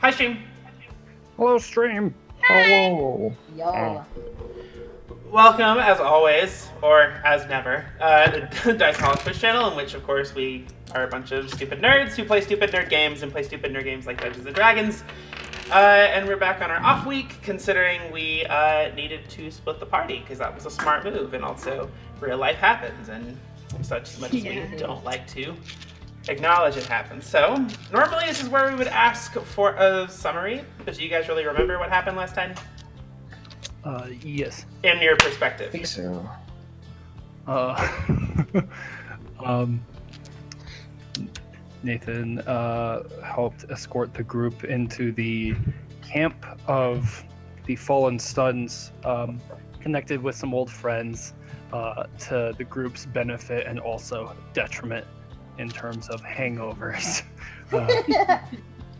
Hi, stream. Hello, stream. Hello. Yo. Welcome, as always, or as never, to the Diceaholics Twitch channel, in which, of course, we are a bunch of stupid nerds who play stupid nerd games and play stupid nerd games like Dungeons & Dragons. And we're back on our off week, considering we needed to split the party, because that was a smart move, and also real life happens, and such as much as we don't like to acknowledge it happens. So, normally this is where we would ask for a summary, but do you guys really remember what happened last time? Yes. In your perspective. I think so. Nathan helped escort the group into the camp of the Fallen Sons, connected with some old friends, to the group's benefit and also detriment in terms of hangovers.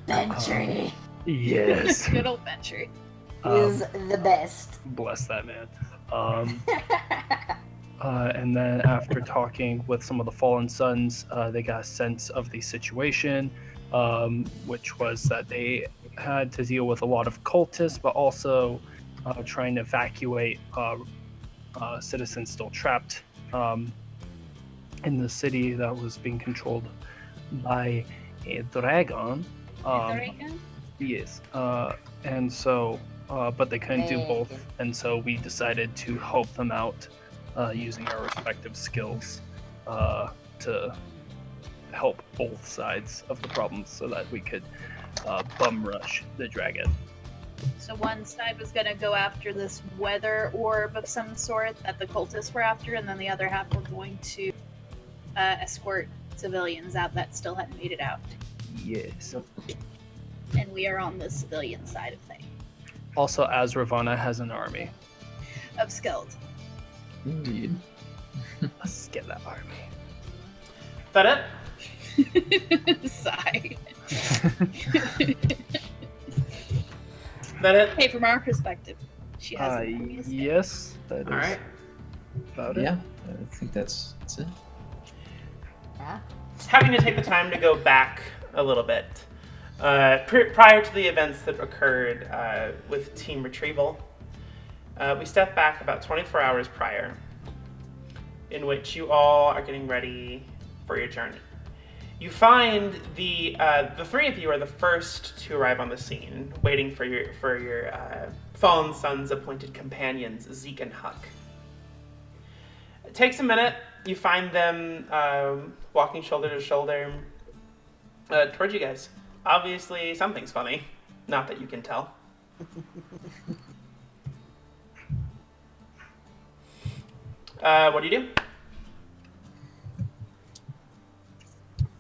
Ventry Yes. Good old Ventry. is the best. Bless that man. And then after talking with some of the Fallen Sons, they got a sense of the situation, which was that they had to deal with a lot of cultists, but also trying to evacuate citizens still trapped in the city that was being controlled by a dragon. Yes. And so, but they couldn't do both, and so we decided to help them out using our respective skills to help both sides of the problems so that we could bum rush the dragon. So one side was going to go after this weather orb of some sort that the cultists were after, and then the other half were going to escort civilians out that still hadn't made it out. Yes. And we are on the civilian side of things. Also, as Ravana has an army. Of skilled. Indeed. Let's get that army. Is that it? Sigh. Is that it? Hey, from our perspective, she has an army of skilled. Yes, that is Alright. about it. Yeah, I think that's it. Yeah. Having to take the time to go back a little bit. Prior to the events that occurred with Team Retrieval, we step back about 24 hours prior, in which you all are getting ready for your journey. You find the three of you are the first to arrive on the scene, waiting for your Fallen Sons' appointed companions, Zeke and Huck. It takes a minute. You find them walking shoulder to shoulder towards you guys. Obviously, something's funny. Not that you can tell. What do you do?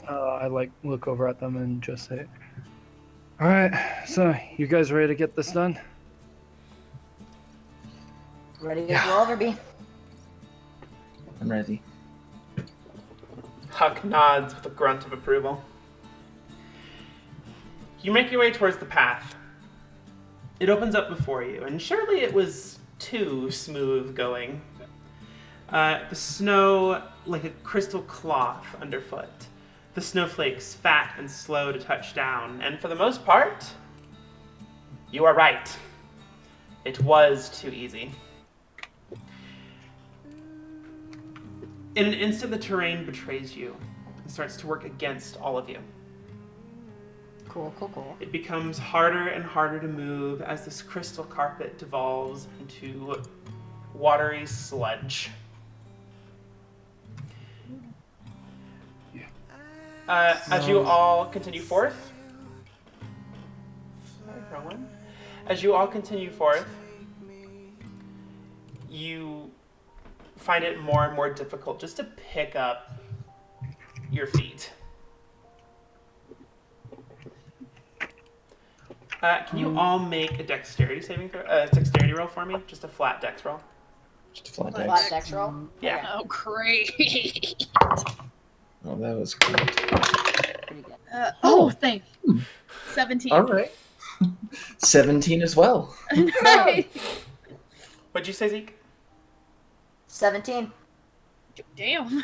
I look over at them and just say, "All right, so you guys ready to get this done?" Ready as we'll ever be. I'm ready. Huck nods with a grunt of approval. You make your way towards the path. It opens up before you, and surely it was too smooth going. The snow like a crystal cloth underfoot. The snowflakes fat and slow to touch down, and for the most part, you are right. It was too easy. In an instant, the terrain betrays you and starts to work against all of you. Cool. It becomes harder and harder to move as this crystal carpet devolves into watery sludge. As you all continue forth, you find it more and more difficult just to pick up your feet. Can you all make a dexterity roll for me? Just a flat dex roll. Just a flat Flat dex. dex roll. Yeah. Oh, great. Oh, that was great. Pretty good. Thank 17. All right. 17 as well. Nice. What'd you say, Zeke? 17. Damn.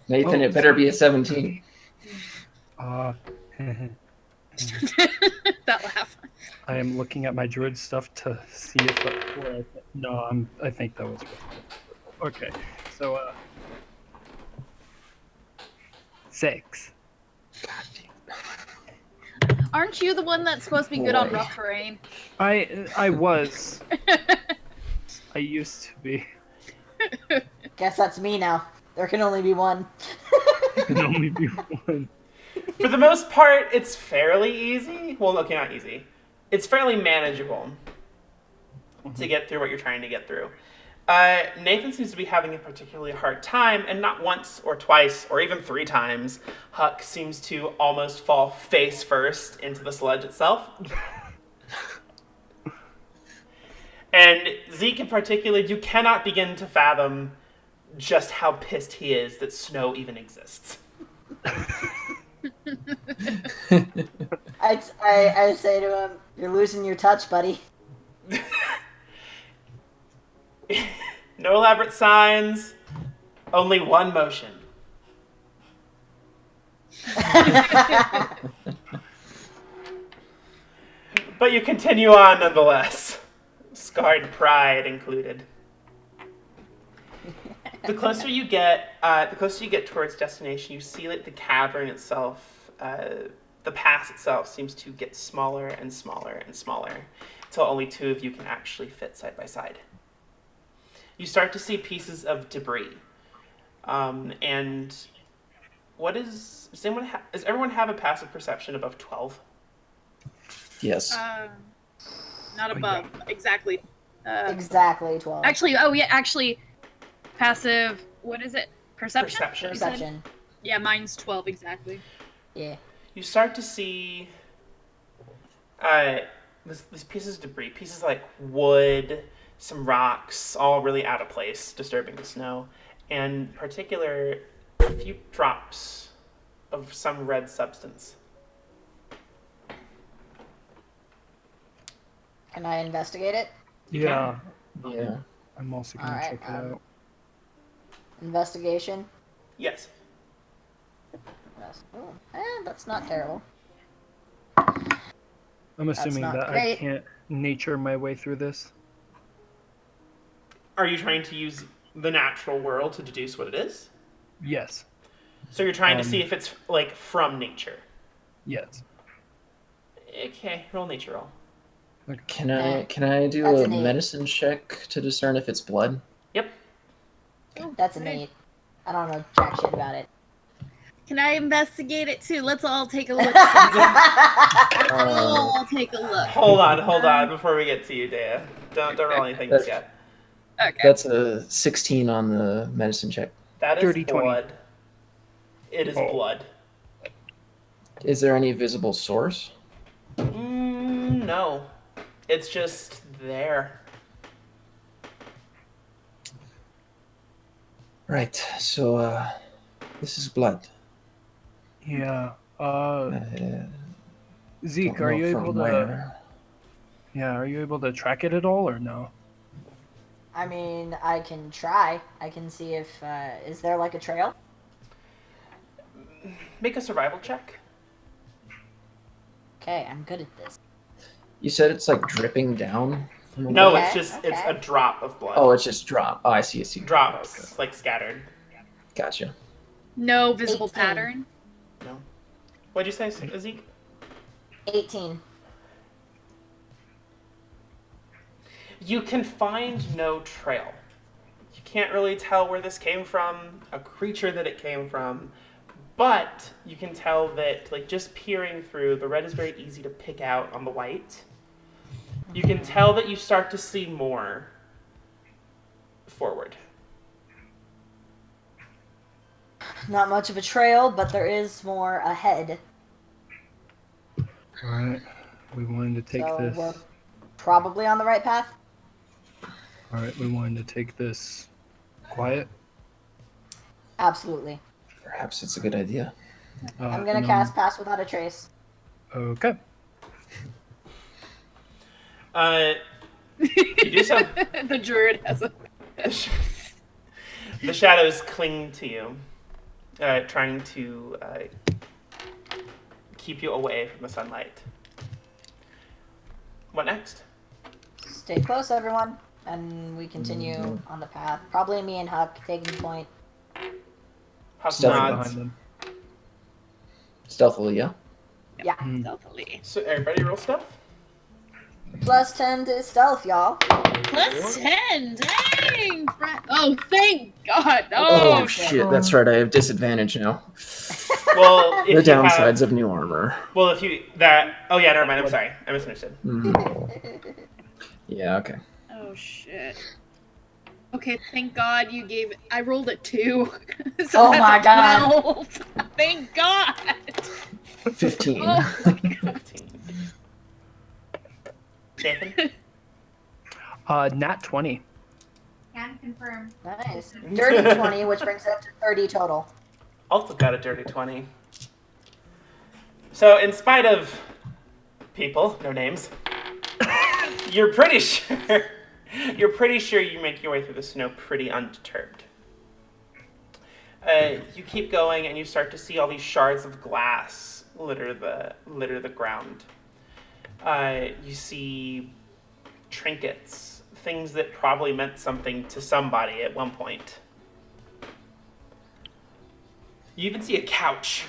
Nathan, it better be a 17. That laugh. I am looking at my druid stuff to see if I think that was okay. So 6. Aren't you the one that's supposed to be good on Boy. rough terrain? I was. I used to be. Guess that's me now. There can only be one. Can only be one. For the most part, it's fairly easy. Well, okay, not easy. It's fairly manageable to get through what you're trying to get through. Nathan seems to be having a particularly hard time, and not once or twice or even 3 times, Huck seems to almost fall face first into the sludge itself. And Zeke in particular, you cannot begin to fathom just how pissed he is that snow even exists. I say to him, "You're losing your touch, buddy." No elaborate signs, only one motion. But you continue on nonetheless, scarred pride included. The closer you get towards destination, you see that the cavern itself, the pass itself, seems to get smaller and smaller and smaller, until only 2 of you can actually fit side by side. You start to see pieces of debris, and does everyone have a passive perception above 12? Yes. Not above. Exactly. Exactly 12. Actually, passive. What is it? Perception. Perception. You said? Perception. Yeah, mine's 12 exactly. Yeah. You start to see these pieces of debris, pieces like wood, some rocks, all really out of place, disturbing the snow, and in particular, a few drops of some red substance. Can I investigate it? Yeah. Yeah. I'm also gonna Alright, check it out. Investigation. Yes. Yes. Oh, that's not terrible. I'm assuming not that I great. can't nature my way through this. Are you trying to use the natural world to deduce what it is? Yes. So you're trying to see if it's like from nature. Yes. Okay, roll nature roll. Can I do That's a an 8. medicine check to discern if it's blood? Yep. That's an 8. I don't know jack shit about it. Can I investigate it too? Let's all take a look. Let's all take a look. Hold on, before we get to you, Dea. Don't roll anything just yet. Okay. That's a 16 on the medicine check. That is Dirty 20. blood. It is blood. Is there any visible source? No. It's just there. Right. So, this is blood. Yeah. Zeke, Don't are know you from able to? where. Yeah, are you able to track it at all, or no? I mean, I can try. I can see if is there like a trail? Make a survival check. Okay, I'm good at this. You said it's like dripping down from the No, wall? it's just it's Okay. a drop of blood. Oh, it's just drop. Oh, I see. drops Okay. like scattered. Gotcha. No visible 18. pattern. No. What'd you say, Zeke? 18. You can find no trail. You can't really tell where this came from, a creature that it came from, but you can tell that, like, just peering through, the red is very easy to pick out on the white. You can tell that you start to see more forward. Not much of a trail, but there is more ahead. Alright. We wanted to take So this. we're probably on the right path. Alright, we wanted to take this quiet. Absolutely. Perhaps it's a good idea. I'm gonna No. cast Pass Without a Trace. Okay. You do so. The druid has a. The shadows cling to you, trying to keep you away from the sunlight. What next? Stay close, everyone, and we continue on the path. Probably me and Huck taking point. Huck Stealthy Right nods. behind them. Stealthily, yeah. Yeah. Stealthily. So everybody roll stealth. Plus 10 to stealth, y'all. Plus 10. Dang. Oh, thank God. Oh, Oh, shit, that's right. I have disadvantage now. Well, The if you downsides have, of new armor. well, if you that. Oh yeah, never mind. I'm sorry. I misunderstood. Yeah, okay. oh shit. Okay, thank God you gave it. I rolled a 2. So Oh that's my a God. 12. Thank God. 15. Oh my God. 15. Nathan. Nat 20. Can confirm. Nice. Dirty 20, which brings it up to 30 total. Also got a dirty 20. So, in spite of people, no names, you're pretty sure you make your way through the snow pretty undeterred. You keep going, and you start to see all these shards of glass litter the ground. You see trinkets, things that probably meant something to somebody at one point. You even see a couch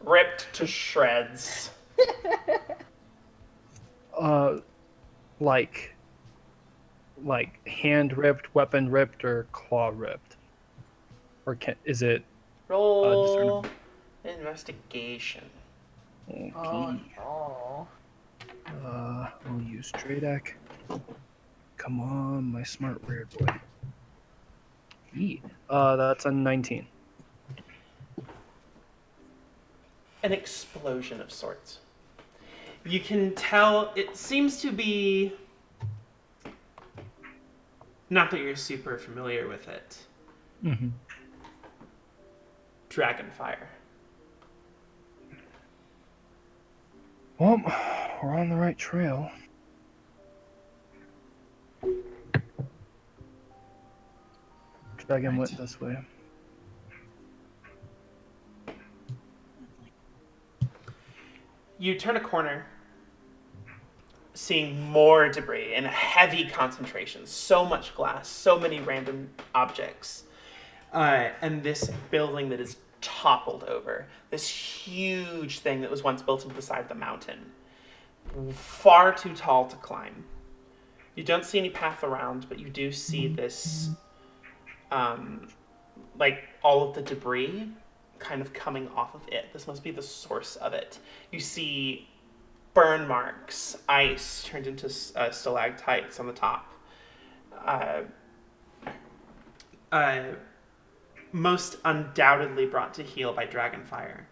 ripped to shreds. Like hand ripped, weapon ripped, or claw ripped, or is it? Roll investigation. Okay. Oh, no. I'll use Dradak. Come on, my smart weird boy. That's a 19. An explosion of sorts. You can tell it seems to be. Not that you're super familiar with it. Mm-hmm. Dragonfire. Well, we're on the right trail. Dragon went this way. You turn a corner, seeing more debris in a heavy concentration. So much glass, so many random objects. And this building that is toppled over. This huge thing that was once built into the side of the mountain. Far too tall to climb. You don't see any path around, but you do see this, like all of the debris kind of coming off of it. This must be the source of it. You see burn marks, ice turned into stalactites on the top. Most undoubtedly brought to heel by dragonfire.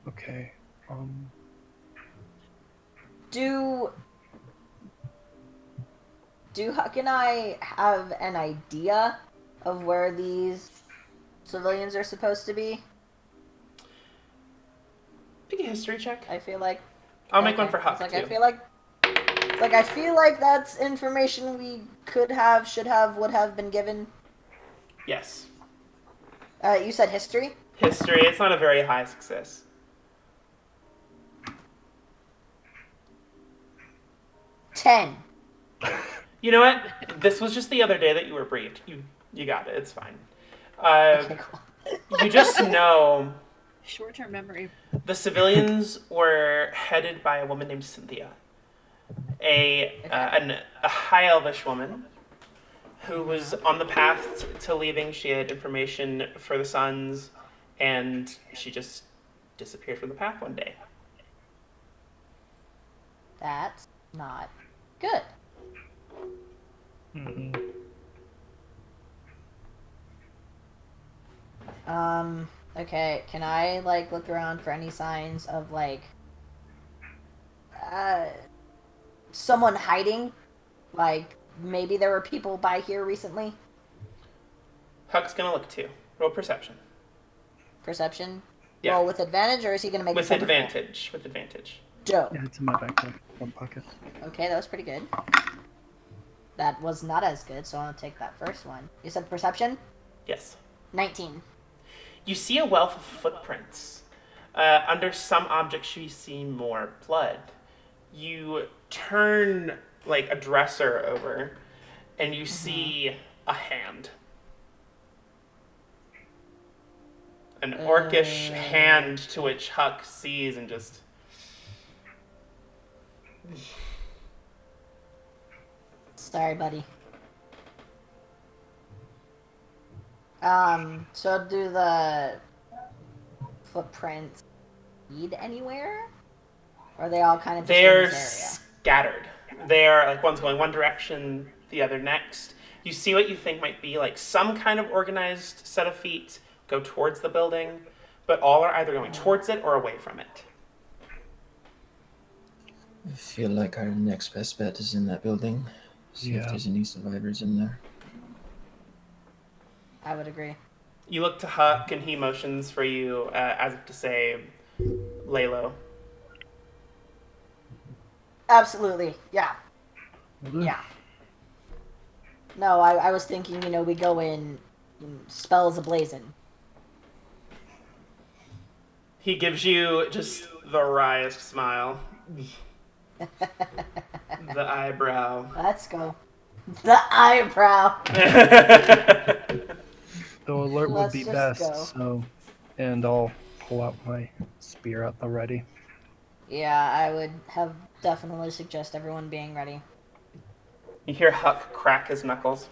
Okay. Do Huck and I have an idea of where these civilians are supposed to be? Make a history check. I feel like I'll make one for Huck, It's too. I feel like that's information we could have, should have, would have been given. Yes. You said history? History, it's not a very high success. $10. You know what? This was just the other day that you were briefed. You got it. It's fine. Okay, cool. You just know Short-term memory. the civilians were headed by a woman named Cynthia, a high elvish woman who was on the path to leaving. She had information for the Sons, and she just disappeared from the path one day. That's not good. Mm-hmm. Okay, can I, like, look around for any signs of, like, someone hiding? Like, maybe there were people by here recently? Huck's gonna look too. Roll perception. Perception? Yeah. Roll with advantage, or is he gonna make a With separate roll? advantage. With advantage. Dope. Yeah, it's in my backpack. One pocket. Okay, that was pretty good. That was not as good, so I'll take that first one. You said perception? Yes. 19. You see a wealth of footprints. Under some objects, you see more blood. You turn like a dresser over, and you see a hand. An orcish hand to which Huck sees and just... Sorry, buddy. So do the footprints lead anywhere? Or are they all kind of just in They're this scattered. They are like one's going one direction, the other next. You see what you think might be like some kind of organized set of feet go towards the building, but all are either going towards it or away from it. I feel like our next best bet is in that building. See if Yeah. there's any survivors in there. area? I would agree. You look to Huck, and he motions for you as if to say, lay low. Absolutely. Yeah. Mhm. Yeah. No, I was thinking, we go in spells ablazing. He gives you just the wryest smile. The eyebrow. Let's go. The eyebrow. The alert would Let's be just best, go. so... And I'll pull out my spear at the ready. Yeah, I would have definitely suggest everyone being ready. You hear Huck crack his knuckles.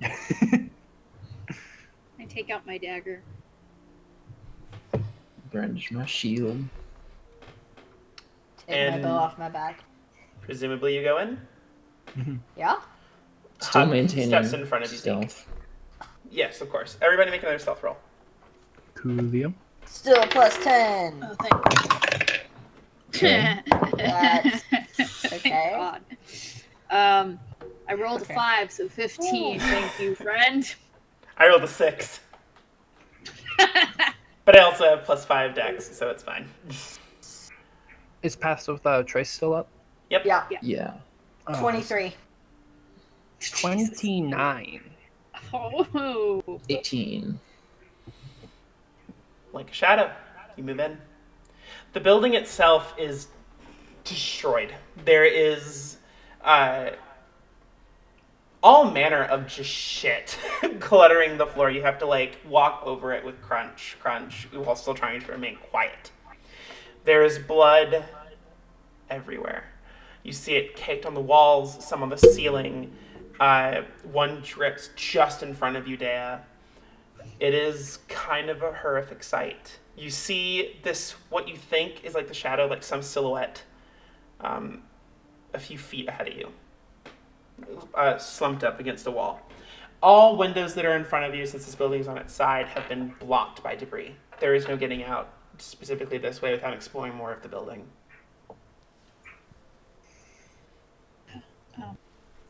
I take out my dagger. Brandish my shield. Take And- my bow off my back. Presumably you go in? Yeah? Still Huck maintaining steps in front of you. stealth. Yes, of course. Everybody make another stealth roll. Coolium. Still plus 10. Oh, thank Okay. That's Thank okay. God. I rolled Okay. a 5, so 15. Thank you, friend. I rolled a 6. But I also have +5 dex, so it's fine. Is Pass Without a Trace still up? Yeah, Yeah. 23. 29. Oh. 18. Like a shadow, you move in. The building itself is destroyed. There is all manner of just shit cluttering the floor. You have to walk over it with crunch while still trying to remain quiet. There is blood everywhere. You see it caked on the walls, some on the ceiling. One drips just in front of you, Dea. It is kind of a horrific sight. You see this, what you think is like the shadow, like some silhouette, a few feet ahead of you, slumped up against a wall. All windows that are in front of you, since this building is on its side, have been blocked by debris. There is no getting out specifically this way without exploring more of the building.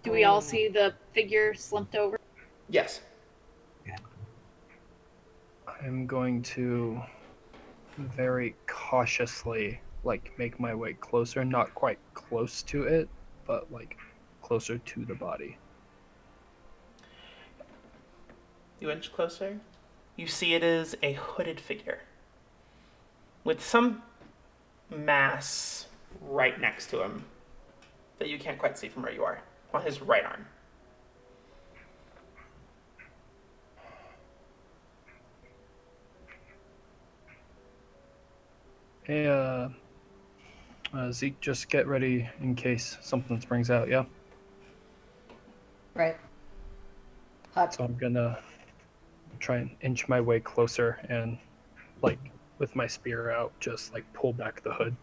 Do we all see the figure slumped over? Yes. I'm going to very cautiously make my way closer, not quite close to it, but closer to the body. You inch closer. You see it is a hooded figure with some mass right next to him that you can't quite see from where you are, on his right arm. Hey, Zeke, just get ready in case something springs out, yeah? Right. Huck. So I'm gonna try and inch my way closer and, with my spear out, just, pull back the hood.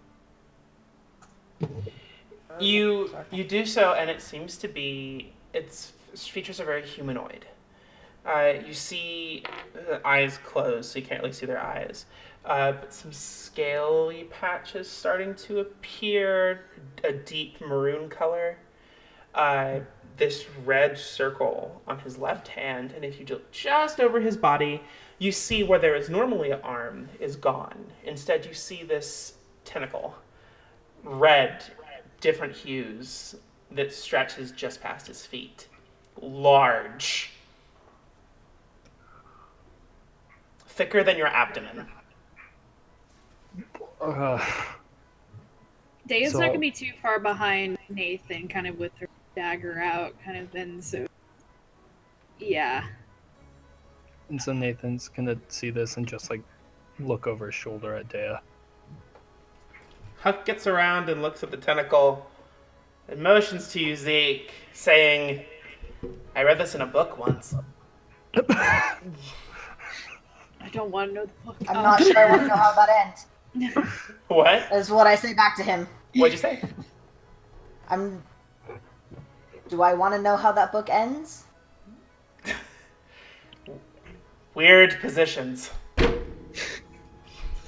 You do so, and it seems to be, its features are very humanoid. You see the eyes closed, so you can't really see their eyes. But some scaly patches starting to appear, a deep maroon color. This red circle on his left hand, and if you look just over his body, you see where there is normally an arm is gone. Instead, you see this tentacle. Red, different hues, that stretches just past his feet. Large. Thicker than your abdomen. Daya's So- not gonna be too far behind Nathan, kind of with her dagger out, kind of then. So, yeah. And so Nathan's gonna see this and just like look over his shoulder at Dea. Huck gets around and looks at the tentacle and motions to you, Zeke, saying, I read this in a book once. I don't want to know the book. I'm not sure I want to know how that ends. What? Is what I say back to him. What'd you say? Do I want to know how that book ends? Weird positions.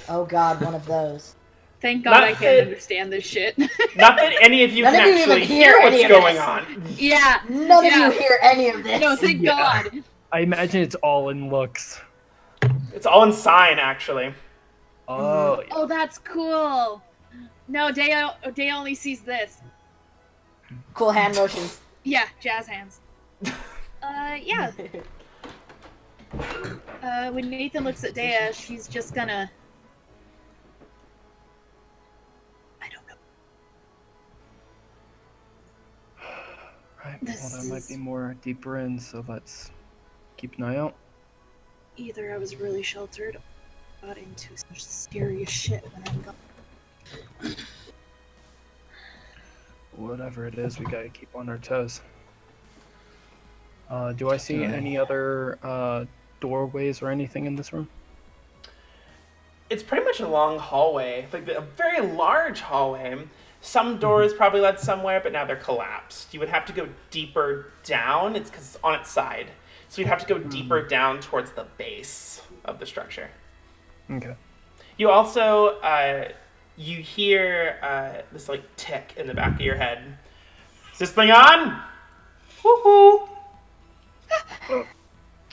Oh God, one of those. Thank God Not I can't that- understand this shit. Not that any of you None can of you actually even hear hear what's any of going this. on. Yeah. None Yeah. of you hear any of this. No, thank Yeah. God. I imagine it's all in looks. It's all in sign, actually. Oh, yeah. Oh, that's cool. No, Daya only sees this. Cool hand motions. Yeah, jazz hands. Yeah. When Nathan looks at Daya, she's just gonna... I don't know. Right. This Well, there might is- be more deeper in, so let's keep an eye out. Either I was really sheltered, or got into such serious shit when I'm gone. Whatever it is, we gotta keep on our toes. Do I see any other doorways or anything in this room? It's pretty much a long hallway, like a very large hallway. Some doors probably led somewhere, but now they're collapsed. You would have to go deeper down. It's because it's on its side. So you'd have to go deeper down towards the base of the structure. Okay. You also, you hear this like tick in the back of your head. Is this thing on? Woohoo!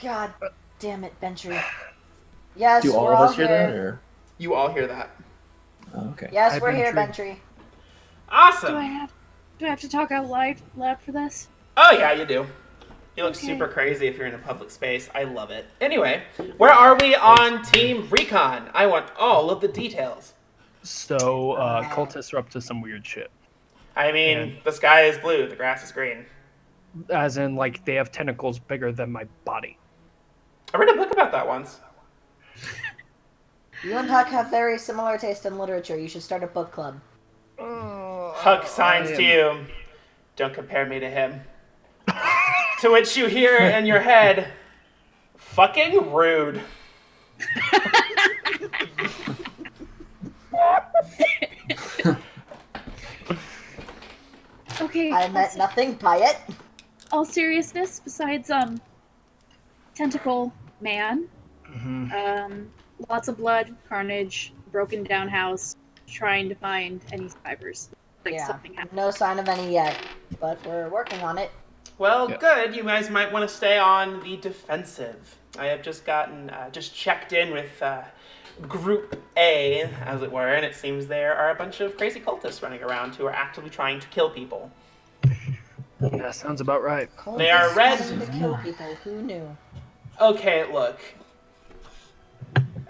God damn it, Bentry. Yes, Do all we're of all us hear here. that, or? You all hear that. Oh, okay. Yes, Hi, we're here, Bentry. Bentry. Awesome! Do I have to talk out loud for this? Oh yeah, you do. You look Okay. super crazy if you're in a public space. I love it. Anyway, where are we on Team Recon? I want all of the details. So, cultists are up to some weird shit. I mean, And- the sky is blue, the grass is green. As in, like, they have tentacles bigger than my body. I read a book about that once. You and Huck have very similar taste in literature. You should start a book club. Huck signs to you. Don't compare me to him. To which you hear in your head, fucking rude. Okay. I meant nothing by it. all seriousness, besides tentacle man, lots of blood, carnage, broken down house, trying to find any survivors. Like Yeah, something happened. no sign of any yet, but we're working on it. Well, Yeah. good. You guys might want to stay on the defensive. I have just gotten, just checked in with Group A, as it were, and it seems there are a bunch of crazy cultists running around who are actively trying to kill people. Yeah, sounds about right. They are Cultists red. wanting to kill people. Who knew? Okay, look.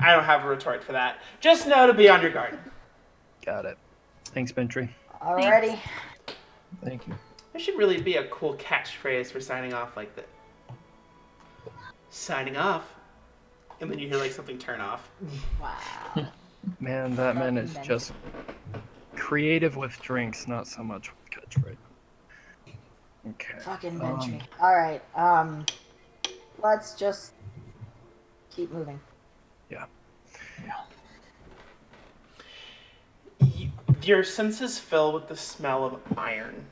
I don't have a retort for that. Just know to be on your guard. Got it. Thanks, Bentry. Alrighty. Thank you. There should really be a cool catchphrase for signing off like that. Signing off. And then you hear like something turn off. Wow. Man, that man is Fucking just creative with drinks, not so much with catchphrase. Okay. Fucking Bentry. Alright, let's just keep moving. Your senses fill with the smell of iron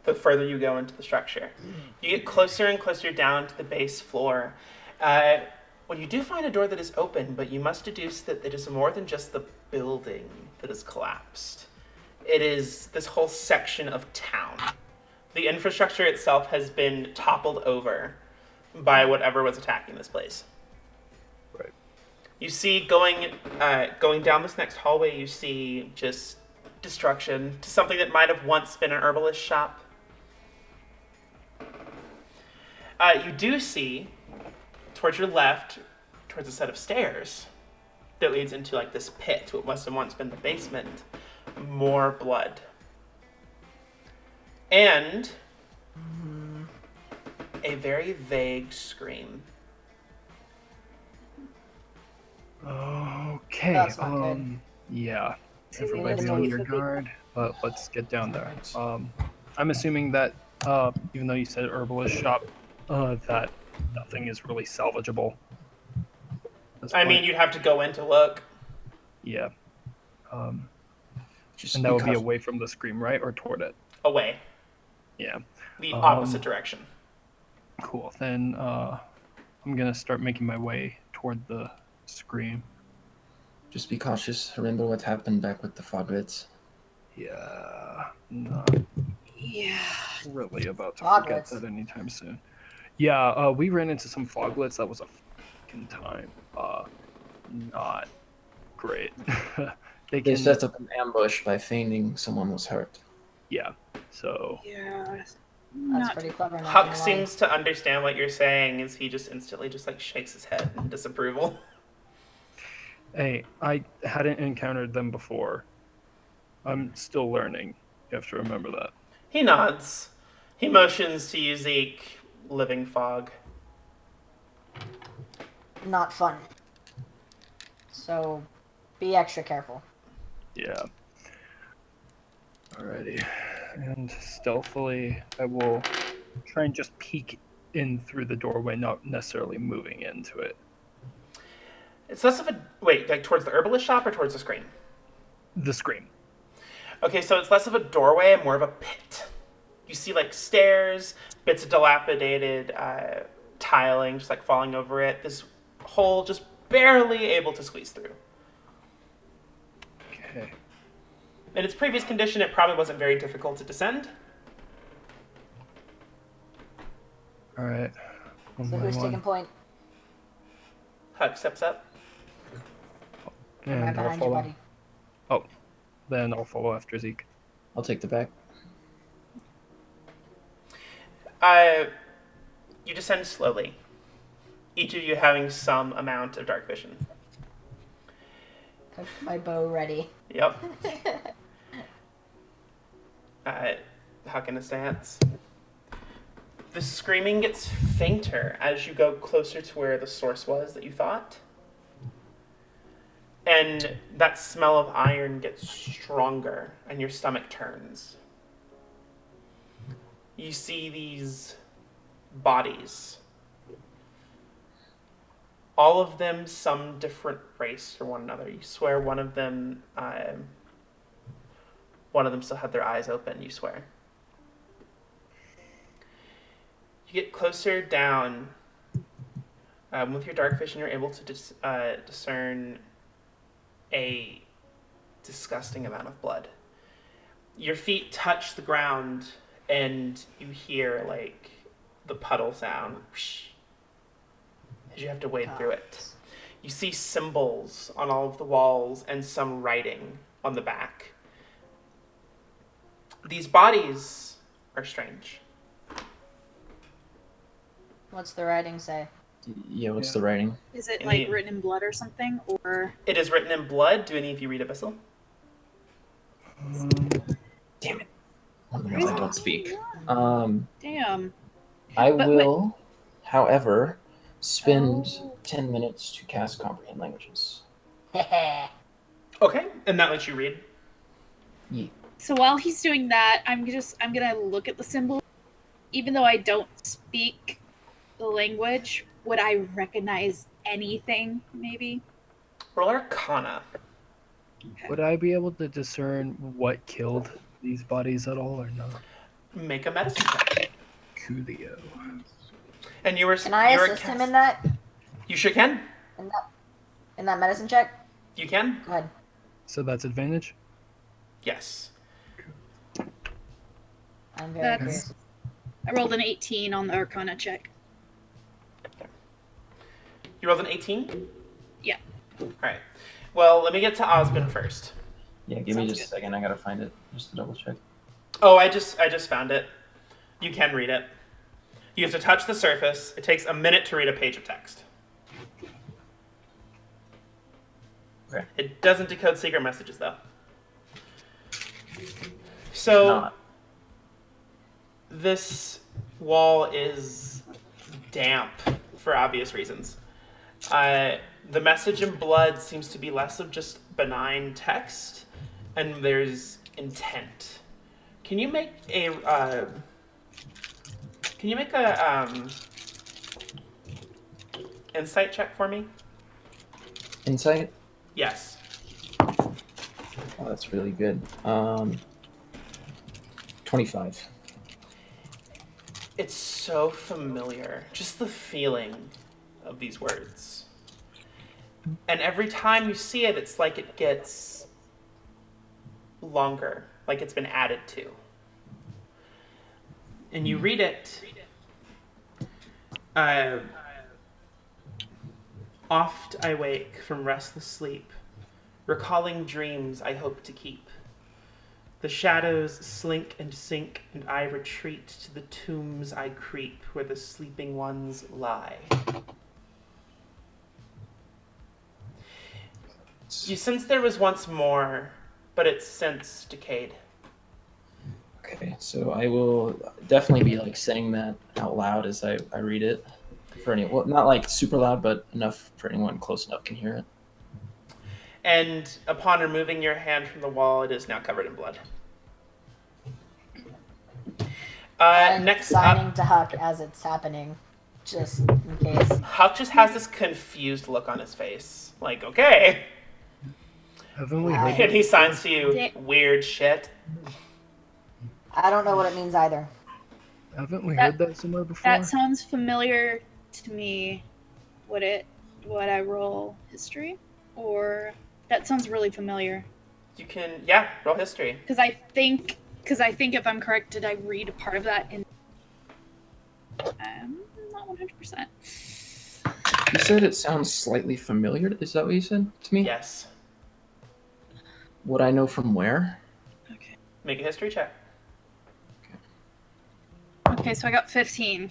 the further you go into the structure. You get closer and closer down to the base floor. When you do find a door that is open, but you must deduce that it is more than just the building that is collapsed. It is this whole section of town. The infrastructure itself has been toppled over by whatever was attacking this place. Right. You see going down this next hallway, you see just destruction to something that might have once been an herbalist shop. You do see, towards your left, towards a set of stairs that leads into like this pit, what must have once been the basement, more blood. And a very vague scream. Okay. That's not good. Yeah. So we Everybody need be to on move. your guard. But let's get down there. I'm assuming that even though you said herbalist shop, that nothing is really salvageable. at this I mean, point. you'd have to go in to look. Yeah. Um, Just and that would be because- away from the scream, right, or toward it? Away. Yeah. The opposite direction. Cool. Then I'm gonna start making my way toward the scream. Just be cautious. Remember what happened back with the foglets. Yeah. Not Yeah. really about to Foglets. forget that anytime soon. Yeah. We ran into some foglets. That was a fucking time. Not great. They They can. set up an ambush by feigning someone was hurt. Yeah. So. Yeah. That's Not pretty clever. not Huck gonna lie. seems to understand what you're saying as he just instantly just like shakes his head in disapproval. Hey, I hadn't encountered them before. I'm still learning. You have to remember that. He nods. He motions to you, Zeke, living fog. Not fun. So, be extra careful. Yeah. Alrighty. And stealthily, I will try and just peek in through the doorway, not necessarily moving into it. It's less of a wait, like towards the herbalist shop or towards the screen? The scream. Okay, so it's less of a doorway and more of a pit. You see like stairs, bits of dilapidated tiling just like falling over it. This hole just barely able to squeeze through. Okay. In its previous condition, it probably wasn't very difficult to descend. Alright. One So by who's one. taking point? Huck steps up. I'm right And I'll behind you, follow. buddy. Oh. Then I'll follow after Zeke. I'll take the back. You descend slowly, each of you having some amount of dark vision. Have my bow ready. Yep. Huck in a stance. The screaming gets fainter as you go closer to where the source was that you thought. And that smell of iron gets stronger and your stomach turns. You see these bodies. All of them some different race from one another. You swear one of them still had their eyes open, you swear. You get closer down. With your dark vision, you're able to discern a disgusting amount of blood. Your feet touch the ground, and you hear, like, the puddle sound. Whoosh, as you have to wade through it. You see symbols on all of the walls and some writing on the back. These bodies are strange. What's the writing say? Yeah, what's Yeah. the writing? Is it In like the- written in blood or something? Or It is written in blood. Do any of you read Abyssal? Damn it. One of the ones I Crazy. don't speak. damn. I But- will, however, spend Oh. 10 minutes to cast Comprehend Languages. Okay, and that lets you read. Yeah. So while he's doing that, I'm gonna look at the symbol. Even though I don't speak the language, would I recognize anything? Maybe. Roll Arcana. Would I be able to discern what killed these bodies at all or not? Make a medicine check. Coolio. And you were. Can I you were assist him in that? You sure can. In that medicine check? You can. Go ahead. So that's advantage? Yes. I'm very That's- curious. I rolled an 18 on the Arcana check. You rolled an 18. Yeah. All right. Well, let me get to Osben first. Yeah, give me Sounds just a good. second. I gotta find it just to double check. Oh, I just found it. You can read it. You have to touch the surface. It takes a minute to read a page of text. Okay. It doesn't decode secret messages, though. So, Not. this wall is damp for obvious reasons. The message in blood seems to be less of just benign text, and there's intent. Can you make a insight check for me? Insight? Yes. Oh, that's really good. 25. It's so familiar. Just the feeling of these words. And every time you see it, it's like it gets longer, like it's been added to. And you read it. Oft I wake from restless sleep, recalling dreams I hope to keep. The shadows slink and sink, and I retreat to the tombs I creep, where the sleeping ones lie. You sense there was once more, but it's since decayed. Okay, so I will definitely be like saying that out loud as I read it. For any, well, not like super loud, but enough for anyone close enough can hear it. And upon removing your hand from the wall, it is now covered in blood. I'm Next signing up, to Huck as it's happening, just in case. Huck just has this confused look on his face. Like, okay. Haven't we Wow. heard And he that? signs to you, weird shit. I don't know what it means either. Haven't we That- heard that somewhere before? That sounds familiar to me. Would I roll history? Or that sounds really familiar. You can, roll history. Because I think if I'm correct, did I read a part of that in I'm not 100%. You said it sounds slightly familiar. Is that what you said to me? Yes. Would I know from where? Okay. Make a history check. Okay, so I got 15.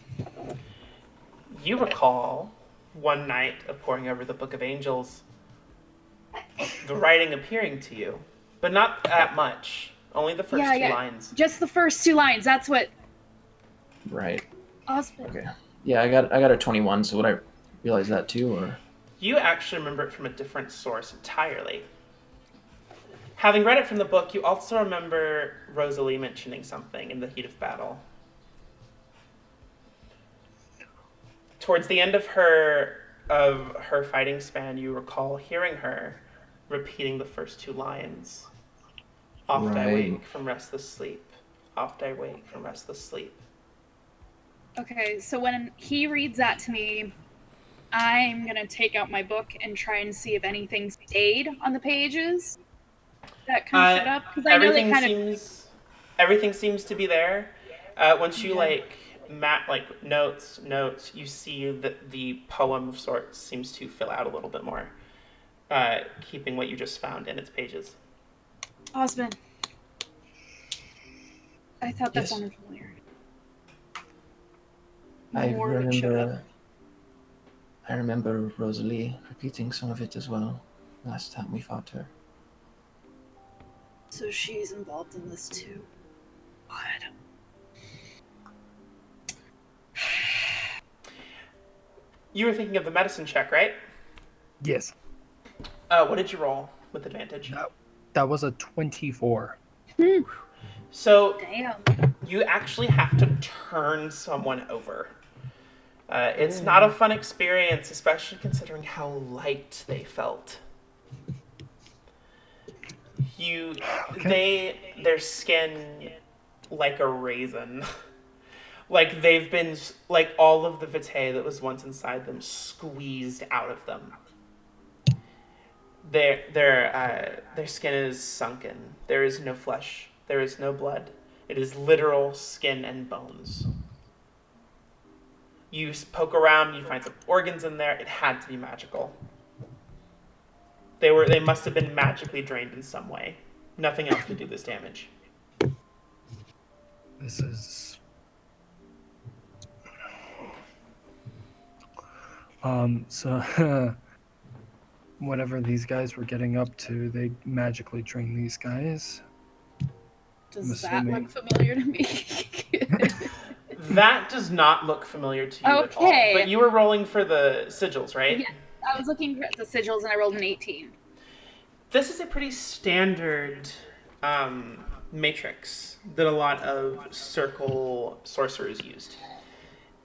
You recall one night of poring over the Book of Angels, the writing appearing to you, but not that much. Only the first two lines. Just the first 2 lines. That's what Right. Osben. Okay. Yeah, I got a 21. So would I realize that too, or? You actually remember it from a different source entirely. Having read it from the book, you also remember Rosalie mentioning something in the heat of battle. Towards the end of her fighting span, you recall hearing her repeating the first 2 lines. Oft I wake from restless sleep. Oft I wake from restless sleep. Okay, so when he reads that to me, I'm gonna take out my book and try and see if anything stayed on the pages that kind of showed up. Because I know they everything seems to be there. Once you notes, you see that the poem of sorts seems to fill out a little bit more, keeping what you just found in its pages. Osben, I thought that Yes. sounded familiar. I More of it showed up. remember Rosalie repeating some of it as well last time we fought her. So she's involved in this too. What? You were thinking of the medicine check, right? Yes. What did you roll with advantage? That was a 24. So Damn. you actually have to turn someone over. It's not a fun experience, especially considering how light they felt. Their skin like a raisin. Like they've been, like all of the vitae that was once inside them squeezed out of them. Their skin is sunken. There is no flesh. There is no blood. It is literal skin and bones. You poke around, you find some organs in there. It had to be magical. They must have been magically drained in some way. Nothing else could do this damage. This is... So... Whatever these guys were getting up to, they magically drained these guys. Does that look familiar to me? That does not look familiar to you at all. Okay. But you were rolling for the sigils, right? Yeah, I was looking at the sigils and I rolled an 18. This is a pretty standard matrix that a lot of circle sorcerers used.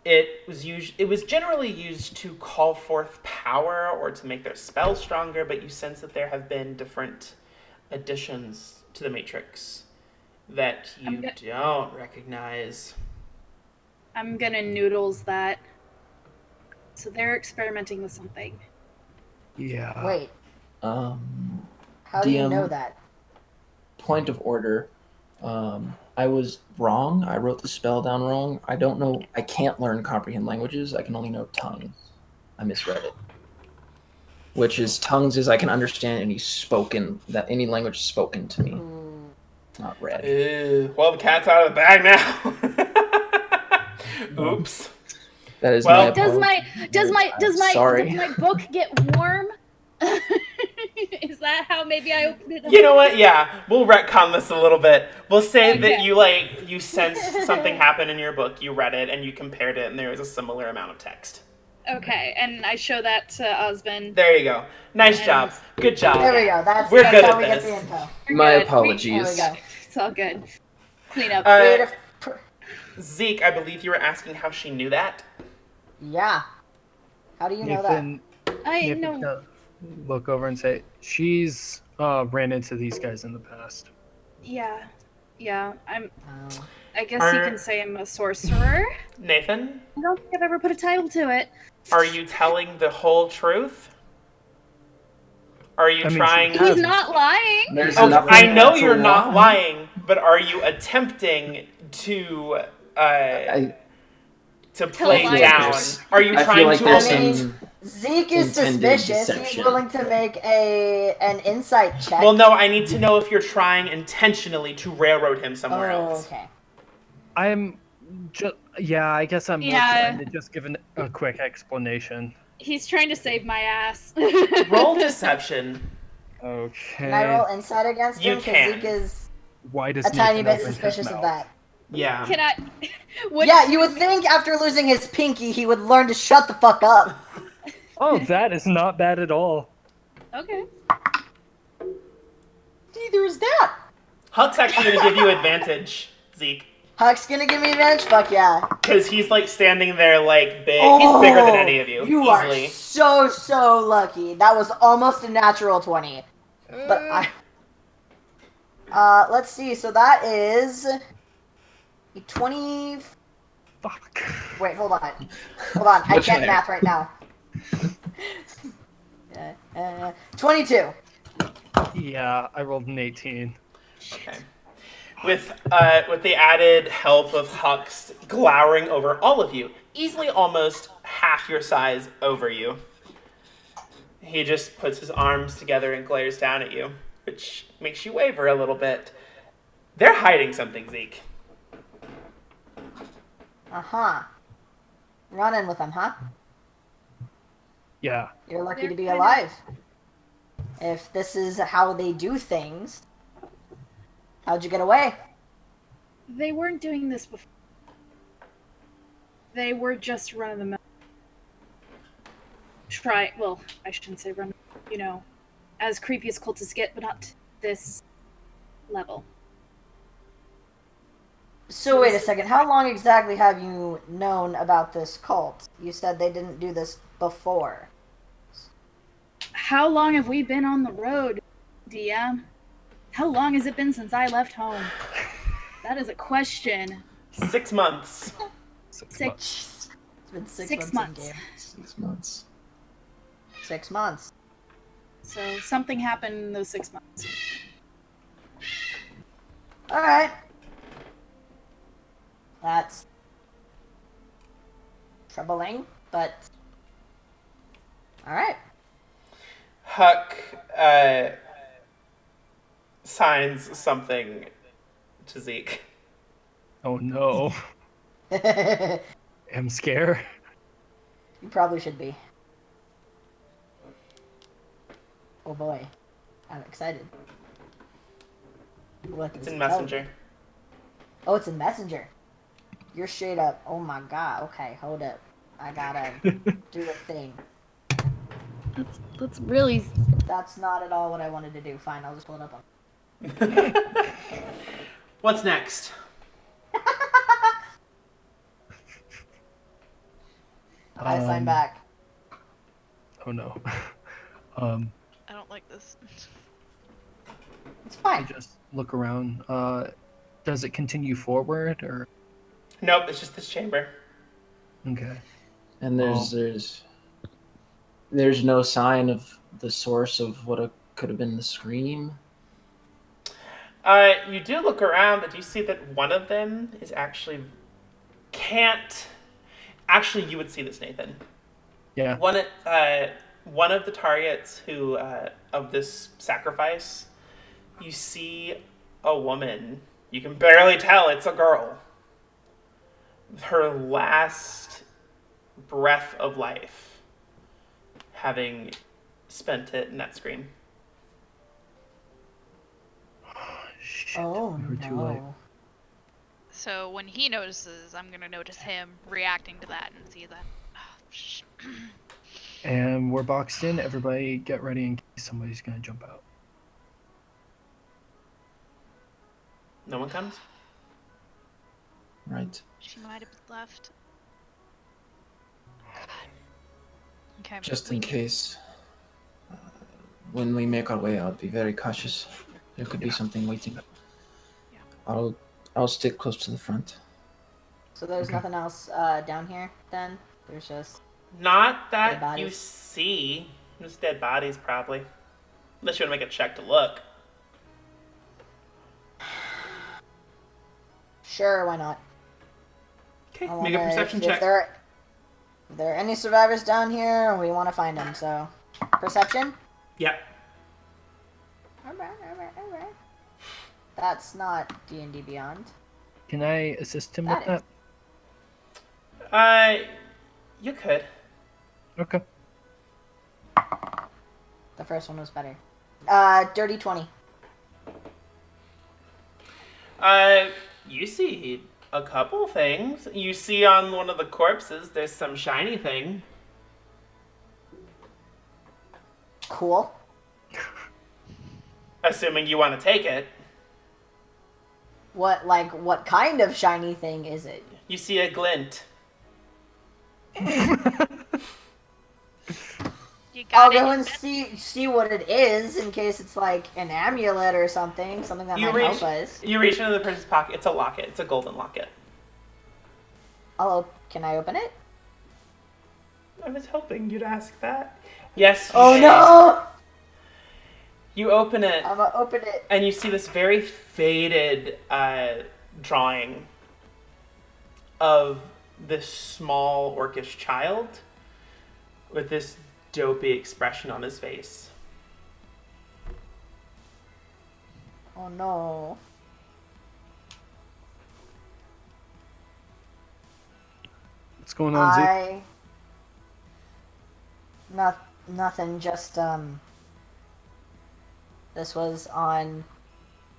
It was generally used to call forth power or to make their spells stronger, but you sense that there have been different additions to the matrix that you don't recognize. I'm gonna noodles that. So they're experimenting with something. Yeah. Wait, How how do you know that? Point of order. I was wrong. I wrote the spell down wrong. I don't know. I can't learn comprehend languages. I can only know tongues. I misread it. Which is tongues is I can understand any language spoken to me. Not read. Well, the cat's out of the bag now. Oops. That is Well, my Does apology. my book get warm? Is that how maybe I opened it up? You know what? Yeah, we'll retcon this a little bit. We'll say that Okay. you sensed something happen in your book, you read it, and you compared it, and there was a similar amount of text. Okay, and I show that to Osben. There you go. Nice job. Good job. There we go. That's We're good how at we this. get the info. My Good. apologies. There we go. It's all good. Clean up. Zeke, I believe you were asking how she knew that. Yeah. How do you know that? Nathan, I Nathan know. can look over and say, she's ran into these guys in the past. Yeah. I guess you Are- can say I'm a sorcerer. Nathan, I don't think I've ever put a title to it. are you telling the whole truth? Are you I mean, trying... she- He's not lying. There's Oh, nothing I know that's a you're not lie. lying, but are you attempting to play lie. down? Are you I trying feel like to... there's I mean, some Zeke is intended suspicious. He's deception. willing to make an insight check. Well, no, I need to know if you're trying intentionally to railroad him somewhere else. Okay. I'm just... Yeah, I guess I'm more Yeah. trying to just give a quick explanation. He's trying to save my ass. Roll deception. Okay. Can I roll insight against You him? Because can. Zeke is Why does a tiny Nathan bit open his suspicious of mouth? that. Yeah. Can I? What, Yeah, you would think after losing his pinky, he would learn to shut the fuck up. Oh, that is not bad at all. Okay. Neither is that. Huck's actually going to give you advantage, Zeke. Huck's gonna give me advantage? Fuck yeah. Because he's, like, standing there, like, big. Oh, He's bigger than any of you, You easily. are so lucky. That was almost a natural 20. But let's see. So that is a 20. Fuck. Wait, hold on. I Much can't higher. math right now. 22. Yeah, I rolled an 18. Okay. With the added help of Hux glowering over all of you, easily almost half your size over you. He just puts his arms together and glares down at you, which makes you waver a little bit. They're hiding something, Zeke. Uh-huh. Running with them, huh? Yeah. You're lucky They're to be kinda- alive. If this is how they do things, how'd you get away? They weren't doing this before. They were just running the mill. Well, I shouldn't say run. You know, as creepy as cultists get, but not to this level. So wait a second. How long exactly have you known about this cult? You said they didn't do this before. How long have we been on the road, DM? How long has it been since I left home? That is a question. 6 months. 6 Six. months. It's been 6 6 months. months. In game. 6 months. 6 months. So something happened in those 6 months. All right. That's troubling, but all right. Huck signs something to Zeke. Oh no. You I'm scared. probably should be. Oh boy. I'm excited. What It's does in it tell me? Messenger. Oh, it's in Messenger. You're straight up. Oh my god. Okay, hold up. I gotta do a thing. That's really. That's not at all what I wanted to do. Fine, I'll just pull it up on. What's next? I sign back. Oh no. I don't like this. It's I fine. just look around. Does it continue forward or? Nope, it's just this chamber. Okay. And there's no sign of the source of what could have been the scream. You do look around, but you see that one of them is actually can't. Actually, you would see this, Nathan. Yeah. One of the targets who of this sacrifice, you see a woman. You can barely tell it's a girl. Her last breath of life, having spent it in that screen. Shit. Oh We were too late. no. So when he notices, I'm gonna notice him reacting to that and see that. And we're boxed in. Everybody get ready in case somebody's gonna jump out. No one comes? Right. She might have left. Okay. Just in case. When we make our way out, be very cautious. There could be something waiting. Yeah. I'll stick close to the front. So there's Okay. nothing else down here then? There's just... Not Dead that you bodies? see. Just dead bodies, probably. Unless you want to make a check to look. Sure, why not? Okay, I make a wanna- perception if check. there are any survivors down here, we want to find them, so... Perception? Yep. Alright. That's not D&D Beyond. Can I assist him That with is. that? You could. Okay. The first one was better. Dirty 20. You see a couple things. You see on one of the corpses, there's some shiny thing. Cool. Assuming you want to take it. What kind of shiny thing is it? You see a glint. You I'll got it. go and see what it is in case it's like an amulet or something that You might help us. You reach into the person's pocket. It's a locket. It's a golden locket. Can I open it? I was hoping you'd ask that. Yes. you Oh may. no! You open it, I'm gonna open it. and you see this very faded drawing of this small orcish child with this dopey expression on his face. Oh no. What's going on, Zeke? Nothing, just this was on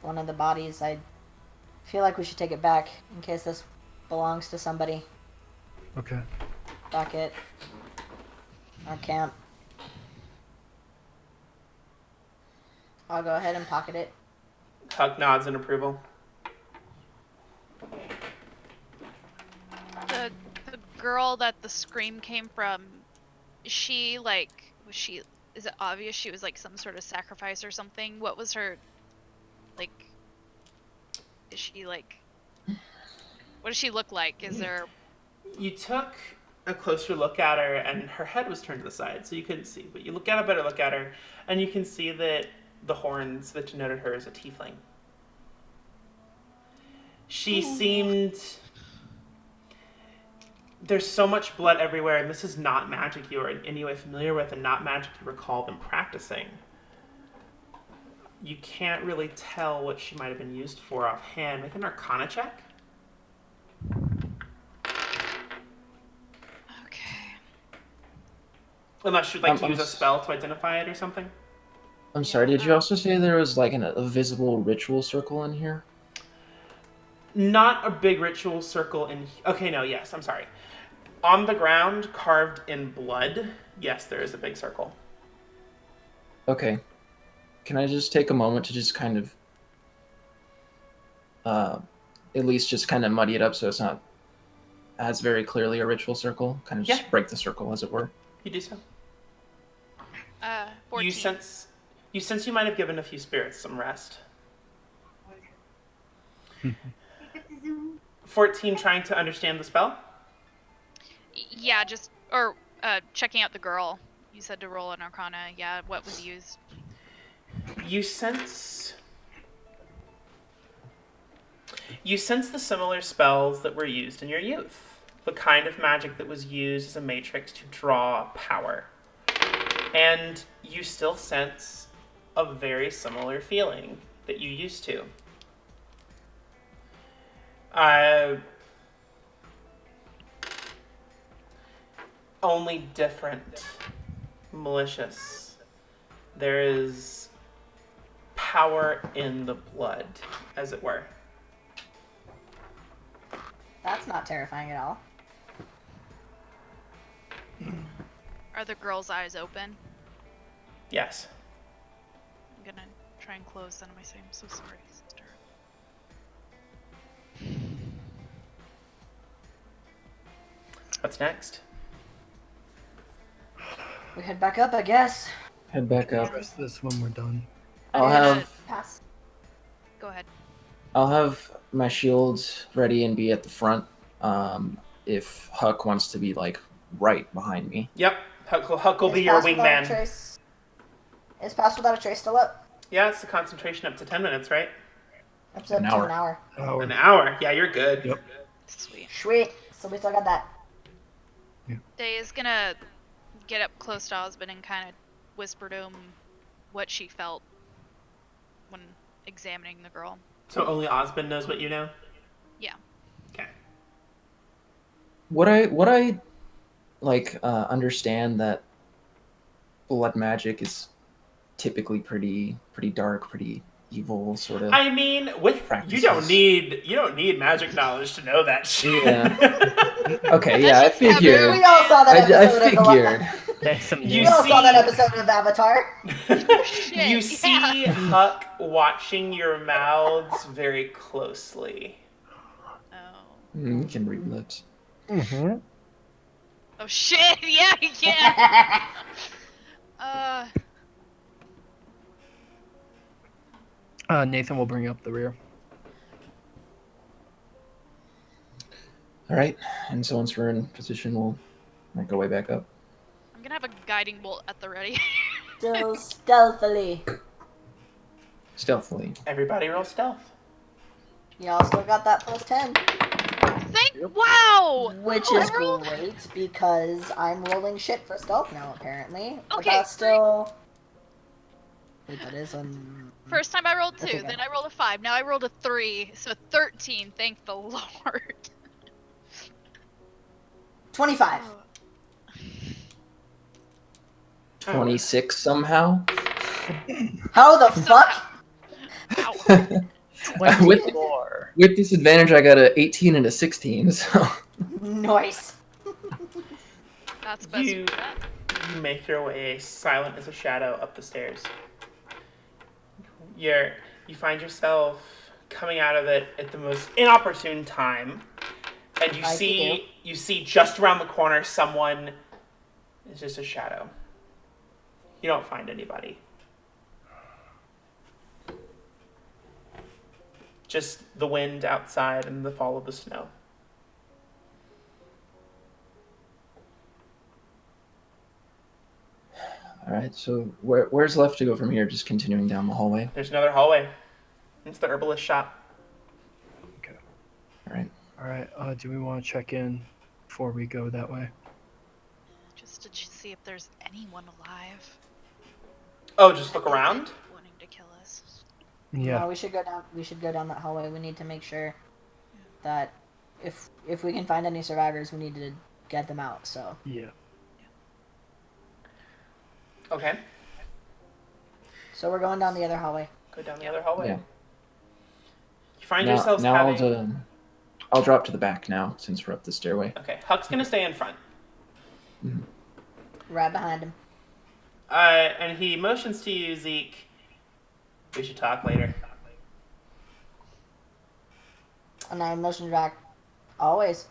one of the bodies. I feel like we should take it back in case this belongs to somebody. Okay. Back at our camp. I'll go ahead and pocket it. Huck nods in approval. The girl that the scream came from, is it obvious she was like some sort of sacrifice or something? What was her, like, is she like, what does she look like? Is there... You took a closer look at her, and her head was turned to the side, so you couldn't see. But you get a better look at her, and you can see that the horns that denoted her as a tiefling. She seemed... There's so much blood everywhere, and this is not magic you are in any way familiar with, and not magic you recall them practicing. you can't really tell what she might have been used for offhand. Make an Arcana check. Okay. Unless you'd like to I'm use a s- spell to identify it or something. I'm sorry, did you also say there was like a visible ritual circle in here? Not a big ritual circle in... Okay, no, yes, I'm sorry. On the ground, carved in blood, yes, there is a big circle. Okay. Can I just take a moment to just kind of at least just kind of muddy it up so it's not as very clearly a ritual circle? Kind of just Yeah. break the circle, as it were. You do so. 14. You sense you might have given a few spirits some rest. 14 trying to understand the spell? Yeah, just checking out the girl. You said to roll an Arcana. Yeah, what was used? You sense the similar spells that were used in your youth. The kind of magic that was used as a matrix to draw power. And you still sense a very similar feeling that you used to. Only different. Malicious. There is power in the blood, as it were. That's not terrifying at all. Are the girl's eyes open? Yes. I'm gonna try and close them. I say, I'm so sorry, sister. What's next? We head back up, I guess. Head back up. Address this when we're done. I'll Yeah. have Pass. Go ahead. my shields ready and be at the front. If Huck wants to be like right behind me. Yep. Huck will be your wingman. Is Pass Without a Trace still up? Yeah, it's the concentration up to 10 minutes, right? Up to An an hour. hour. An hour. Yeah, you're good. Yep. Sweet. Sweet. So we still got that. Day is gonna get up close to Osben and kind of whisper to him what she felt when examining the girl. So only Osben knows what you know? Yeah. Okay. Would I like understand that blood magic is typically pretty dark, pretty evil sort of. I mean, practices. you don't need magic knowledge to know that shit. Yeah. Okay, yeah, I figured. We all saw that I episode figured. That's some You We all saw that see- episode of Avatar. Shit, You yeah. see Huck watching your mouths very closely. Oh. You can read lips. Mm-hmm. Oh shit! Yeah, you can. Nathan will bring up the rear. All right, and so once we're in position, we'll make our way back up. I'm gonna have a guiding bolt at the ready. So stealthily. Stealthily. Everybody roll stealth. Y'all still got that plus 10. Wow! Which Oh, is I rolled- great because I'm rolling shit for stealth now, apparently. But Okay, that's still. Wait, that is First time I rolled 2, Okay, go. then I rolled a 5, now I rolled a 3, so 13, thank the Lord. 25. 26 somehow. How the fuck? Ow. 24. With disadvantage, I got a 18 and a 16. So Nice. That's best You- for that. You make your way silent as a shadow up the stairs. You find yourself coming out of it at the most inopportune time, and Like you see just around the corner someone is just a shadow. You don't find anybody. Just the wind outside and the fall of the snow. all right. So where's left to go from here? Just continuing down the hallway. There's another hallway. It's the herbalist shop. All right. All right. Do we want to check in before we go that way? Just to see if there's anyone alive. Oh, just look around? Wanting to kill us. Yeah. No, we should go down. We should go down that hallway. We need to make sure that if we can find any survivors, we need to get them out. So Yeah. Okay. so we're going down the other hallway. Go down the other hallway. Yeah. You find Now, yourselves now having... I'll drop to the back now since we're up the stairway. Okay, Huck's gonna stay in front. Right behind him. And he motions to you, Zeke. We should talk later. And I motion back. Always.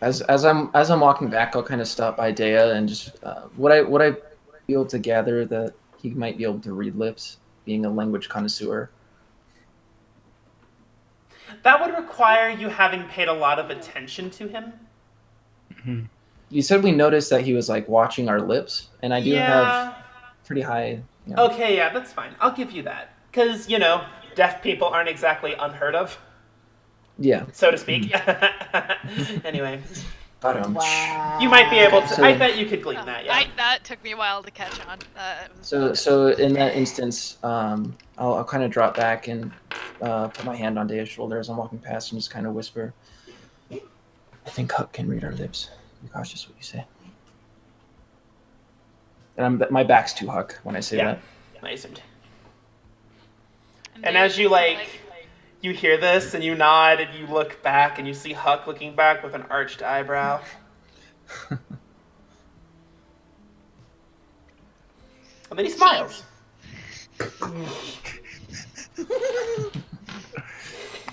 As I'm walking back, I'll kind of stop by Dea and just would I be able to gather that he might be able to read lips, being a language connoisseur. That would require you having paid a lot of attention to him. You said we noticed that he was like watching our lips, and I do have pretty high. You know, Okay, yeah, that's fine. I'll give you that. Because, deaf people aren't exactly unheard of, yeah. so to speak. Anyway, Wow. you might be able to... So- I bet you could glean that, yeah. That took me a while to catch on. So in that instance, I'll kind of drop back and put my hand on Dea's shoulder as I'm walking past and just kind of whisper, "I think Huck can read our lips. Be cautious what you say." And my back's to Huck when I say that. Nice. And as you, you hear this and you nod and you look back and you see Huck looking back with an arched eyebrow. And then he smiles.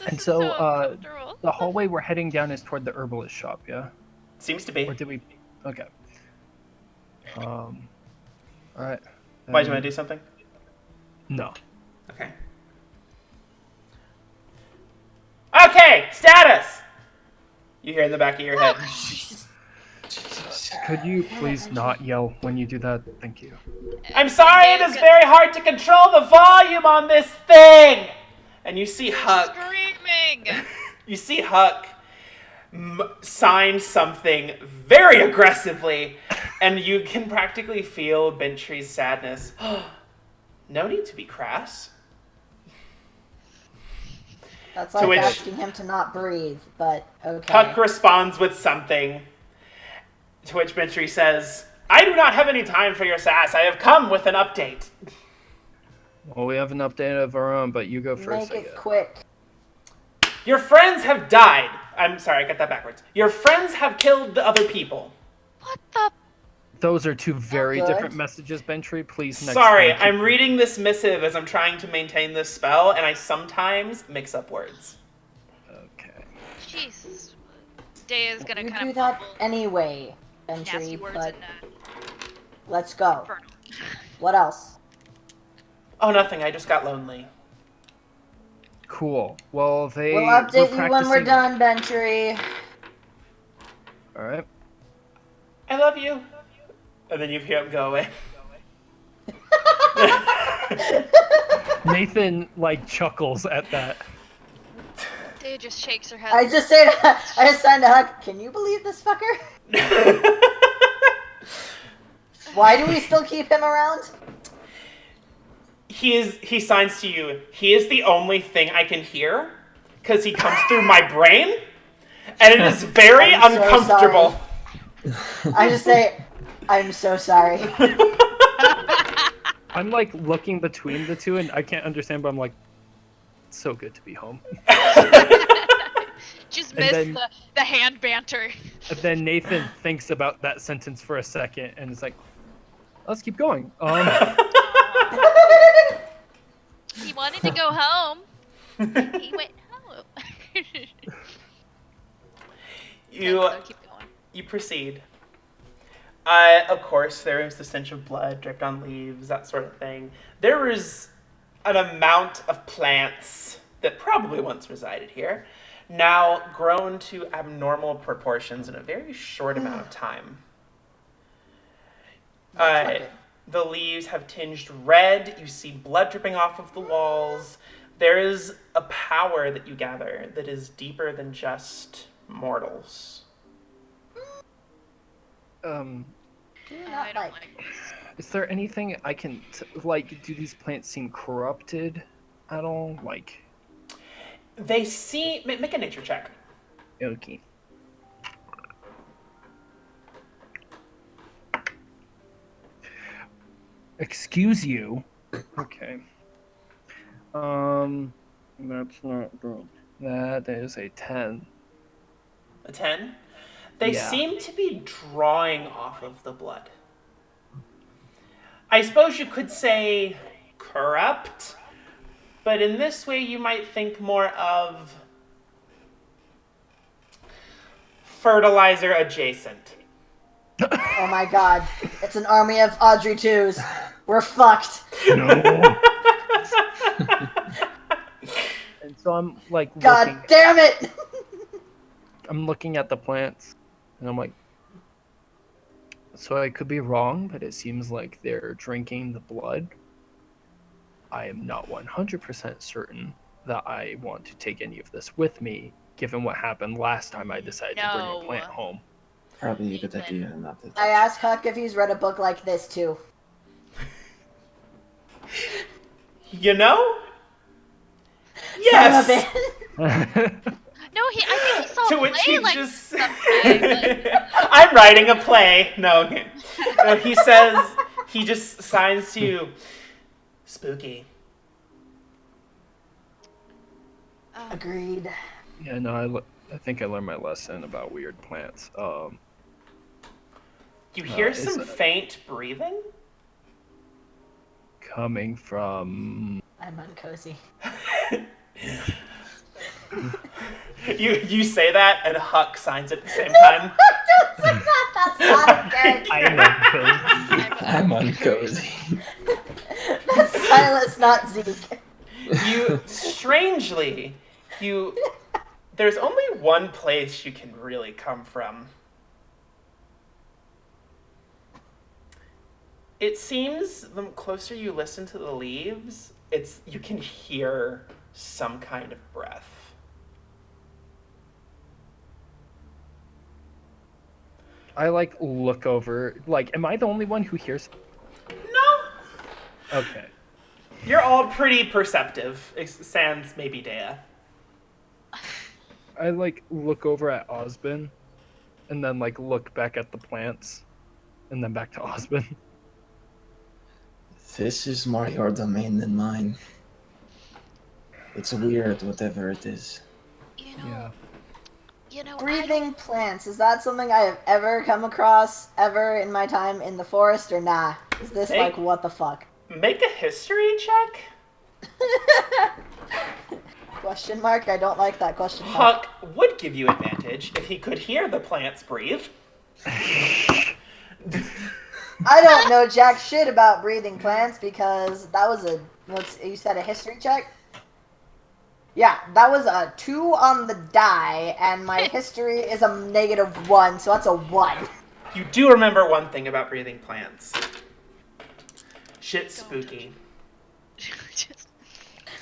And so, comfortable. the hallway we're heading down is toward the herbalist shop, yeah? Seems to be. Or did we... Okay. Alright. Why, do you want to do something? No. Okay. Okay, status! You hear in the back of your head. Could you please not yell when you do that? Thank you. I'm sorry, it is very hard to control the volume on this thing! And you see Huck. Screaming! You see Huck sign something very aggressively, and you can practically feel Bentry's sadness. No need to be crass. That's To like which- asking him to not breathe, but okay. Huck responds with something, to which Bentry says, "I do not have any time for your sass. I have come with an update." Well, we have an update of our own, but you go first, Make I it guess. quick. Your friends have died. I'm sorry, I got that backwards. Your friends have killed the other people. What the? Those are two very Good. different messages, Bentry. Please, next Sorry, time, I'm reading this missive as I'm trying to maintain this spell, and I sometimes mix up words. Okay. Jesus. Day is gonna You kind do of that mumble anyway, nasty Bentry, words but and let's go. infernal. What else? Oh, nothing. I just got lonely. Cool. Well, they... We'll update you when we're practicing- done, Bentry. Alright. I love you. And then you hear him go away. Nathan, chuckles at that. Day just shakes her head. I just signed a hug. Can you believe this fucker? Why do we still keep him around? He signs to you. He is the only thing I can hear, because he comes through my brain, and it is very I'm so uncomfortable. I just say, I'm so sorry. I'm looking between the two, and I can't understand, but I'm like, it's so good to be home. Just And missed then- the hand banter. And then Nathan thinks about that sentence for a second, and is like, let's keep going. He wanted to go home. He went home. Keep going. You proceed. Of course, there is the stench of blood dripped on leaves, that sort of thing. There is an amount of plants that probably once resided here, now grown to abnormal proportions in a very short amount of time. Looks like it. The leaves have tinged red. You see blood dripping off of the walls. There is a power that you gather that is deeper than just mortals. Do I not don't like. like this. Is there anything I can, do these plants seem corrupted? at all? Like, They see. Make a nature check. okay. Excuse you. Okay. That's not good. That is a 10. A 10. They Yeah. seem to be drawing off of the blood. I suppose you could say corrupt, but in this way you might think more of fertilizer adjacent. Oh my god. It's an army of Audrey 2s. We're fucked. No. And so I'm like God looking. damn it! I'm looking at the plants, and I'm like, so I could be wrong, but it seems like they're drinking the blood. I am not 100% certain that I want to take any of this with me, given what happened last time I decided to bring a No. plant home. Probably a good Nathan. idea not to touch. I asked Huck if he's read a book like this too. You know? Son of a Yes. bitch. No, I think he saw To a which play he like just. someday, but- I'm writing a play. No, he says. He just signs to you. Spooky. Agreed. Yeah, no, I think I learned my lesson about weird plants. You hear Is some it- faint breathing? Coming from. I'm uncozy. You say that, and Huck signs it at the same time. Don't say that. That's not a character. I'm I'm uncozy. That's Silas, not Zeke. Strangely, there's only one place you can really come from. It seems the closer you listen to the leaves, you can hear some kind of breath. I like look over. Like, am I the only one who hears? No, Okay. you're all pretty perceptive. Sans maybe Dea. I like look over at Osben, and then like look back at the plants, and then back to Osben. This is more your domain than mine. It's weird, whatever it is. You know, Yeah. Breathing plants. Is that something I have ever come across ever in my time in the forest or nah? Is this Hey. like what the fuck? Make a history check. Question mark? I don't like that question mark. Huck would give you advantage if he could hear the plants breathe. I don't know jack shit about breathing plants because that was you said a history check? Yeah, that was a 2 on the die, and my history is a -1, so that's a 1. You do remember one thing about breathing plants. Shit's spooky. Just-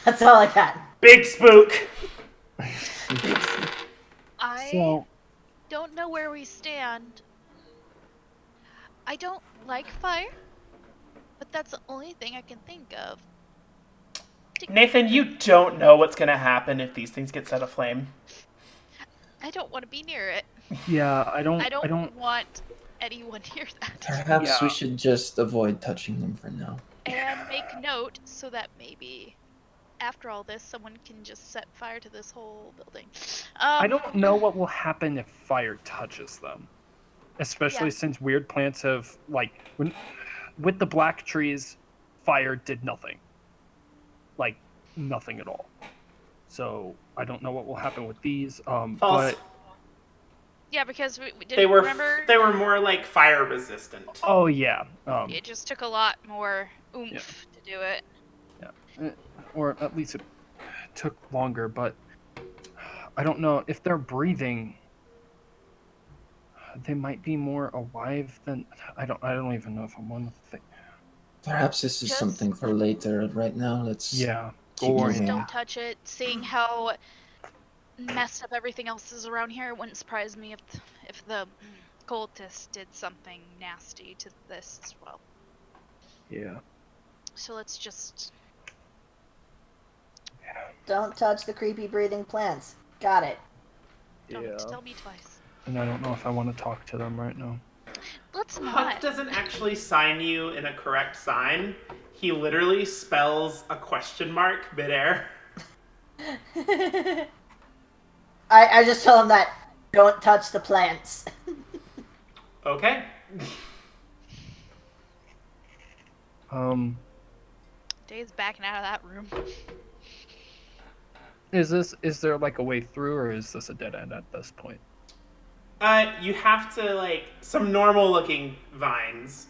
That's all I got. Big spook! I So don't know where we stand. I don't like fire, but that's the only thing I can think of. Nathan, you don't know what's gonna happen if these things get set aflame. I don't want to be near it. yeah, I don't. I don't want anyone near that. Perhaps we Yeah. should just avoid touching them for now. And make note so that maybe after all this, someone can just set fire to this whole building. I don't know what will happen if fire touches them, especially Yeah. since weird plants have with the black trees, fire did nothing, like nothing at all. So I don't know what will happen with these. False. But Yeah, because we didn't They were remember. they were more like fire resistant. oh yeah, It just took a lot more oomph to do it. or at least it took longer. But I don't know if they're breathing. They might be more alive than I don't even know if I'm one thing. Perhaps this is Just- something for later. Right now, let's Yeah, keep gore. moving. Don't touch it. Seeing how messed up everything else is around here, it wouldn't surprise me if the cultists did something nasty to this as well. Yeah. So let's just Don't touch the creepy breathing plants. Got it. Don't tell me twice. And I don't know if I want to talk to them right now. Let's Huck not. doesn't actually sign you in a correct sign. He literally spells a question mark midair. I just tell him that don't touch the plants. Okay. Dave's backing out of that room. Is there like a way through, or is this a dead end at this point? You have to, like, some normal looking vines.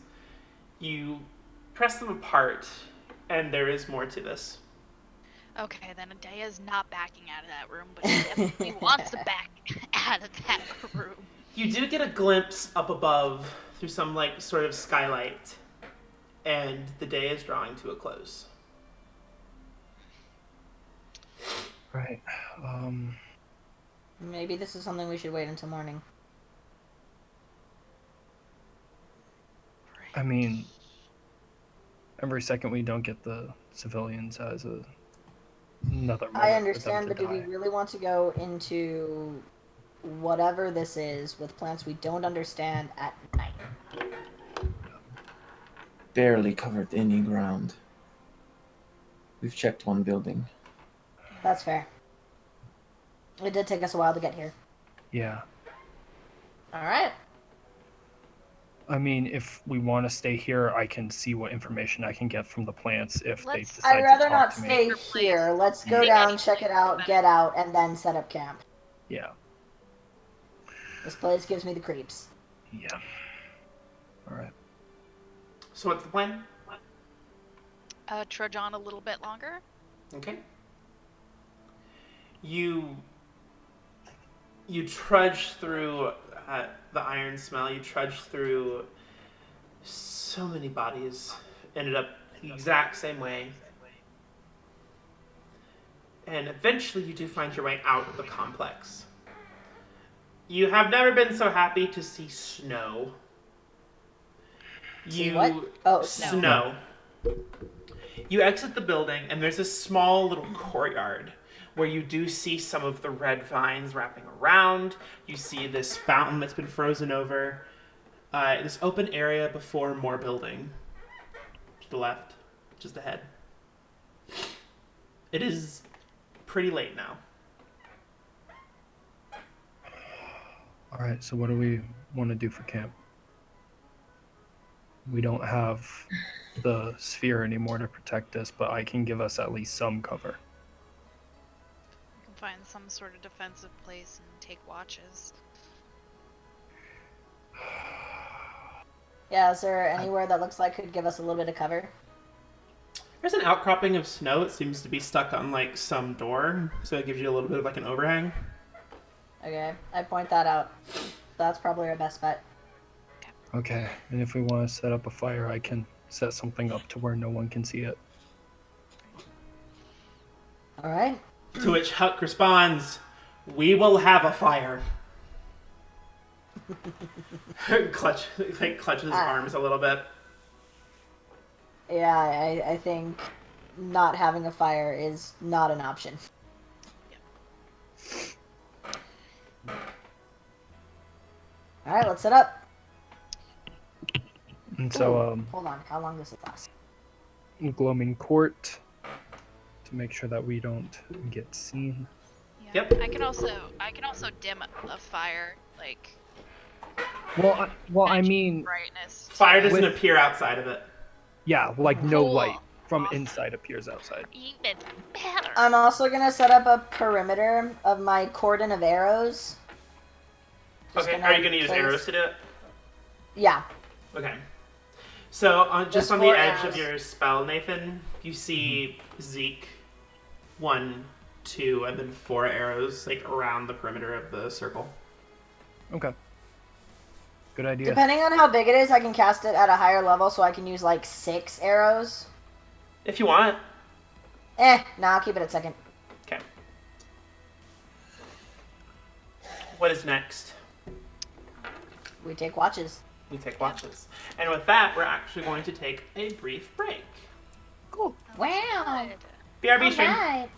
You press them apart, and there is more to this. Okay, then Adea's not backing out of that room, but she definitely wants to back out of that room. You do get a glimpse up above through some, like, sort of skylight, and the day is drawing to a close. Right. Maybe this is something we should wait until morning. I mean, every second we don't get the civilians as another moment I for understand, them but to do we die. really want to go into whatever this is with plants we don't understand at night? Barely covered any ground. We've checked one building. That's fair. It did take us a while to get here. Yeah. Alright. I mean, if we want to stay here, I can see what information I can get from the plants if they Let's- decide I'd rather to not talk to me. stay here. Let's go down, check it out, get out, and then set up camp. Yeah. This place gives me the creeps. Yeah. All right. So what's the plan? Trudge on a little bit longer. Okay. You trudge through the iron smell. You trudge through so many bodies. Ended up the exact same way. And eventually you do find your way out of the complex. You have never been so happy to see snow. See what? Oh, snow. You exit the building, and there's a small little courtyard where you do see some of the red vines wrapping around. You see this fountain that's been frozen over. This open area before more building. To the left, just ahead. It is pretty late now. All right. So what do we want to do for camp? We don't have the sphere anymore to protect us, but I can give us at least some cover. We can find some sort of defensive place and take watches. Yeah, is there anywhere that looks like could give us a little bit of cover? There's an outcropping of snow. It seems to be stuck on, like, some door, so it gives you a little bit of, like, an overhang. Okay, I point that out. That's probably our best bet. Okay. And if we want to set up a fire, I can set something up to where no one can see it. Alright. To which Huck responds, "We will have a fire." Clutches his arms a little bit. Yeah, I think not having a fire is not an option. Alright, let's set up. And so, Hold on, how long does it last? gloaming court to make sure that we don't get seen. Yeah. Yep. I can also dim a fire, like Well, I mean, brightness. Fire doesn't With- appear outside of it. yeah, like no Cool. light from inside appears outside. Even better. I'm also gonna set up a perimeter of my cordon of arrows. Just Okay, are you going to use place- arrows to do it? Yeah. Okay. So, just Just on the 4 edge arrows. of your spell, Nathan, you see Zeke, 1, 2, and then 4 arrows, like, around the perimeter of the circle. Okay. Good idea. Depending on how big it is, I can cast it at a higher level, so I can use like 6 arrows. If you want. Nah, I'll keep it at 2nd. Okay. What is next? We take watches. We take watches. And with that, we're actually going to take a brief break. Cool. Wow. Good. BRB stream. Alright.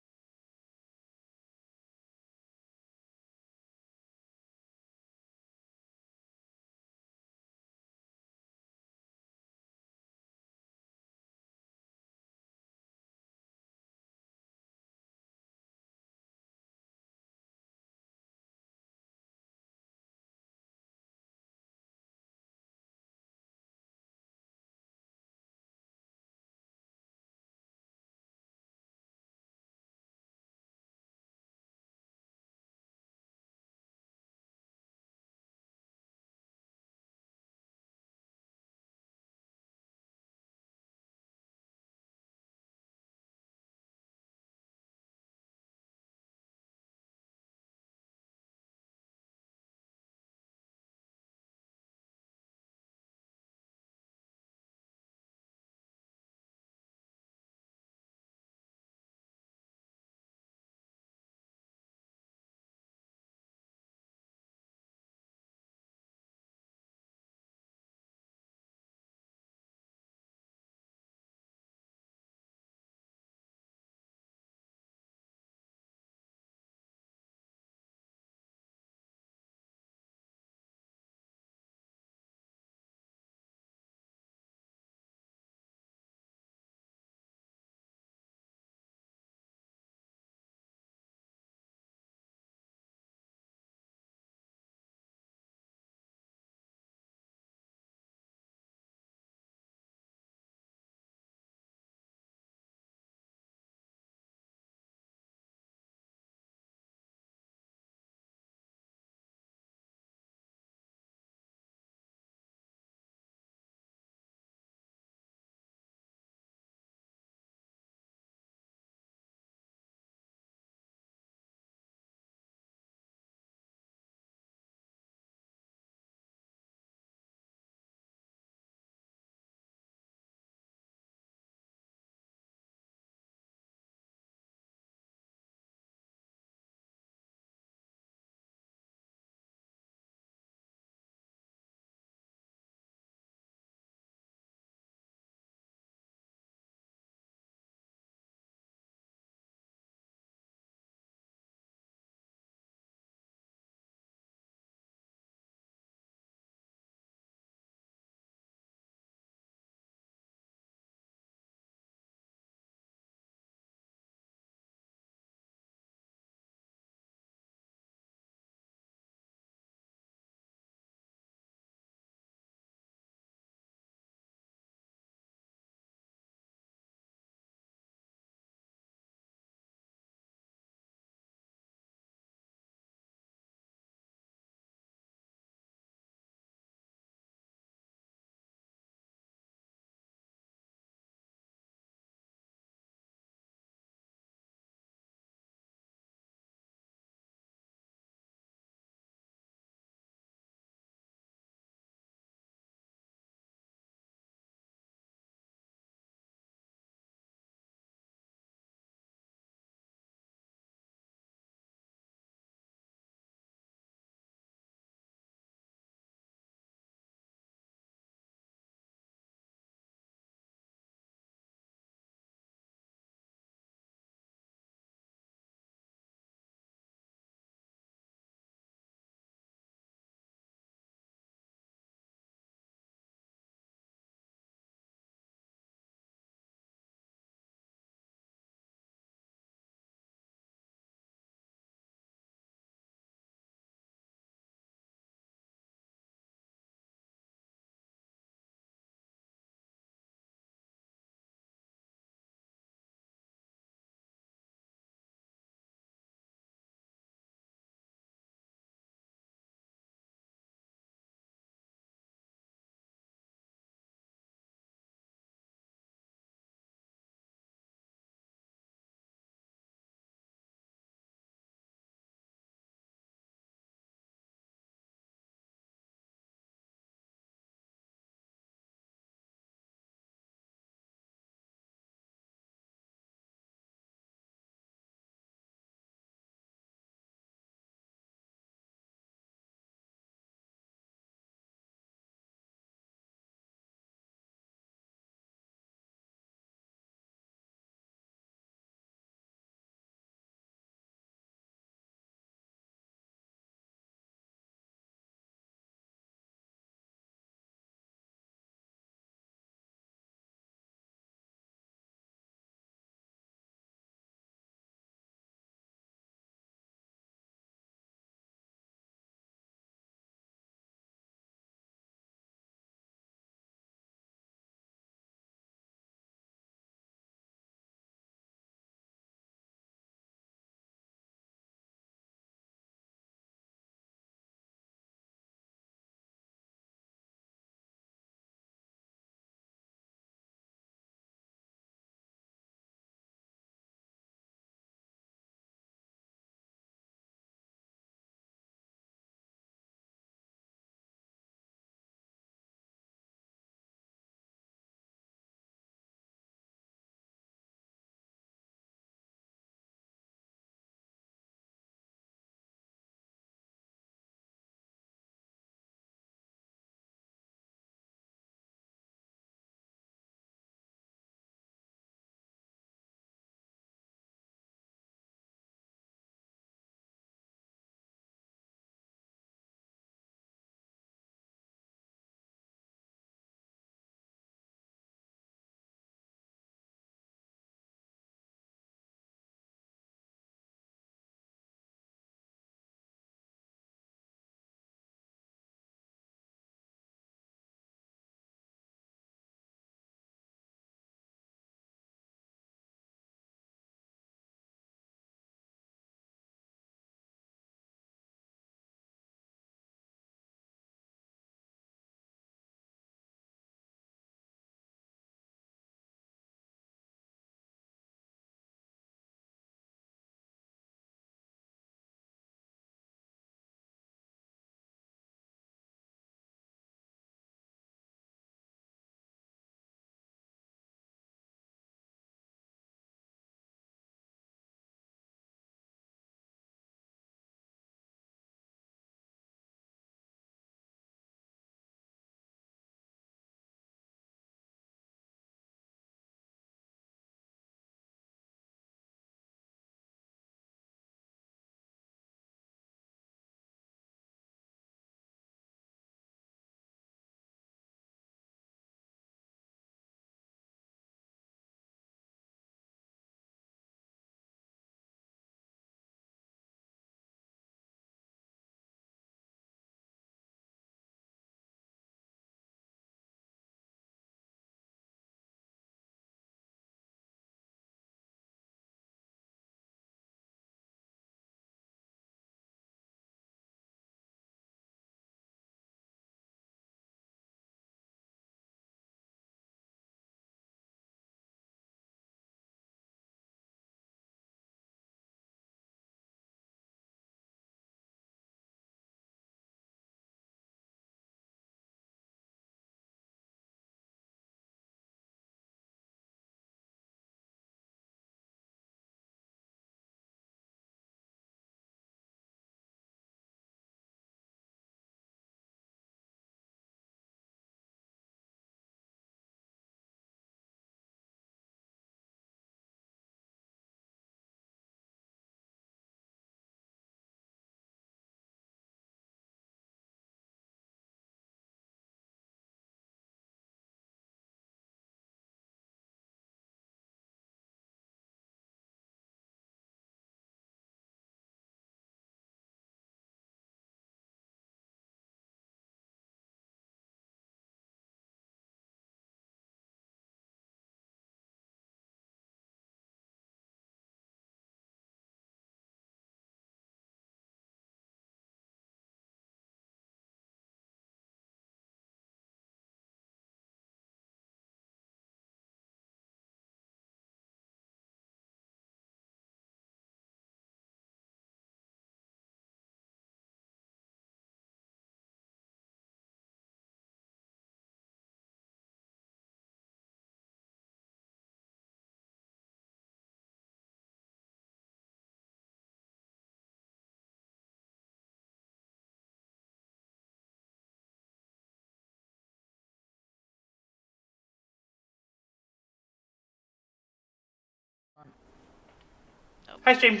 Hi, stream.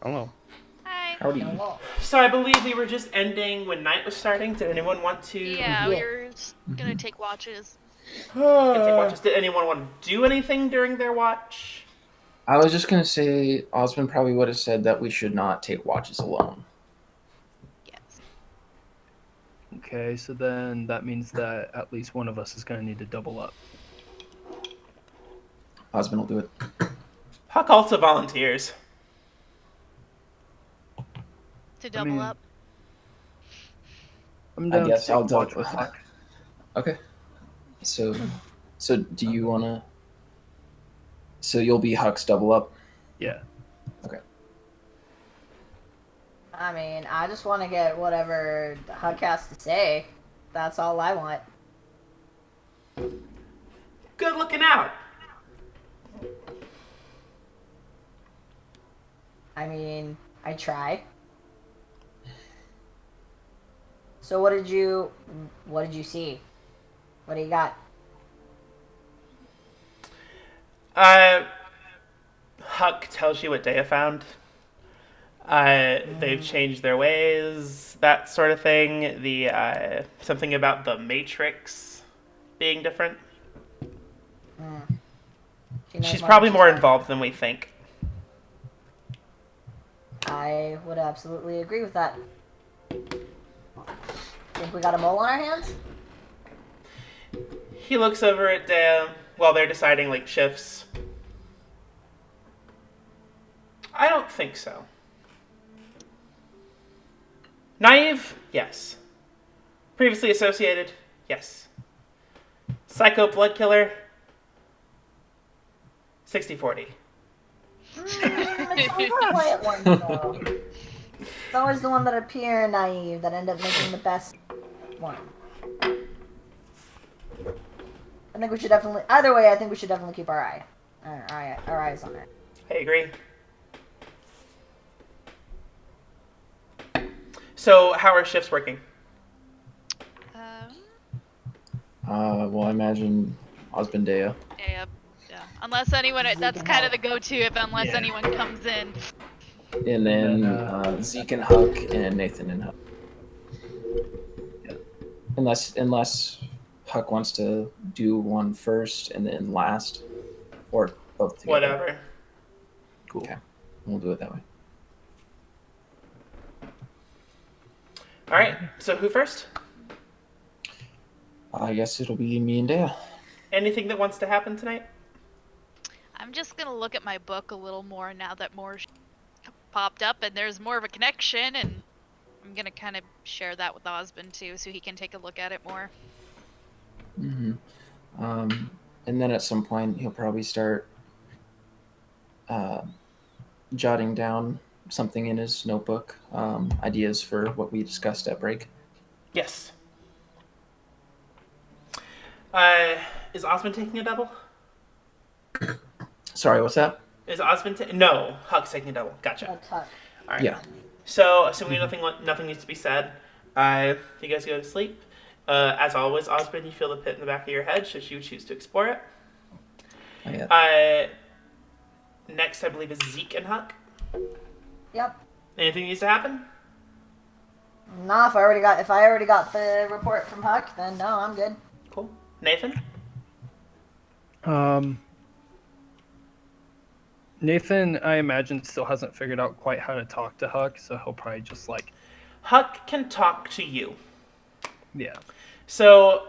Hello. Hi. Howdy. Hello. So I believe we were just ending when night was starting. Did anyone want to? Yeah, Yeah. we were just gonna take watches. Take watches? Did anyone want to do anything during their watch? I was just gonna say, Osben probably would have said that we should not take watches alone. Yes. Okay, so then that means that at least one of us is going to need to double up. Osben will do it. Huck also volunteers. To double mean, up. I'm I down guess to I'll take watch double. with Huck. Okay. So do you wanna? So you'll be Huck's double up. Yeah. I mean, I just want to get whatever Huck has to say. That's all I want. Good looking out. I mean, I try. So what did you see? What do you got? Huck tells you what Dea found. They've changed their ways, that sort of thing. The something about the Matrix being different. She knows She's more probably than more said. involved than we think. I would absolutely agree with that. Think we got a mole on our hands? He looks over at Dea while they're deciding like shifts. I don't think so. Naive? Yes. Previously associated? Yes. Psycho blood killer? 60-40. It's always the quiet ones, though. It's always the one that appear naive that end up making the best one. I think we should definitely. Either way, I think we should definitely keep our eyes on it. I agree. So, how are shifts working? Well, I imagine Osben Dea. Yeah. Unless anyone, that's kind of the go-to unless Yeah. anyone comes in. And then Zeke and Huck and Nathan and Huck. Yeah. Unless Huck wants to do one first and then last, or both together. Whatever. Cool. Okay. We'll do it that way. All right. So, who first? I guess it'll be me and Dea. Anything that wants to happen tonight? I'm just gonna look at my book a little more now that more popped up and there's more of a connection, and I'm gonna kind of share that with Osben too, so he can take a look at it more. Mm-hmm. And then at some point he'll probably start jotting down something in his notebook, ideas for what we discussed at break. Yes. Is Osmond taking a double? Sorry, what's that? Is Osmond no, Huck's taking a double. Gotcha. That's Huck. All right. Yeah. So, assuming nothing needs to be said, you guys go to sleep. As always, Osmond, you feel the pit in the back of your head should you choose to explore it. Oh, yeah. Next, I believe, is Zeke and Huck. Yep. Anything needs to happen? Nah, if I already got the report from Huck, then no, I'm good. Cool. Nathan? Nathan, I imagine, still hasn't figured out quite how to talk to Huck, so he'll probably just Huck can talk to you. yeah. So,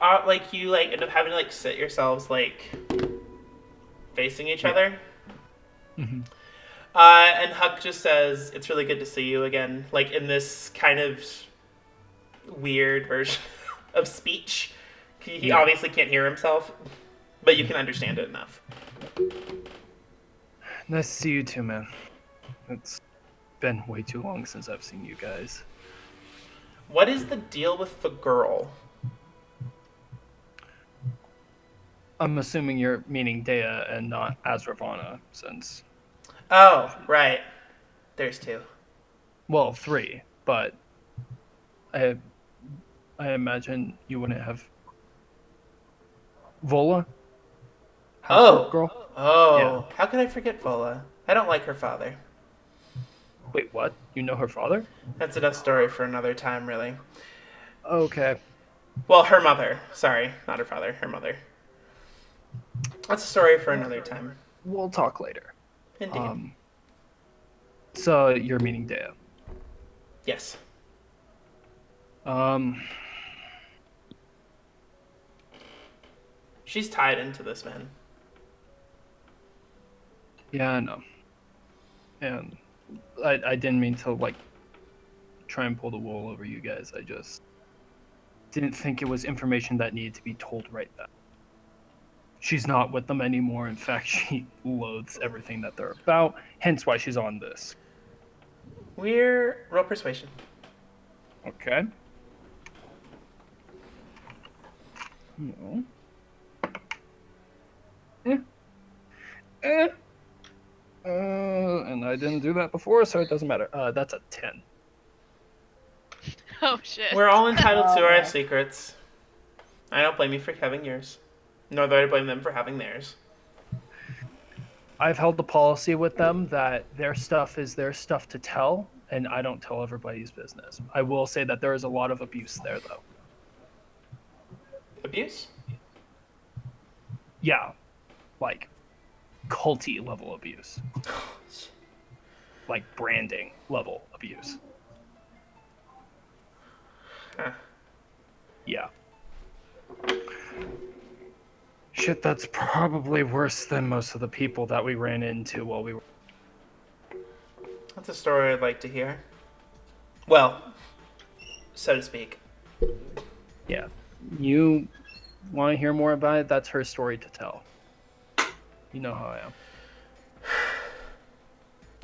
you end up having to sit yourselves facing each other. Mm-hmm. And Huck just says, "It's really good to see you again." In this kind of weird version of speech. He obviously can't hear himself, but you can understand it enough. Nice to see you too, man. It's been way too long since I've seen you guys. What is the deal with the girl? I'm assuming you're meaning Dea and not Azravana, since... Oh, right. There's two. Well, three, but I imagine you wouldn't have... Vola? Oh. Girl? Oh. Yeah. How could I forget Vola? I don't like her father. Wait, what? You know her father? That's enough story for another time, really. Okay. Well, her mother. Sorry, not her father. Her mother. That's a story for another time. We'll talk later. Indeed. So you're meeting Dea. Yes. She's tied into this, man. Yeah, I know. And I didn't mean to, like, try and pull the wool over you guys. I just didn't think it was information that needed to be told right then. She's not with them anymore. In fact, she loathes everything that they're about, hence why she's on this. We're roll persuasion. Okay. No. And I didn't do that before, so it doesn't matter. That's a 10. Oh shit. We're all entitled to our Okay. secrets. I don't blame you for having yours. Nor do I blame them for having theirs. I've held the policy with them that their stuff is their stuff to tell, and I don't tell everybody's business. I will say that there is a lot of abuse there, though. Abuse? Yeah, like culty level abuse, like branding level abuse. Huh. Yeah. Shit, that's probably worse than most of the people that we ran into while we were... That's a story I'd like to hear. Well, so to speak. Yeah. You want to hear more about it? That's her story to tell. You know how I am.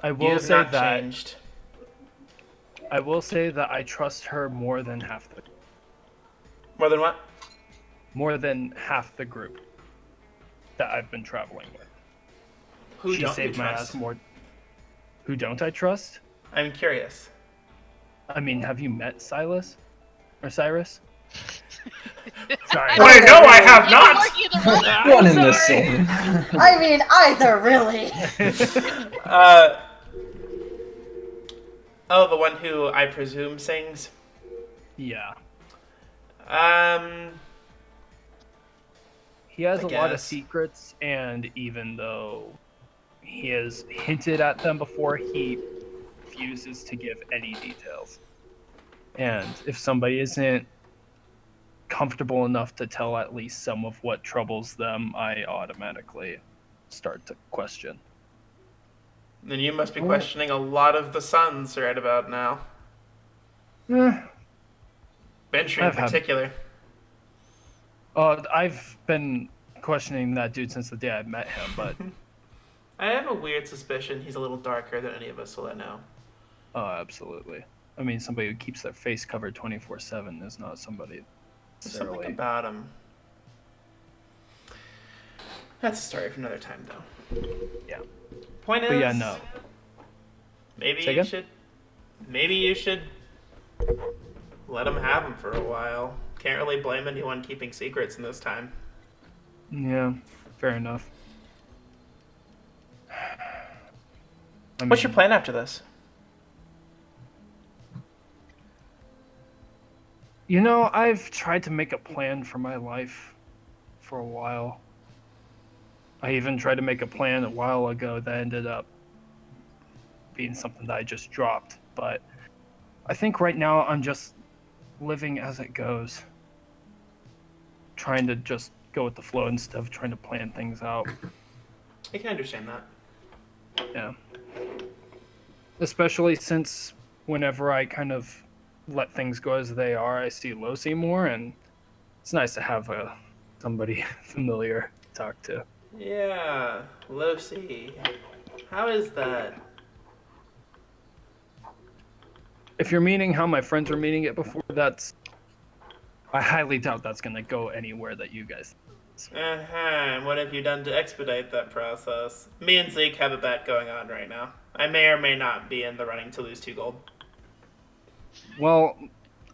I You will have say not that changed. I will say that I trust her more than half the group that I've been traveling with. Who She don't saved you my trust? ass more. Who don't I trust? I'm curious. I mean, have you met Silas or Cyrus? Sorry. Wait, no, I have You not! can look either way. I'm One in the sorry. same. I mean, either, really. Oh, the one who I presume sings? Yeah. He has I a lot of guess. secrets, and even though he has hinted at them before, he refuses to give any details. And if somebody isn't comfortable enough to tell at least some of what troubles them, I automatically start to question. Then you must be questioning a lot of the sons right about now. Bentry in I've had- particular. I've been questioning that dude since the day I met him, but I have a weird suspicion he's a little darker than any of us will know. oh, absolutely. I mean, somebody who keeps their face covered 24/7 is not somebody There's something necessarily. about him. That's a story for another time, though. Yeah. Point is, But yeah, no. maybe Say you again? should. Maybe you should let him have him for a while. Can't really blame anyone keeping secrets in this time. Yeah, fair enough. What's your plan after this? You know, I've tried to make a plan for my life for a while. I even tried to make a plan a while ago that ended up being something that I just dropped. But I think right now I'm just living as it goes. Trying to just go with the flow instead of trying to plan things out. I can understand that. Yeah. Especially since whenever I kind of let things go as they are, I see Losi more, and it's nice to have somebody familiar to talk to. Yeah, Losi. How is that? If you're meaning how my friends were meaning it before, I highly doubt that's going to go anywhere that you guys. Uh-huh. And what have you done to expedite that process? Me and Zeke have a bet going on right now. I may or may not be in the running to lose 2 gold. Well,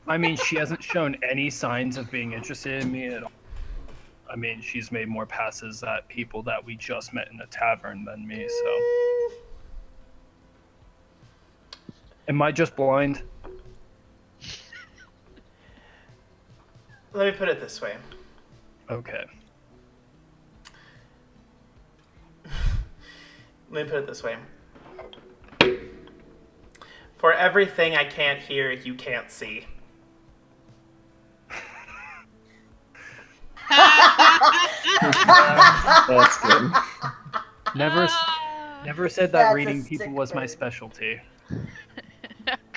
I mean, she hasn't shown any signs of being interested in me at all. I mean, she's made more passes at people that we just met in the tavern than me, so. Am I just blind? Let me put it this way. Okay. Let me put it this way. For everything I can't hear, you can't see. That's good. Never said that That's a reading people sick was my bird. specialty.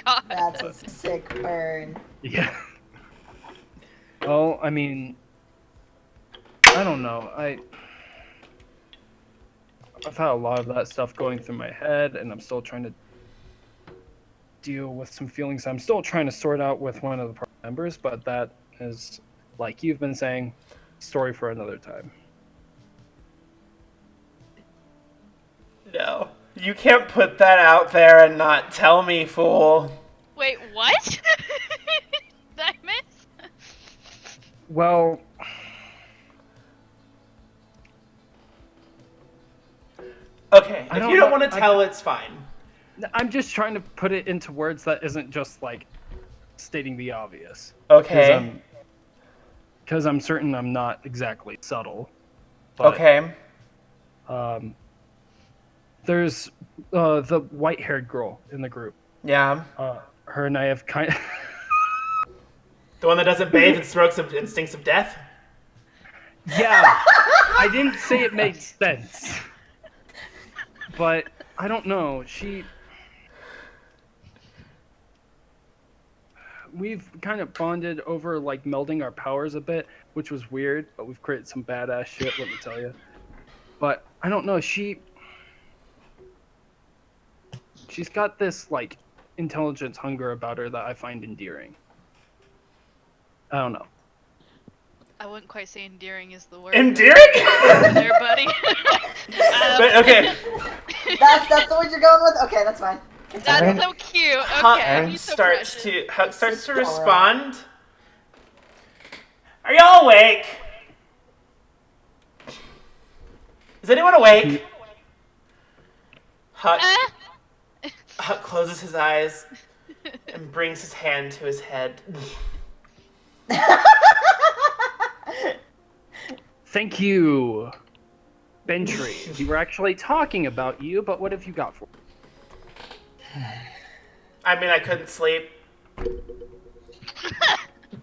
God. That's a sick burn. Yeah. Well, I mean, I don't know. I've had a lot of that stuff going through my head, and I'm still trying to deal with some feelings I'm still trying to sort out with one of the party members, but that is, like you've been saying, story for another time. No. You can't put that out there and not tell me, fool. Wait, what? Did I miss? Well, Okay, I if don't you don't know- want to tell, it's fine. I'm just trying to put it into words that isn't just like stating the obvious. Okay. Because I'm certain I'm not exactly subtle. But, Okay. There's the white-haired girl in the group. Yeah. Her and I have kind of... The one that doesn't bathe and strokes of instincts of death? Yeah, I didn't say it made sense. But I don't know. We've kind of bonded over like melding our powers a bit, which was weird, but we've created some badass shit, let me tell you. But I don't know, she's got this like intelligence hunger about her that I find endearing. I don't know. I wouldn't quite say endearing is the word. Endearing? There, buddy. But, okay. That's the word you're going with? Okay, that's fine. That's so cute. Huck Okay, he's so starts precious. to respond. Are y'all awake? Is anyone awake? Huck closes his eyes and brings his hand to his head. Thank you, Bentry. We were actually talking about you, but what have you got for me? I mean, I couldn't sleep.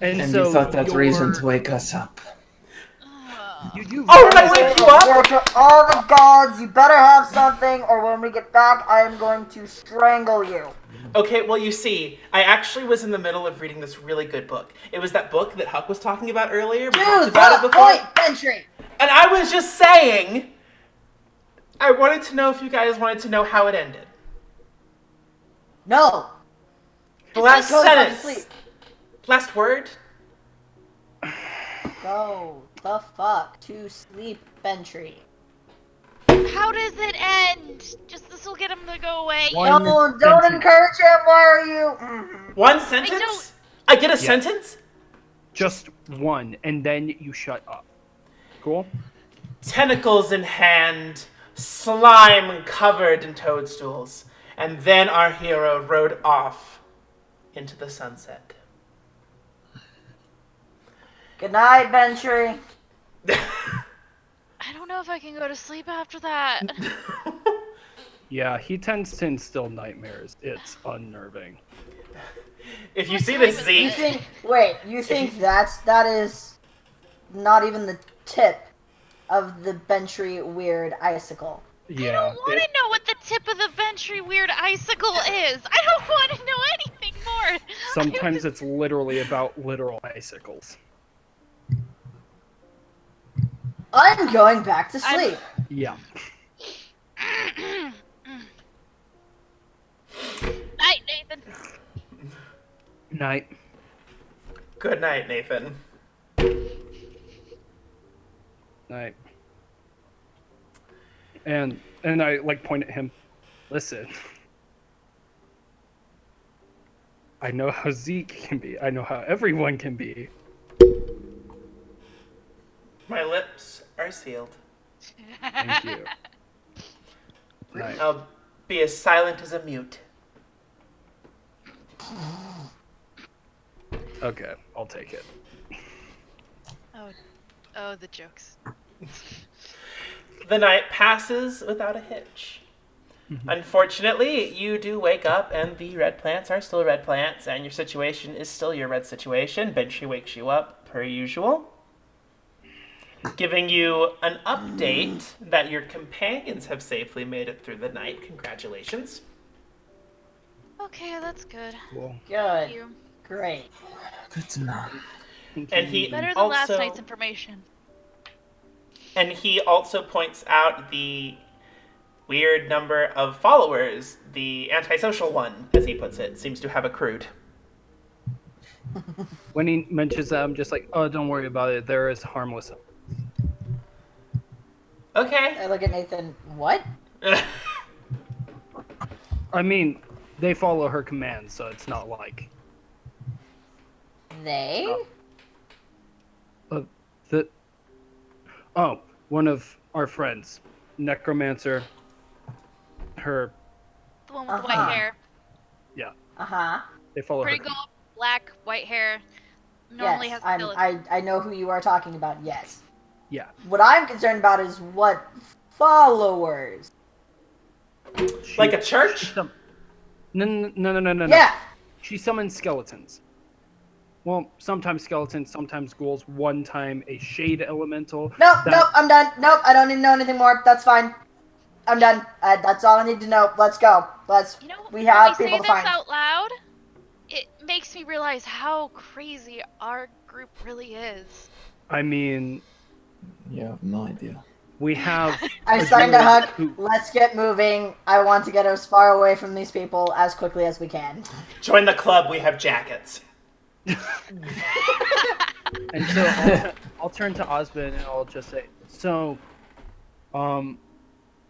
And And so you thought that's you're- reason to wake us up. You do. Oh, did I wake you up? Swear to all the gods, you better have something, or when we get back, I am going to strangle you. Okay, well, you see, I actually was in the middle of reading this really good book. It was that book that Huck was talking about earlier. We talked To about the it before. point, Bentry! And I was just saying, I wanted to know if you guys wanted to know how it ended. No. The last Go back to sentence. sleep. Last word. Go the fuck to sleep, Bentry. How does it end? Just this will get him to go away. One No, don't sentence. encourage him. Why are you? Mhm. One sentence? I get a sentence? Just one, and then you shut up. Cool? Tentacles in hand, slime covered in toadstools, and then our hero rode off into the sunset. Good night, Bentry. I don't know if I can go to sleep after that. Yeah, he tends to instill nightmares. It's unnerving. If you see time this is You Z, think? Wait, you think that is not even the tip of the Bentry weird icicle? Yeah. I don't want to know what the tip of the Ventry weird icicle is. I don't want to know anything more. Sometimes it's literally about literal icicles. I'm going back to sleep. Yeah. Night, Nathan. Night. good night, Nathan. Night. And I like point at him. Listen. I know how Zeke can be. I know how everyone can be. My lips are sealed. Thank you. Night. I'll be as silent as a mute. Okay, I'll take it. Oh, the jokes. The night passes without a hitch. Unfortunately, you do wake up and the red plants are still red plants, and your situation is still your red situation. Benchy wakes you up, per usual, giving you an update that your companions have safely made it through the night. Congratulations. Okay, that's good. Cool. Good. Thank you. Great. Good to know. And he Better than last also night's information. and he also points out the weird number of followers the antisocial one, as he puts it, seems to have accrued. When he mentions that, I'm just like, oh, don't worry about it. There is harmless. Okay. I look at Nathan. What? I mean, they follow her commands, so it's not like They? the. Oh, one of our friends, necromancer. Her, The one with the Uh-huh. white hair. Uh-huh. they follow Pretty her. gold, black, white hair. Normally Yes, has skeleton. I know who you are talking about, yes. Yeah. What I'm concerned about is what followers. She- Like a church? she sum- No. Yeah! She summons skeletons. Well, sometimes skeletons, sometimes ghouls. One time, a shade elemental. Nope, That- nope, I'm done. Nope, I don't need to know anything more. That's fine. I'm done. That's all I need to know. Let's go. You know, We have when we people say to this find. out loud, it makes me realize how crazy our group really is. I mean, You have no idea. we have. I'm a starting to druid hug. who- Let's get moving. I want to get as far away from these people as quickly as we can. Join the club, we have jackets. And so I'll turn to Osben and I'll just say, so,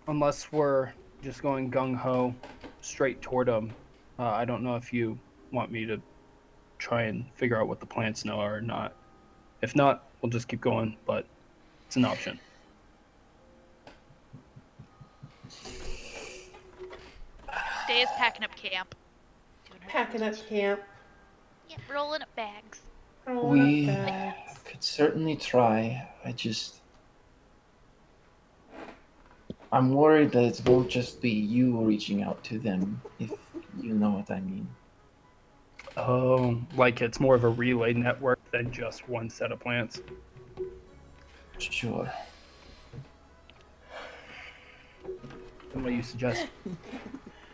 unless we're just going gung ho straight toward them, I don't know if you want me to try and figure out what the plants know or not. If not, we'll just keep going, but it's an option. Day is packing up camp. Doing her Packing up camp. Yeah, rolling up bags. We could certainly try. I'm worried that it won't just be you reaching out to them, if you know what I mean. Oh, like it's more of a relay network than just one set of plants. Sure. And what do you suggest?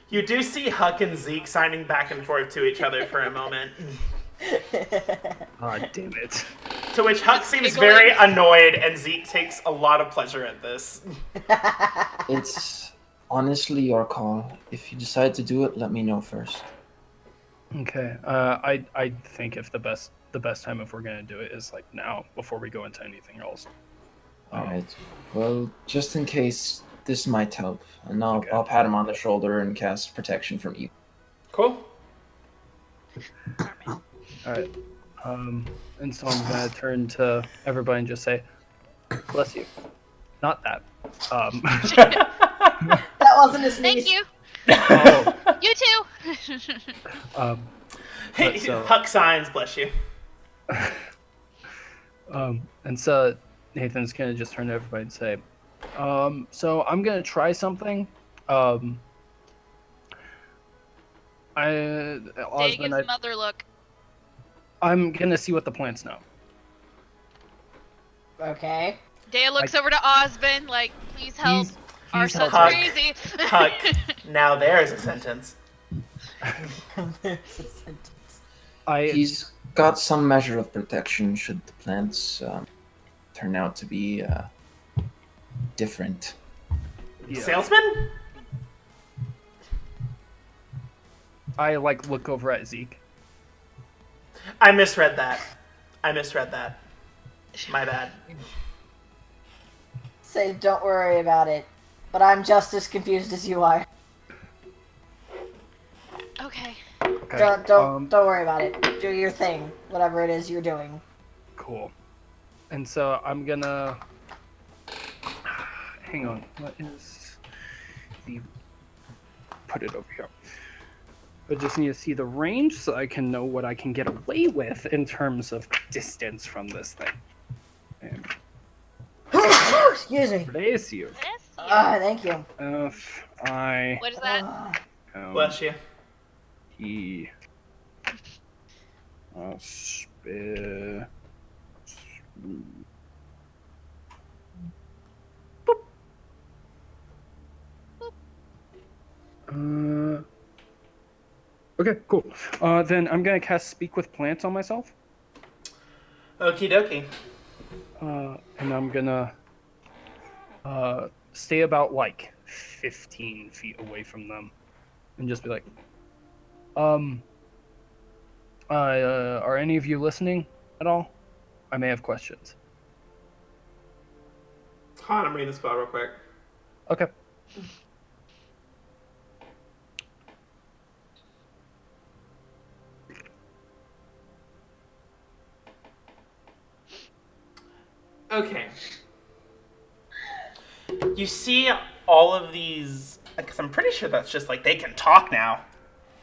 You do see Huck and Zeke signing back and forth to each other for a moment. Ah, damn it. To which Huck seems very annoyed, and Zeke takes a lot of pleasure at this. It's honestly your call. If you decide to do it, let me know first. Okay. I think if the best time if we're gonna do it is like now before we go into anything else. Alright. Well, just in case, this might help. And I'll Okay. I'll pat him on the shoulder and cast protection from evil. Cool. All right. And so I'm gonna turn to everybody and just say, "Bless you." Not that. That wasn't a sneeze. Thank you. Oh, You too. Hey, But so- Huck signs, bless you. and so Nathan's gonna just turn to everybody and say, "So I'm gonna try something." Day Osben, gives another look. I'm gonna see what the plants know. Okay. Day looks over to Osben, like, please help. He's Our son's Huck. crazy. Huck. Now there's a sentence. He's got some measure of protection should the plants turn out to be different. Yeah. Salesman? I like look over at Zeke. I misread that. My bad. Say, don't worry about it. But I'm just as confused as you are. Okay. Okay. Don't worry about it. Do your thing, whatever it is you're doing. Cool. And so I'm gonna hang on. What is the? Put it over here. I just need to see the range so I can know what I can get away with in terms of distance from this thing. And Excuse me. bless you. Thank you. If I What is that? Bless you. he spare okay, cool. Then I'm gonna cast Speak with Plants on myself. Okie dokie. And I'm gonna stay about like 15 feet away from them and just be like, are any of you listening at all? I may have questions. Hold on, I'm reading the spell real quick. Okay. Okay. You see all of these, because I'm pretty sure that's just like they can talk now.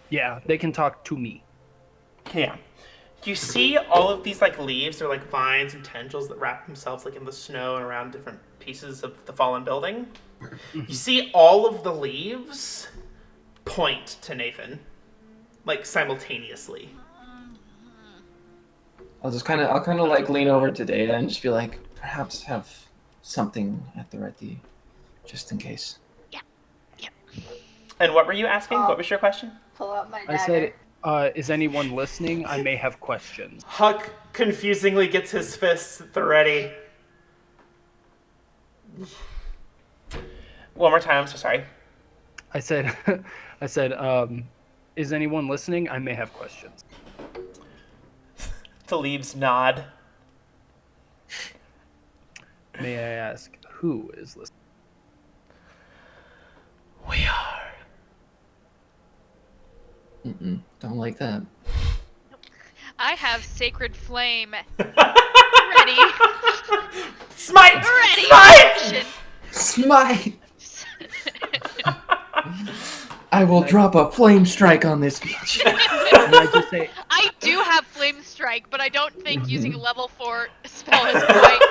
Yeah, they can talk to me. Yeah. You see all of these like leaves or like vines and tendrils that wrap themselves like in the snow and around different pieces of the fallen building. You see all of the leaves point to Nathan, like simultaneously. I'll kind of like lean over to Data and just be like, perhaps have something at the ready, just in case. And what were you asking? What was your question? Pull out my dagger. I said, is anyone listening? I may have questions. Huck confusingly gets his fists at the ready. One more time, I'm so sorry. I said, is anyone listening? I may have questions. The leaves nod. May I ask, who is listening? We are. Don't like that. I have Sacred Flame ready. Smite! Ready! Smite! I will drop a flame strike on this bitch. I just say, I do have Flame Strike, but I don't think using a level 4 spell is quite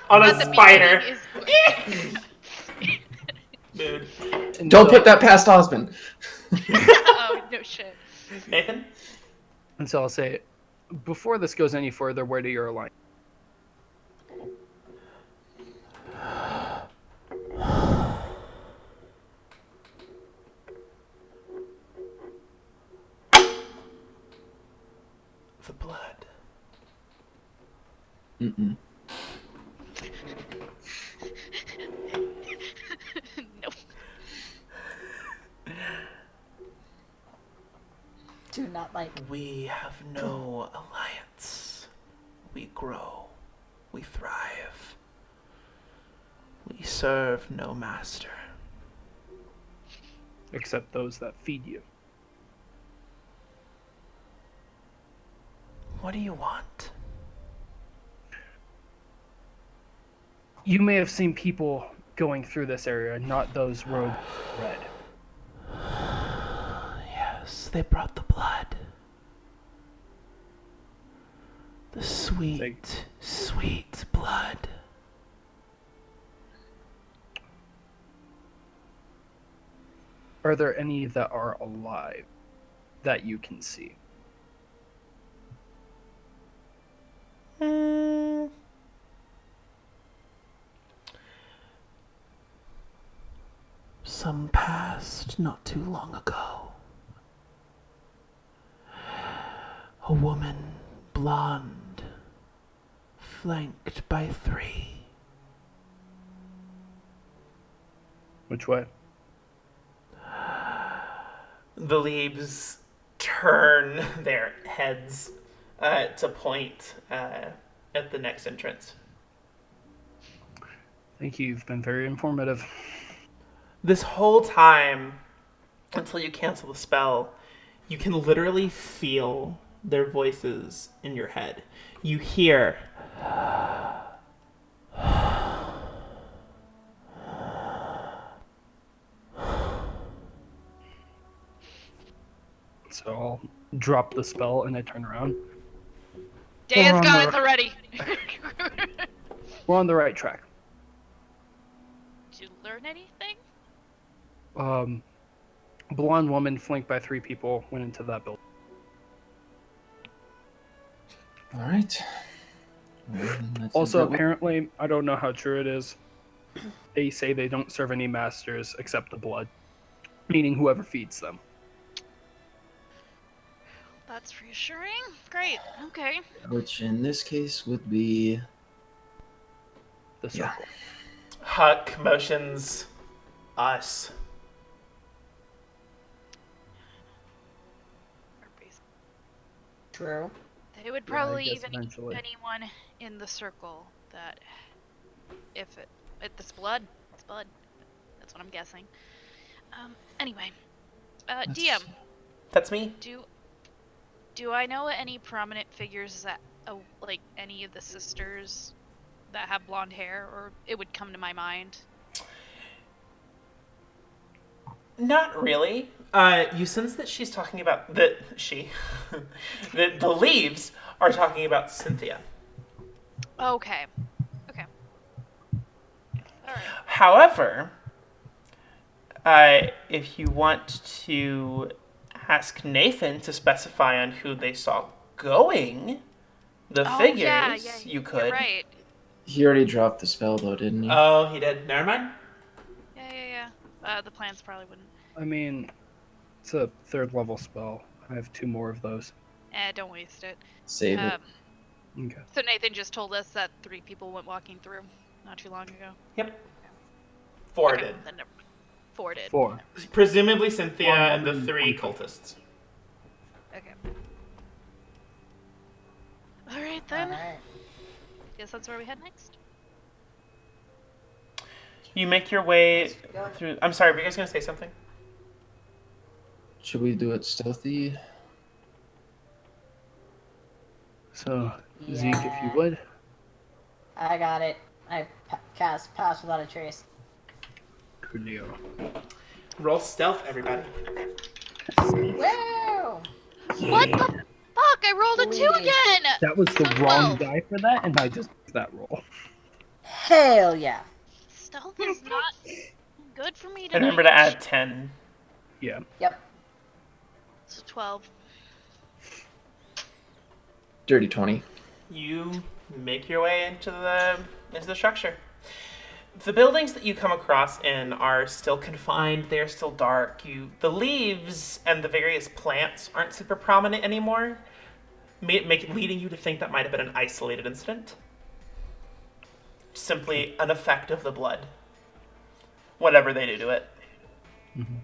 On at a the spider. beginning Dude. Don't put that past Osben. Oh, no shit. Nathan? And so I'll say, before this goes any further, where do you align? The blood. Mm-mm. Nope. Do not like. We have no alliance. We grow. We thrive. We serve no master. Except those that feed you. What do you want? You may have seen people going through this area, not those robed red. Yes, they brought the blood. The sweet, sweet blood. Are there any that are alive that you can see? Some passed not too long ago. A woman, blonde, flanked by 3. Which way? The leaves turn their heads to point at the next entrance. Thank you. You've been very informative. This whole time, until you cancel the spell, you can literally feel their voices in your head. You hear... So drop the spell and I turn around. Day is on gone the- already. We're on the right track. Did you learn anything? Blonde woman flanked by 3 people went into that building. All right. Well, then that's Also, that way. apparently, I don't know how true it is. They say they don't serve any masters except the blood, meaning whoever feeds them. That's reassuring. Great. Okay. Which in this case would be The Yeah. circle. Huck motions us. True. They would Yeah, I probably guess even eventually. eat anyone in the circle that if it's blood. It's blood. That's what I'm guessing. Anyway. DM, That's me. do I know any prominent figures that like any of the sisters that have blonde hair, or it would come to my mind? Not really. You sense that she's talking about that she, the leaves are talking about Cynthia. Okay. Okay. All right. However, if you want to ask Nathan to specify on who they saw going, the figures, yeah, you could. You're right. he already dropped the spell though, didn't he? Oh, he did. Never mind. Yeah. The plants probably wouldn't. I mean, it's a 3rd level spell. I have 2 more of those. Don't waste it. Save it. Okay. So Nathan just told us that 3 people went walking through not too long ago. Yep. 4 Okay, did. then never- 4 did. 4. Presumably Cynthia One and the woman, 3 one cultists. Okay. All right then. Alright. Guess that's where we head next. You make your way Let's go. through. I'm sorry, were you guys going to say something? Should we do it stealthy? So, Zeke, if you would. I got it. I cast Pass Without a Trace. Coolio. Roll stealth, everybody. Woo! What the fuck? I rolled a 2 Please. again! That was the So wrong close. die for that, and I just did that roll. Hell yeah. Stealth is not good for me And tonight. remember to add 10. Yeah. Yep. So 12. Dirty 20. You make your way into the structure. The buildings that you come across in are still confined. They're still dark. The leaves and the various plants aren't super prominent anymore, leading you to think that might have been an isolated incident. Simply an effect of the blood. Whatever they do to it. Mm-hmm.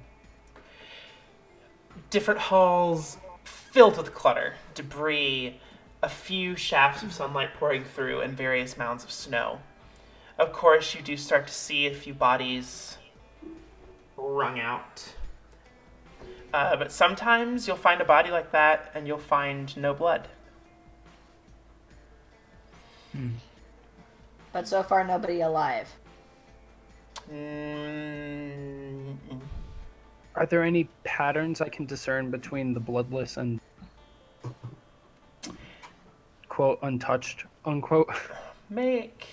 Different halls filled with clutter, debris, a few shafts of sunlight pouring through, and various mounds of snow. Of course, you do start to see a few bodies wrung out. But sometimes you'll find a body like that, and you'll find no blood. But so far, nobody alive. Are there any patterns I can discern between the bloodless and quote untouched unquote? Make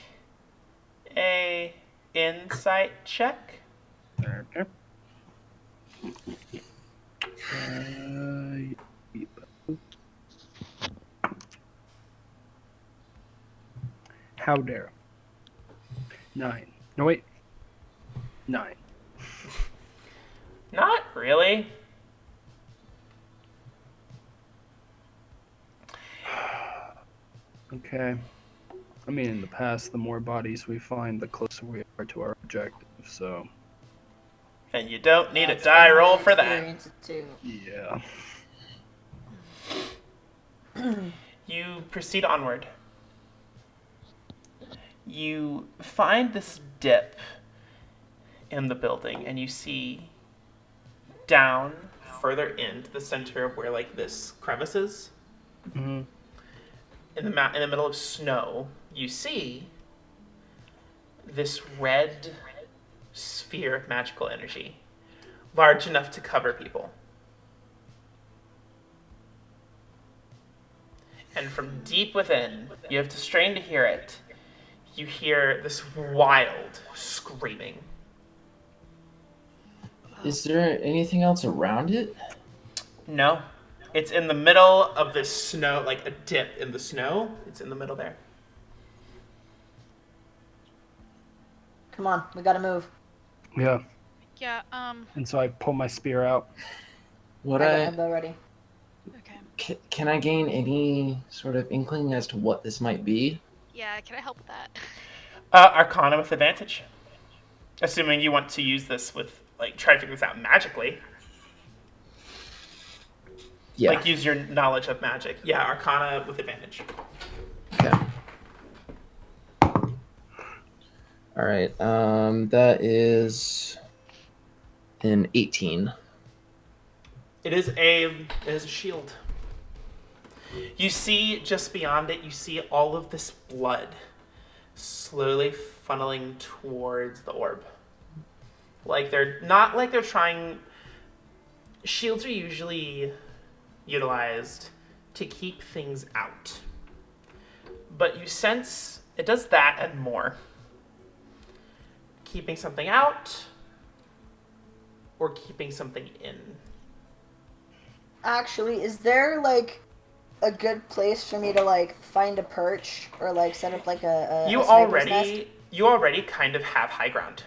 a insight check. Okay. How dare? 9. No wait. 9. Not really. Okay. I mean, in the past, the more bodies we find, the closer we are to our objective. So, And you don't need a That's die been my roll for that. experience too. yeah. You proceed onward. You find this dip in the building, and you see down further into the center of where like this crevice is, Mm-hmm. in the middle of snow, you see this red sphere of magical energy, large enough to cover people. and from deep within, you have to strain to hear it, you hear this wild screaming. Is there anything else around it? No. It's in the middle of this snow, like a dip in the snow. It's in the middle there. Come on, we gotta move. Yeah. Yeah, And so I pull my spear out. Would I got I? my bow ready. okay. Can I gain any sort of inkling as to what this might be? Yeah, can I help with that? Arcana with advantage. Assuming you want to use this with, like, try to figure this out magically. Yeah. Like, use your knowledge of magic. Yeah, Arcana with advantage. Okay. All right. That is an 18. It is a shield. You see, just beyond it, you see all of this blood slowly funneling towards the orb. Like they're not like they're trying. Shields are usually utilized to keep things out. But you sense it does that and more. Keeping something out or keeping something in. Actually, is there like a good place for me to like find a perch or like set up like a You sniper's nest? already kind of have high ground.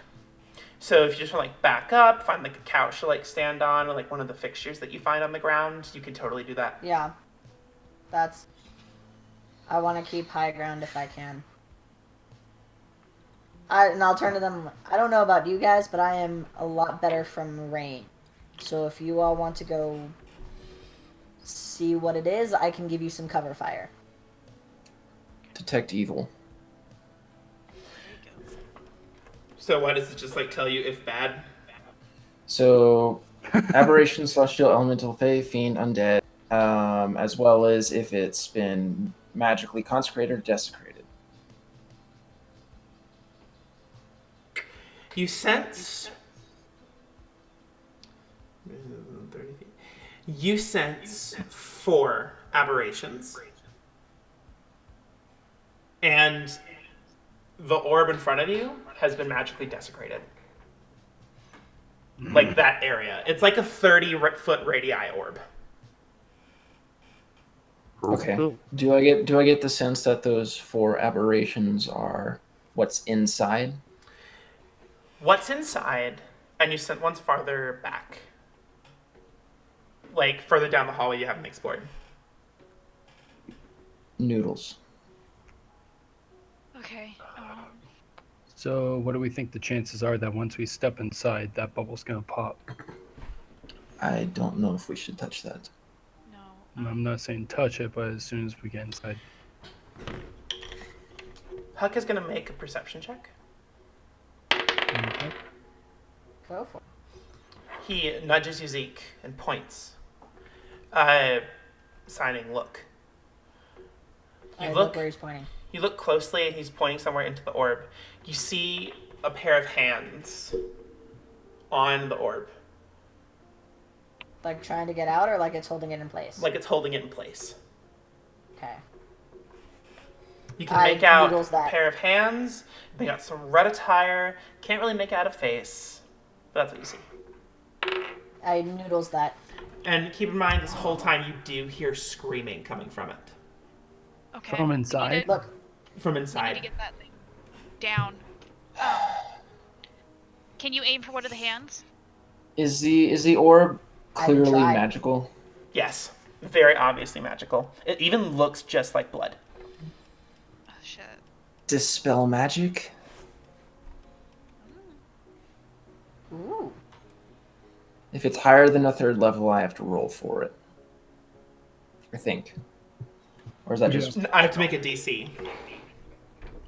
So if you just want to like back up, find like a couch to like stand on, or like one of the fixtures that you find on the ground, you can totally do that. Yeah, that's. I want to keep high ground if I can. And I'll turn to them. I don't know about you guys, but I am a lot better from rain. So if you all want to go see what it is, I can give you some cover fire. Detect evil. So why does it just like tell you if bad? So, aberration, celestial, elemental, fae, fiend, undead, as well as if it's been magically consecrated or desecrated. You sense. You sense 4 aberrations. And the orb in front of you has been magically desecrated. Like that area. It's like a 30-foot radii orb. Okay. Cool. Do I get the sense that those 4 aberrations are what's inside? What's inside? And you sent one's farther back. Like further down the hallway you haven't explored. Noodles. Okay. So what do we think the chances are that once we step inside, that bubble's gonna pop? I don't know if we should touch that. No. I'm not saying touch it, but as soon as we get inside. Huck is going to make a perception check. Okay. Go for it. He nudges you, Zeke, and points. Signing, look. You I look look where he's pointing. You look closely, and he's pointing somewhere into the orb. You see a pair of hands on the orb. Like trying to get out, or like it's holding it in place? Like it's holding it in place. Okay. You can I make out noodles a that. pair of hands. They got some red attire. Can't really make out a face. But that's what you see. I noodles that. And keep in mind, this whole time you do hear screaming coming from it. Okay. From we need inside? to- Look, From We need to inside. get that thing down. Can you aim for one of the hands? Is the orb I can clearly try. magical? Yes. Very obviously magical. It even looks just like blood. Oh shit. Dispel magic? ooh. If it's higher than a 3rd level, I have to roll for it. I think. Or is that just... I have to make a DC.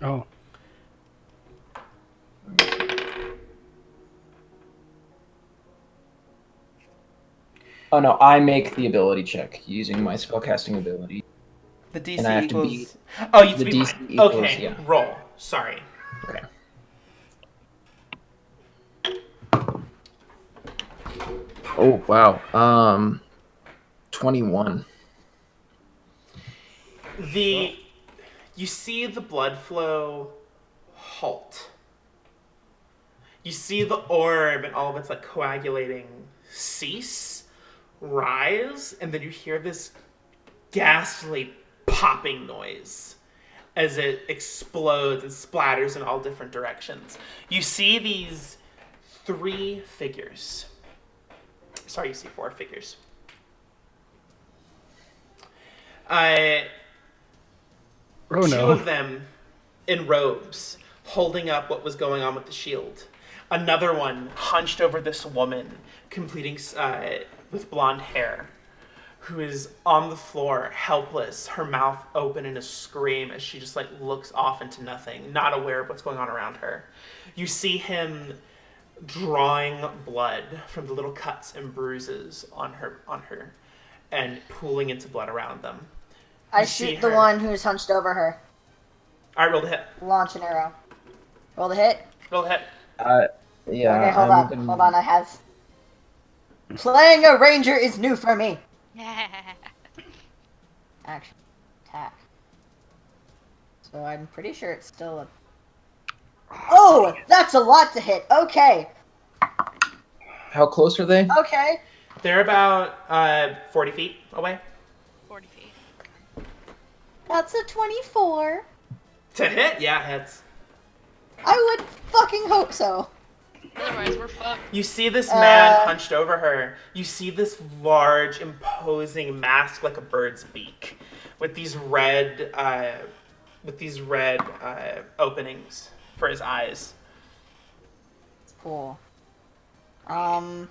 Oh, Oh no, I make the ability check using my spellcasting ability. The DC And I have to equals... beat- Oh, you have to the be DC mine. equals, Okay, yeah. roll. Sorry. Okay. Oh wow. 21. You see the blood flow halt. You see the orb and all of its like coagulating cease, rise, and then you hear this ghastly popping noise as it explodes and splatters in all different directions. You see these 3 figures. Sorry, you see 4 figures. Oh 2 no. of them in robes, holding up what was going on with the shield. Another one hunched over this woman, completing with blonde hair, who is on the floor, helpless, her mouth open in a scream as she just like looks off into nothing, not aware of what's going on around her. You see him drawing blood from the little cuts and bruises on her, and pooling into blood around them. I shoot the one who's hunched over her. All right, roll the hit. Launch an arrow. Roll the hit. Roll the hit. Yeah. Okay, hold on. I have. Playing a ranger is new for me. Action. Attack. So I'm pretty sure it's still a... Oh! That's a lot to hit. Okay. How close are they? Okay. They're about 40 feet away. 40 feet. That's a 24. To hit? Yeah, hits. I would fucking hope so. Otherwise, we're fucked. You see this man hunched over her. You see this large, imposing mask like a bird's beak, with these red openings for his eyes. Cool. Hold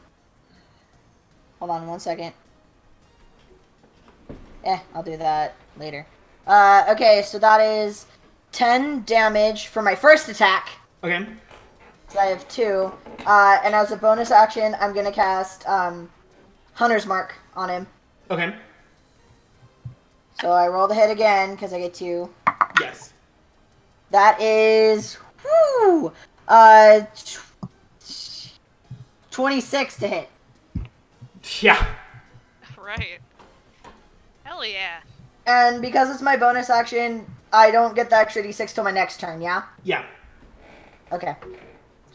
on 1 second. I'll do that later. Okay, so that is 10 damage for my first attack. Okay. So I have 2. And as a bonus action, I'm gonna cast Hunter's Mark on him. Okay. So I roll the hit again because I get 2. Yes. That is 26 to hit. Yeah. Right. Hell yeah. And because it's my bonus action, I don't get the extra d6 till my next turn, yeah? Yeah. Okay.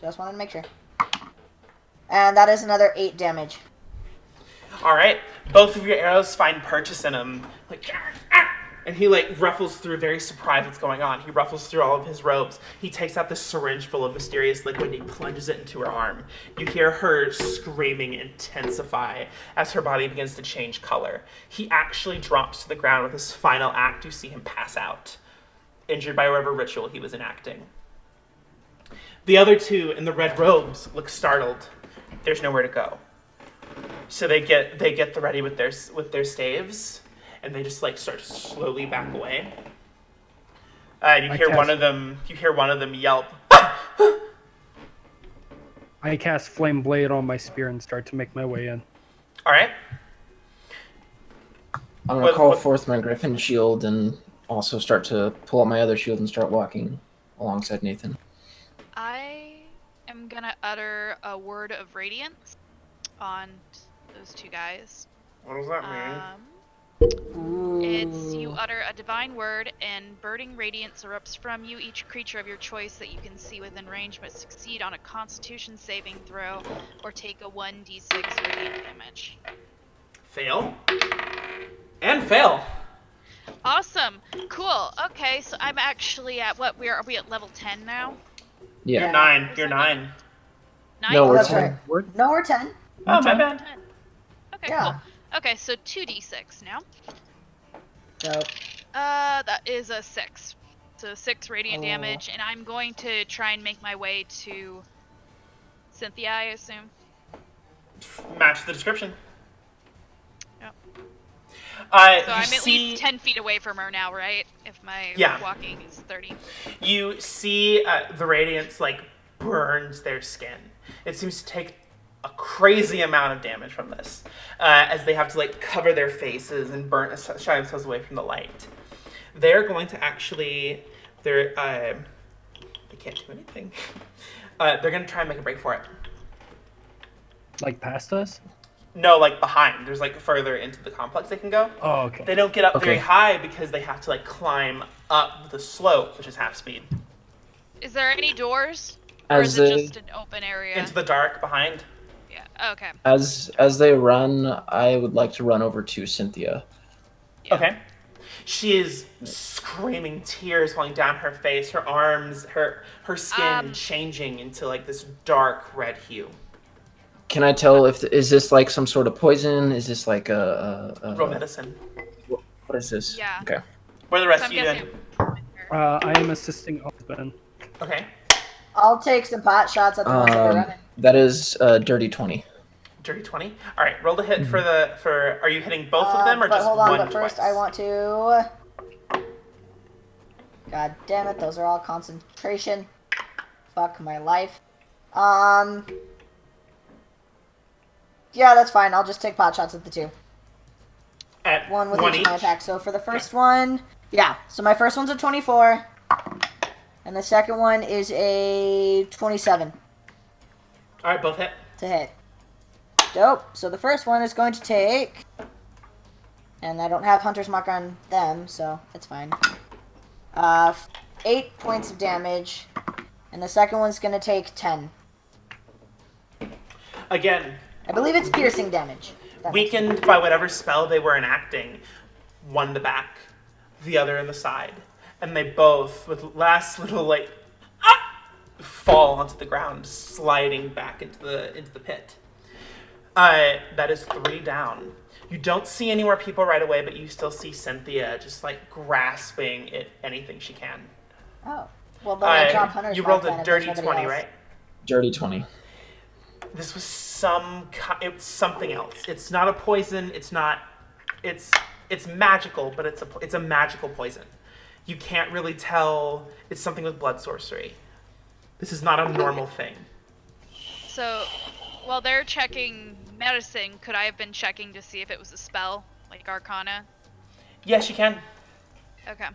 Just wanted to make sure. And that is another 8 damage. All right. Both of your arrows find purchase in him. Like, and he like ruffles through, very surprised what's going on. He ruffles through all of his robes. He takes out this syringe full of mysterious liquid and he plunges it into her arm. You hear her screaming intensify as her body begins to change color. He actually drops to the ground with his final act. You see him pass out, injured by whatever ritual he was enacting. The other 2 in the red robes look startled. There's nowhere to go. So they get the ready with their staves, and they just like start to slowly back away. And you hear one of them yelp. I cast Flame Blade on my spear and start to make my way in. All right. I'm gonna call forth my Griffin shield and also start to pull out my other shield and start walking alongside Nathan. I am gonna utter a word of radiance on those 2 guys. What does that mean? It's you utter a divine word, and burning radiance erupts from you. Each creature of your choice that you can see within range must succeed on a Constitution saving throw, or take a 1d6 radiant damage. Fail. And fail. Awesome. Cool. Okay, so I'm actually at what? Are we at level 10 now? Yeah. You're 9. You're 9. 9? No, we're That's 10. right. No, we're 10. Oh, my bad. 10. Okay, Yeah. cool. Okay, so 2d6 now. So, That is a 6. So 6 radiant damage, and I'm going to try and make my way to Cynthia, I assume. Match the description. Yep. So You I'm at see, least 10 feet away from her now, right? If my Yeah. walking is 30. you see the radiance like burns their skin. It seems to take a crazy amount of damage from this, as they have to like cover their faces and shy themselves away from the light. They're going to actually, they can't do anything. They're going to try and make a break for it. Like past us? No, like behind. There's like further into the complex they can go. Oh, okay. They don't get up very Okay. high because they have to like climb up the slope, which is half speed, Is there any doors? Or As is it they just an open area? into the dark behind. Yeah. Okay. as they run, I would like to run over to Cynthia. Yeah. Okay. She is screaming, tears falling down her face, her arms, her skin changing into like this dark red hue. Can I tell is this like some sort of poison? Is this like Roll medicine. what is this? Yeah. Okay. What are the rest So of I'm you guessing. doing? I am assisting Osben. Okay. I'll take some pot shots at the ones that are running. That is dirty 20. Dirty 20. All right, roll the hit for are you hitting both of them or but just hold on, one but first twice? I want to. God damn it! Those are all concentration. Fuck my life. Yeah, that's fine. I'll just take pot shots at the two. At One with one each of my attacks. So for the first one, yeah. So my first one's a 24, and the second one is a 27 All right, both hit. to hit. Dope. So the first one is going to take, and I don't have Hunter's Mark on them, so it's fine. 8 points of damage, and the second one's going to take 10. Again, I believe it's piercing damage. if that makes sense. weakened by whatever spell they were enacting, one in the back, the other in the side, and they both, with last little like, fall onto the ground, sliding back into the pit. That is 3 down. You don't see any more people right away, but you still see Cynthia just like grasping at anything she can. Oh. Well, then I drop Hunter's You Mark rolled a then if there's dirty nobody 20, else. right? Dirty 20. This was it's something else. It's not a poison. It's not. It's magical, but it's a magical poison. You can't really tell. It's something with blood sorcery. This is not a normal thing. So, while they're checking medicine, could I have been checking to see if it was a spell, like Arcana? Yes, you can. Okay.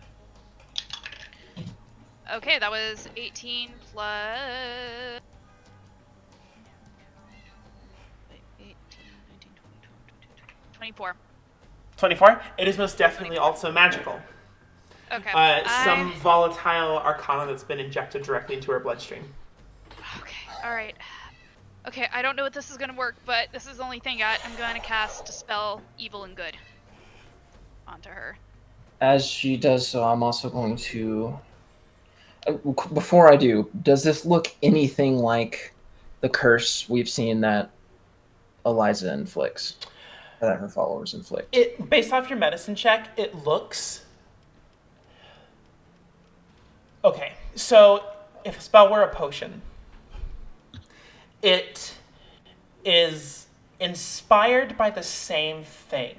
Okay, that was 18 plus... 18, 19, 20, 24. 24. It is most definitely also magical. Okay. Some volatile arcana that's been injected directly into her bloodstream. Okay, alright. Okay, I don't know if this is gonna work, but this is the only thing I'm gonna cast Dispel Evil and Good onto her. As she does so, I'm also going to... Before I do, does this look anything like the curse we've seen that Eliza inflicts? Or that her followers inflict? Based off your medicine check, it looks... Okay, so if a spell were a potion, it is inspired by the same thing.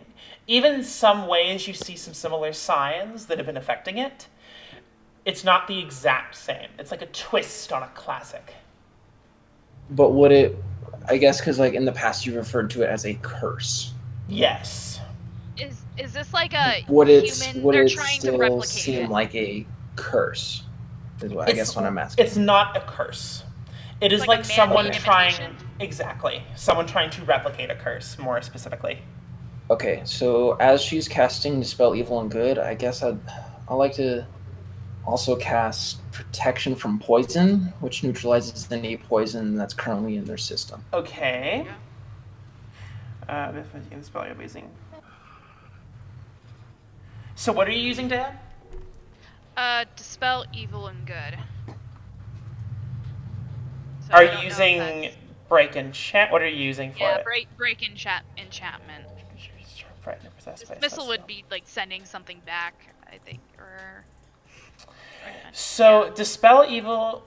Even in some ways you see some similar signs that have been affecting it. It's not the exact same. It's like a twist on a classic. But would it... I guess because like in the past you referred to it as a curse. Yes. Is this like a Would it human? would They're it trying to still replicate seem it. like a curse? Is what I guess what I'm asking. It's not a curse. It is Like a like someone man-made trying... imitation? Exactly. Someone trying to replicate a curse, more specifically. Okay, so as she's casting Dispel Evil and Good, I guess I'd like to also cast Protection from Poison, which neutralizes any poison that's currently in their system. Okay. This is the spell you're using. So what are you using, Dad? Dispel Evil and Good. So Are I you don't know if using that's- break enchant? What are you using for Yeah, it? break enchantment. Dismissal would be like sending something back, I think, or. So dispel evil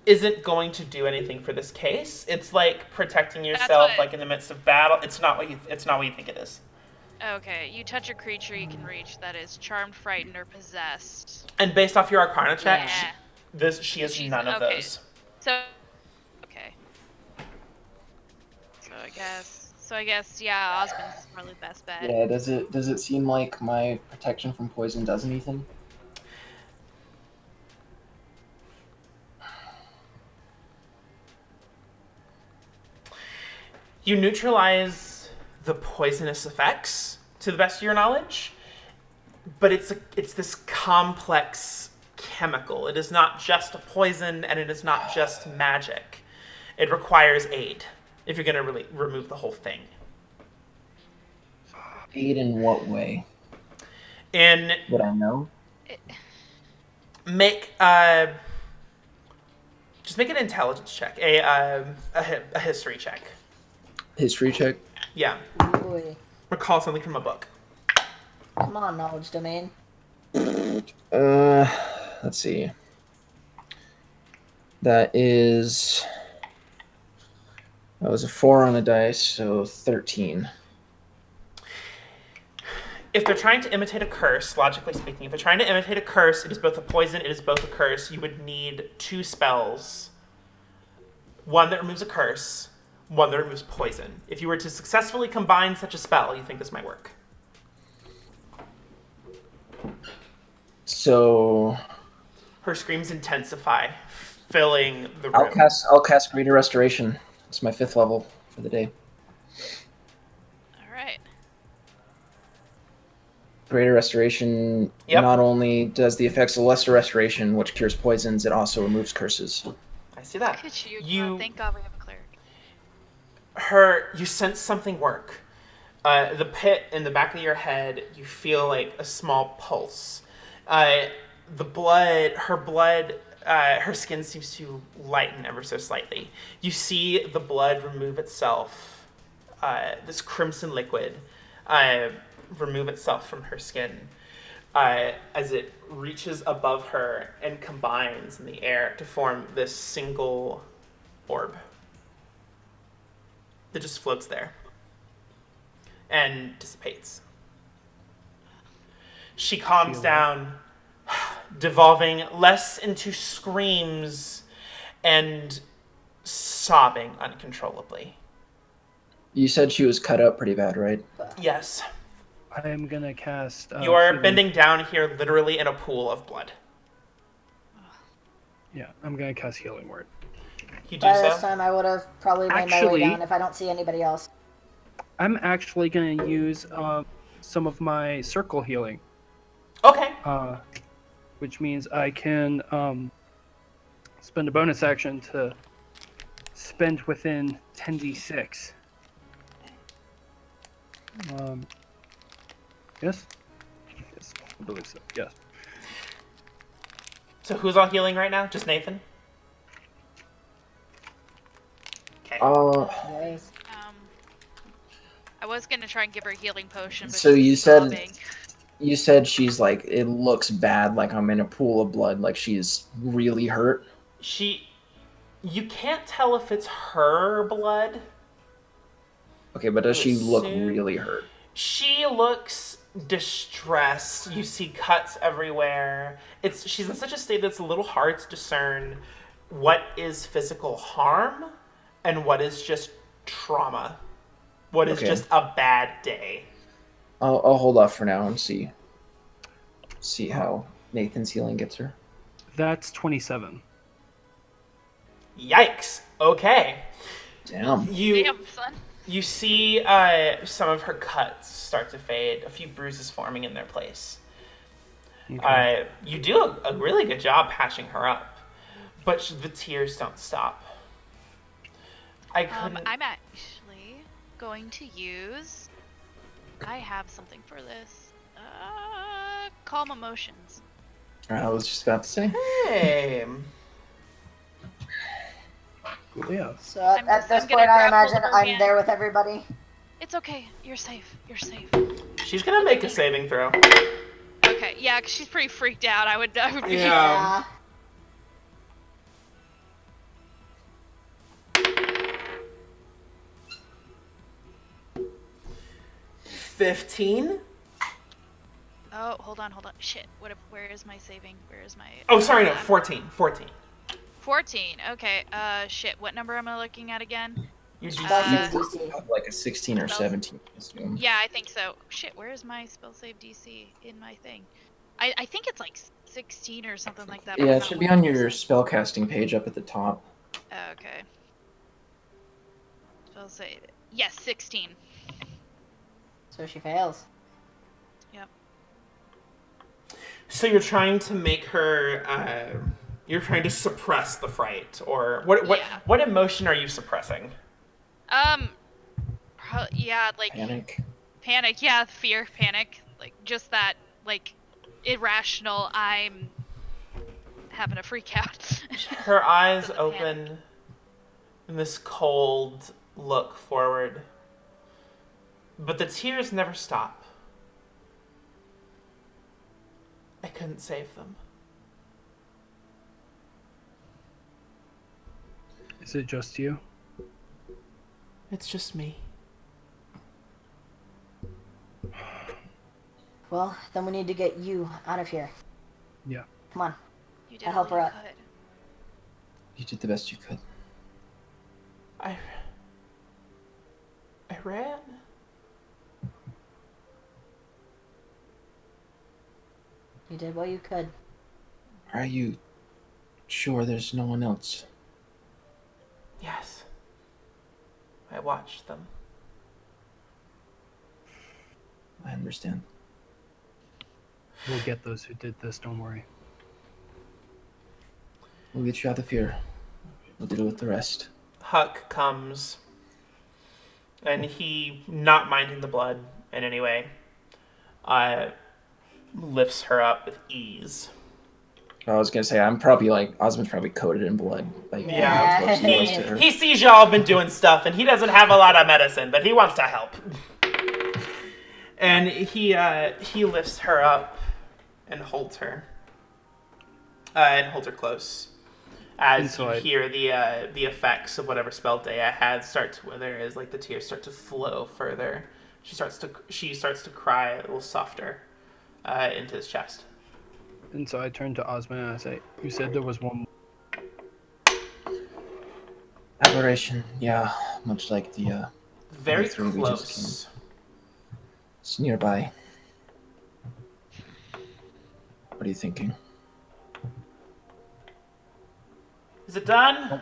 isn't going to do anything for this case. It's like protecting yourself, what- like in the midst of battle. It's not what you think it is. Okay, you touch a creature you can reach that is charmed, frightened, or possessed. And based off your Arcana check, Yeah. she has She's- none of okay. those. So. Okay. So I guess, yeah, Osben's probably the best bet. Yeah, does it seem like my Protection from Poison does anything? You neutralize the poisonous effects to the best of your knowledge, but it's this complex chemical. It is not just a poison, and it is not just magic. It requires aid if you're going to really remove the whole thing. Aid in what way? In Would I know? make just make an intelligence check, a history check. History check. Yeah, Ooh. recall something from a book. Come on, knowledge domain. Let's see. That was a 4 on the dice, so 13. If they're trying to imitate a curse, logically speaking, if they're trying to imitate a curse, it is both a poison, it is both a curse. You would need 2 spells. One that removes a curse, one that removes poison. If you were to successfully combine such a spell, you think this might work. So Her screams intensify, filling the room. I'll cast Greater Restoration. It's my 5th level for the day. All right. Greater Restoration not only does the effects of Lesser Restoration, which cures poisons, it also removes curses. I see that. Look at you. Thank God we have a cleric. You sense something work. The pit in the back of your head, you feel like a small pulse. Her skin seems to lighten ever so slightly. You see the blood remove itself, this crimson liquid, remove itself from her skin as it reaches above her and combines in the air to form this single orb that just floats there and dissipates. She calms down, devolving less into screams and sobbing uncontrollably. You said she was cut up pretty bad, right? Yes. I am gonna cast. You are bending down here literally in a pool of blood. Yeah, I'm gonna cast Healing Word. You do By so? this time, I would have probably made my way down if I don't see anybody else. I'm actually gonna use some of my circle healing. Okay. Which means I can spend a bonus action to spend within 10d6. Yes? Yes, I believe so, yes. So who's all healing right now? Just Nathan? Okay. Nice. I was gonna try and give her a healing potion, but So she's sobbing. you said she's like, it looks bad, like I'm in a pool of blood, like she's really hurt. You can't tell if it's her blood. Okay, but does she look really hurt? She looks distressed. You see cuts everywhere. She's in such a state that it's a little hard to discern what is physical harm and what is just trauma. What is just a bad day. I'll hold off for now and see how Nathan's healing gets her. That's 27. Yikes. Okay. Damn. Damn, son. You see some of her cuts start to fade, a few bruises forming in their place. Okay. You do a really good job patching her up, but the tears don't stop. I'm actually going to use... I have something for this. Calm emotions. I was just about to say. Hey. Yeah. So at this point, I imagine I'm there with everybody. It's okay. You're safe. You're safe. She's gonna make a saving throw. Okay. Yeah, 'cause she's pretty freaked out. I would be. Yeah. 15. Oh, hold on. Shit. Where is my saving? Where is my... Oh, sorry, no, 14. 14. 14. Okay. Shit. What number am I looking at again? You DC. have like a 16 or 17, I assume. Yeah, I think so. Shit, where is my spell save DC in my thing? I think it's like 16 or something like that. Yeah, it should be on your spellcasting page up at the top. Okay. Spell save. Yes, 16. So she fails. Yep. So you're trying to make her. You're trying to suppress the fright, or what? Yeah. What emotion are you suppressing? Yeah, like panic. Yeah, fear, panic. Like just that, like irrational. I'm having a freak out. Her eyes The open panic. in this cold look forward, but the tears never stop. I couldn't save them. Is it just you? It's just me. Well, then we need to get you out of here. Yeah. Come on. You did I'll help all her you out. could. You did the best you could. I ran. You did what you could. Are you sure there's no one else? Yes. I watched them. I understand. We'll get those who did this, don't worry. We'll get you out of here. We'll deal with the rest. Huck comes, and he, not minding the blood in any way, lifts her up with ease. I was gonna say, I'm probably like, Osben's probably coated in blood. Like, Yeah. how close he was to her. He sees y'all been doing stuff, and he doesn't have a lot of medicine, but he wants to help. And he lifts her up and holds her close. As you hear the effects of whatever spell Dea had start to wither, as like the tears start to flow further, she starts to cry a little softer into his chest. And so I turn to Osben and I say, "You said there was one." Aberration, yeah, much like the Very three we just close. It's nearby. What are you thinking? Is it done?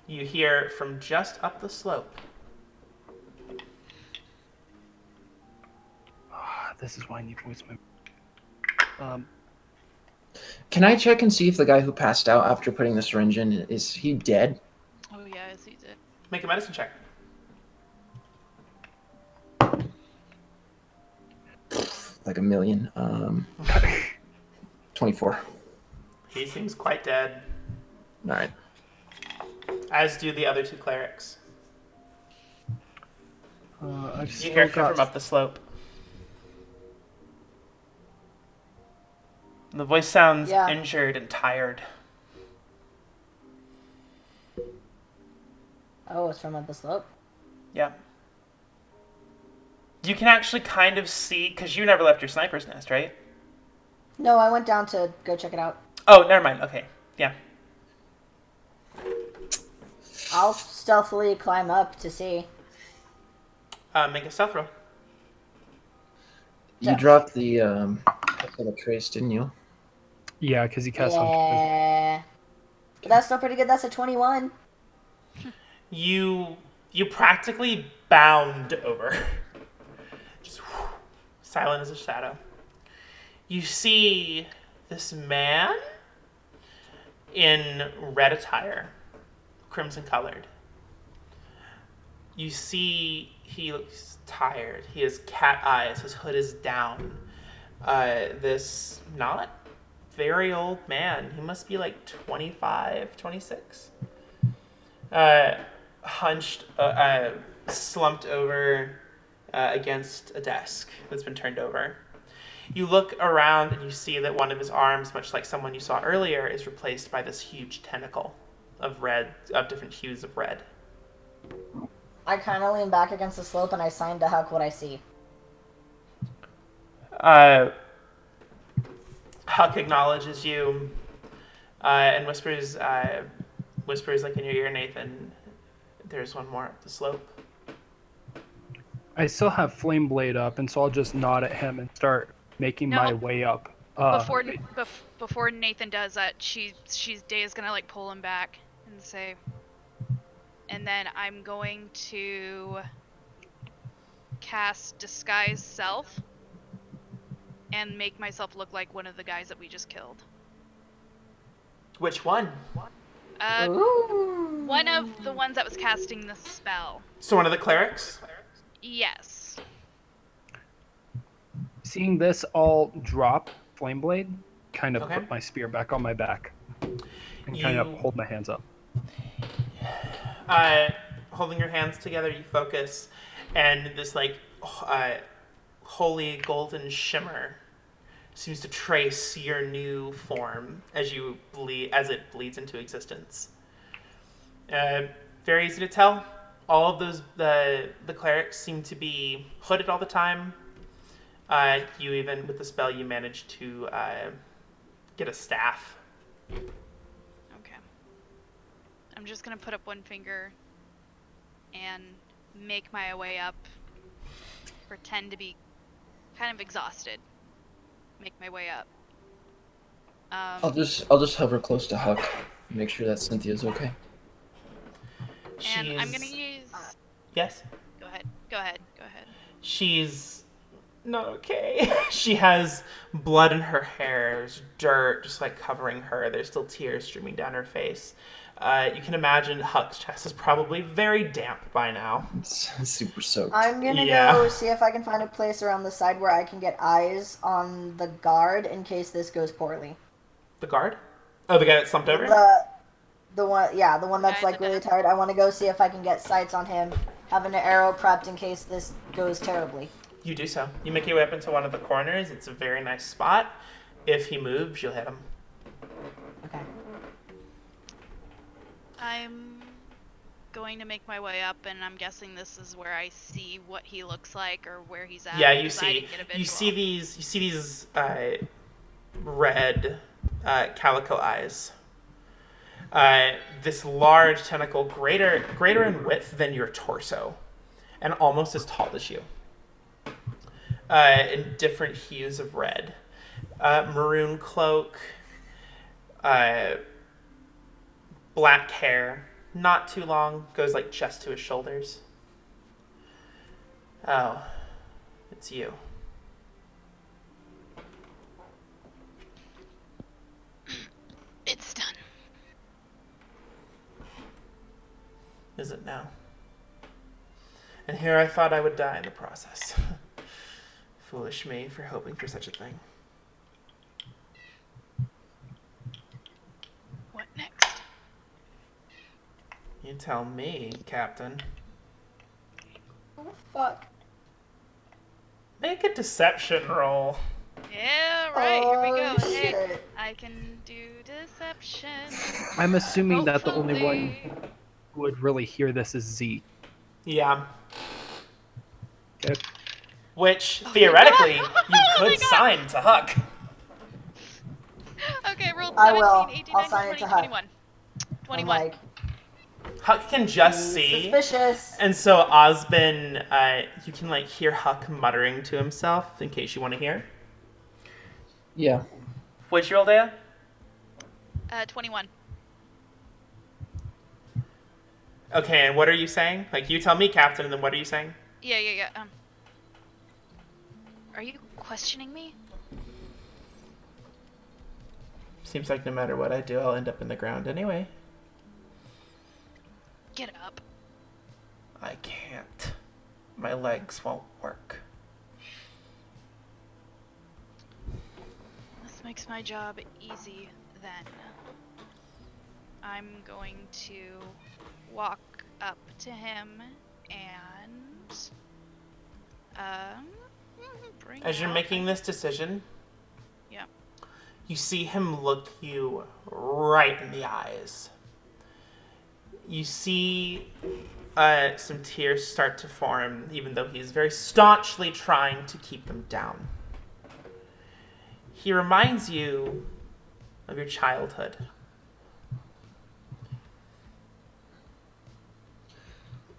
You hear from just up the slope. This is why I need voice memory. Can I check and see if the guy who passed out after putting the syringe in, is he dead? Oh yeah, I see it. Make a medicine check. Like a million. 24. He seems quite dead, All right. as do the other two clerics. I've You still hear it got from up the slope. The voice sounds injured and tired. Oh, it's from up the slope? Yeah. You can actually kind of see, because you never left your sniper's nest, right? No, I went down to go check it out. Oh, never mind. Okay. Yeah. I'll stealthily climb up to see. Make a stealth roll. You dropped the trace, didn't you? Yeah, because he cast on. Yeah. But that's still pretty good. That's a 21. You practically bound over. Just silent as a shadow. You see this man in red attire, crimson colored. You see he looks tired. He has cat eyes. His hood is down. This not very old man. He must be like 25, 26. Hunched, slumped over against a desk that's been turned over. You look around and you see that one of his arms, much like someone you saw earlier, is replaced by this huge tentacle of different hues of red. I kind of lean back against the slope and I sign to Huck what I see. Huck acknowledges you and whispers like in your ear, Nathan, there's one more up the slope. I still have Flame Blade up, and so I'll just nod at him and start making my way up. Before Nathan does that, Daya's gonna like pull him back and say, and then I'm going to cast Disguise Self and make myself look like one of the guys that we just killed. Which one? Ooh. One of the ones that was casting the spell. So one of the clerics? Yes. Seeing this all drop, Flameblade, kind of Okay. put my spear back on my back and kind of You- hold my hands up. Holding your hands together, you focus, and this like holy golden shimmer seems to trace your new form as it bleeds into existence. Very easy to tell. All of those the clerics seem to be hooded all the time. You even with the spell you managed to get a staff. Okay. I'm just gonna put up one finger and make my way up. Pretend to be kind of exhausted. Make my way up. I'll just hover close to Huck, and make sure that Cynthia's okay. And I'm gonna She's- use. Yes. Go ahead. She's not okay. She has blood in her hair. There's dirt just like covering her. There's still tears streaming down her face. You can imagine Huck's chest is probably very damp by now. It's super soaked. I'm gonna Yeah. go see if I can find a place around the side where I can get eyes on the guard in case this goes poorly. The guard? Oh, the guy that slumped over? The one that's Guy like at the really desk. tired. I want to go see if I can get sights on him, having an arrow prepped in case this goes terribly. You do so. You make your way up into one of the corners. It's a very nice spot. If he moves, you'll hit him. Okay. I'm going to make my way up, and I'm guessing this is where I see what he looks like or where he's at. Yeah, you because I see. didn't get a You see visual. these red calico eyes. This large tentacle, greater in width than your torso, and almost as tall as you. In different hues of red, maroon cloak, black hair, not too long, goes like just to his shoulders. Oh, it's you. It's done. Is it now? And here I thought I would die in the process. Foolish me for hoping for such a thing. What next? You tell me, Captain. Oh, fuck. Make a deception roll. Yeah, right. Here we go. Oh, Hey, shit. I can do deception. I'm assuming that the only one Hopefully. who would really hear this is Z. Yeah. Okay. Which, theoretically, you Oh my could God. sign to Huck. Okay, roll 17, I will. 18, I'll 19, sign it 20, to Huck. 21. I'm 21. like, Huck can just see. suspicious. And so Osben, you can like hear Huck muttering to himself in case you want to hear. Yeah. What'd you roll, Dea? 21. Okay, and what are you saying? Like, you tell me, Captain, and then what are you saying? Yeah. Are you questioning me? Seems like no matter what I do, I'll end up in the ground anyway. Get up. I can't. My legs won't work. This makes my job easy then. I'm going to walk up to him and bring As you're out making this decision, Yeah. you see him look you right in the eyes. You see some tears start to form, even though he's very staunchly trying to keep them down. He reminds you of your childhood.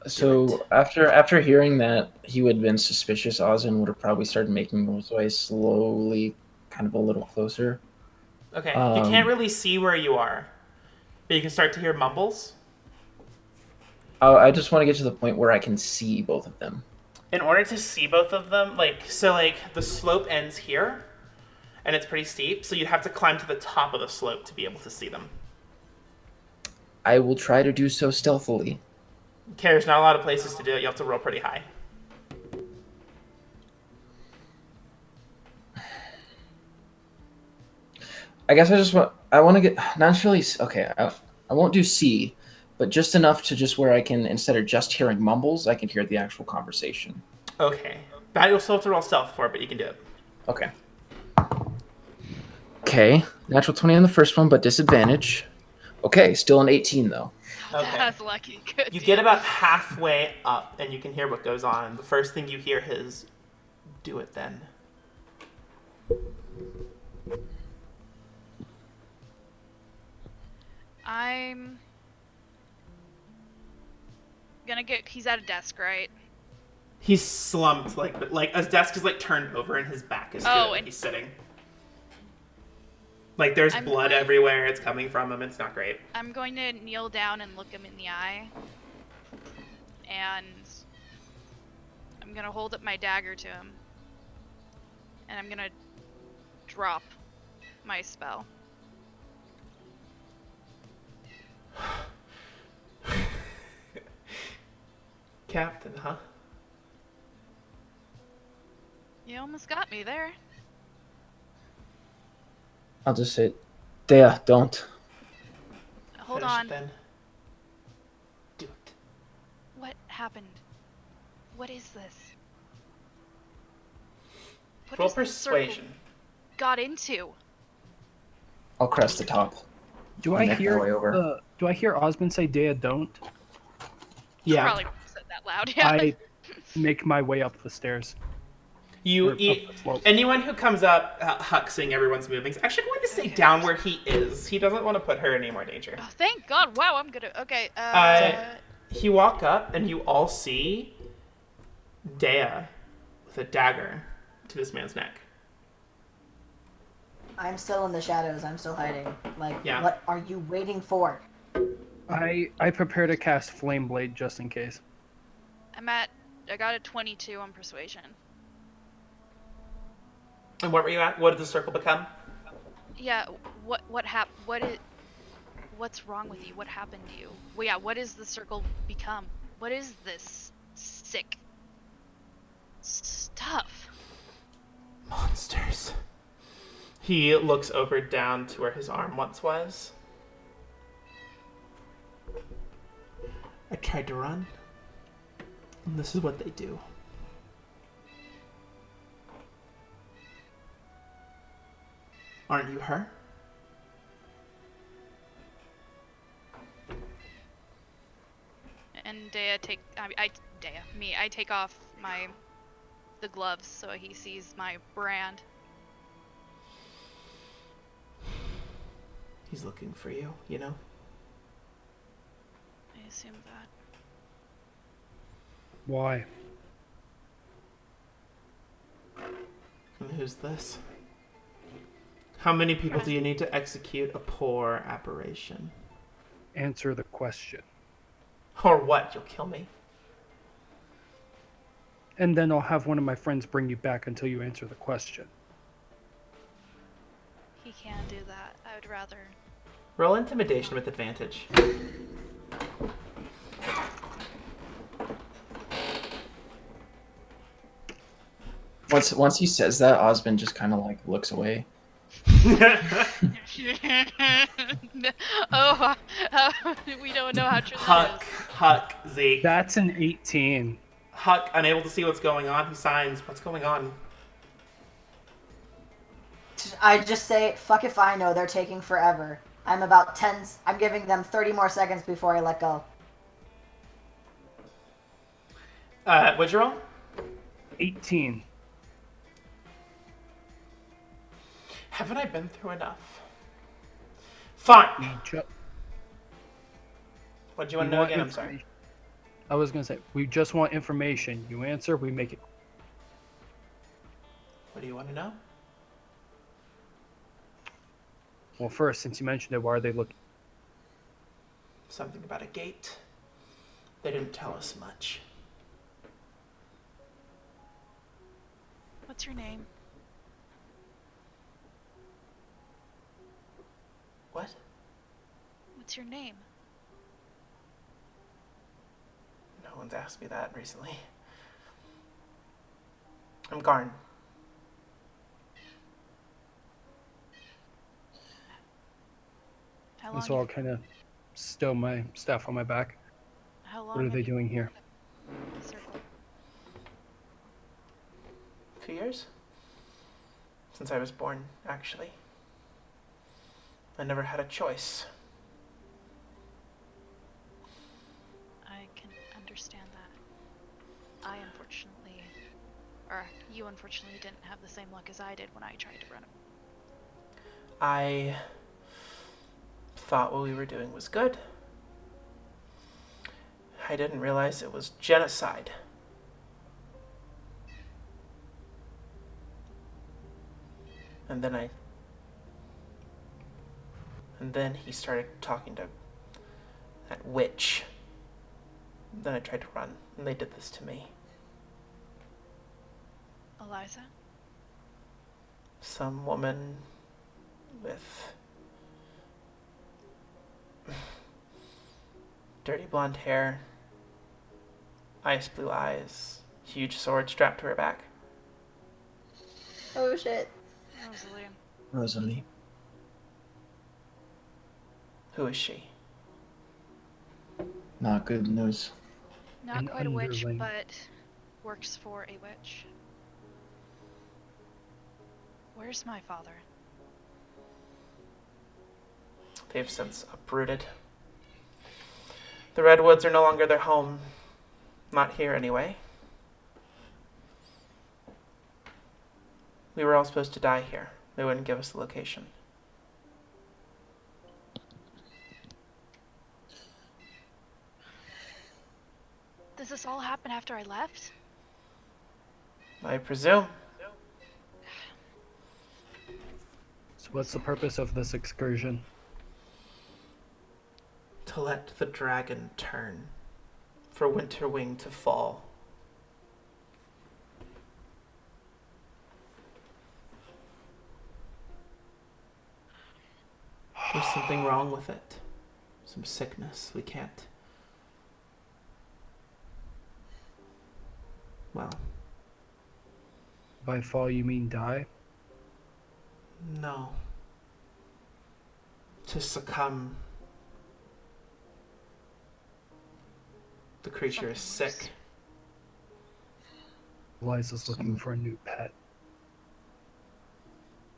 So after hearing that he would have been suspicious, Osben would have probably started making his way slowly, kind of a little closer. Okay, you Um, can't really see where you are, but you can start to hear mumbles. I just want to get to the point where I can see both of them. In order to see both of them, like the slope ends here, and it's pretty steep, so you'd have to climb to the top of the slope to be able to see them. I will try to do so stealthily. Okay, there's not a lot of places to do it. You have to roll pretty high. I guess I want to get, not necessarily, okay, I won't do C, but just enough to just where I can, instead of just hearing mumbles, I can hear the actual conversation. Okay. That you'll still have to roll stealth for, but you can do it. Okay. Okay, natural 20 on the first one, but disadvantage. Okay, still an 18 though. Okay. That's lucky. Good. You deal. get about halfway up, and you can hear what goes on. The first thing you hear is, "Do it then." I'm gonna get. He's at a desk, right? He's slumped, but his desk is turned over, and his back is to it, and he's sitting. There's blood everywhere. It's coming from him. It's not great. I'm going to kneel down and look him in the eye, and I'm gonna hold up my dagger to him, and I'm gonna drop my spell. Captain, huh? You almost got me there. I'll just say, Dea, don't. Hold Finish on. it then. Do it. What happened? What is this? What Roll is this circle persuasion. got into? I'll crest the top. Do I'll I make my way over. hear? Do I hear Osben say "Dea, don't"? Yeah. Probably said that loud. Yeah. I make my way up the stairs. You Or up the slope. anyone who comes up, Huck seeing everyone's moving, is actually going to stay down where he is. He doesn't want to put her in any more danger. Oh, thank God! Wow, I'm gonna. Okay. You walk up and you all see Dea with a dagger to this man's neck. I'm still in the shadows. I'm still hiding. Yeah. What are you waiting for? I prepare to cast Flame Blade just in case. I got a 22 on persuasion. And what were you at? What did the circle become? Yeah. What happened? What's wrong with you? What happened to you? Well, yeah. What does the circle become? What is this sick stuff? Monsters. He looks over down to where his arm once was. I tried to run, and this is what they do. Aren't you her? And I take off the gloves so he sees my brand. He's looking for you, you know? I assume that. Why? And who's this? How many people do you need to execute a poor apparition? Answer the question. Or what? You'll kill me? And then I'll have one of my friends bring you back until you answer the question. He can do that. I would rather. Roll intimidation with advantage. Once he says that, Osben just kind of looks away. Oh, we don't know how true Huck, Zeke. That's an 18. Huck, unable to see what's going on, he signs, "What's going on?" I just say, fuck if I know, they're taking forever. I'm giving them 30 more seconds before I let go. What'd you roll? 18. Haven't I been through enough? Fine. What do you want to know again? I'm sorry. I was going to say, we just want information. You answer, we make it. What do you want to know? Well, first, since you mentioned it, why are they looking? Something about a gate. They didn't tell us much. What's your name? What? What's your name? No one's asked me that recently. I'm Garn. How And long? so I'll kind of stow my staff on my back. How long? What are have they you doing been here? in the circle? A few years? Since I was born, actually. I never had a choice. I can understand that. You unfortunately didn't have the same luck as I did when I tried to run. I thought what we were doing was good. I didn't realize it was genocide. And then he started talking to that witch. Then I tried to run, and they did this to me. Eliza? Some woman with dirty blonde hair, ice blue eyes, huge sword strapped to her back. Oh shit. Rosalie. Rosalie. Who is she? Not good news. Not An quite a witch, underling. but works for a witch. Where's my father? They've since uprooted. The redwoods are no longer their home. Not here, anyway. We were all supposed to die here. They wouldn't give us the location. Does this all happen after I left? I presume. So what's the purpose of this excursion? To let the dragon turn. For Winterwing to fall. There's something wrong with it. Some sickness. We can't. Well, By fall, you mean die? no. To succumb. The creature is Something worse. sick. Eliza's looking for a new pet.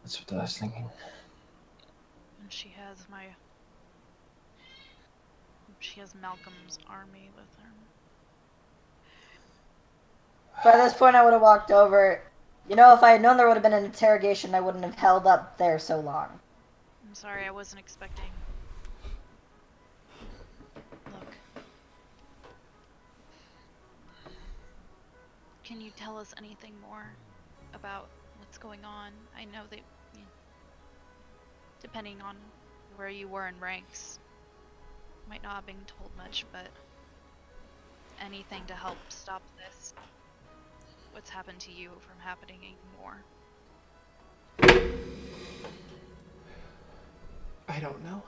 That's what I was thinking. And she has Malcolm's army with her. By this point, I would have walked over. You know, if I had known there would have been an interrogation, I wouldn't have held up there so long. I'm sorry, I wasn't expecting. Look. Can you tell us anything more about what's going on? I know that, depending on where you were in ranks, might not have been told much, but anything to help stop this. What's happened to you from happening anymore? I don't know.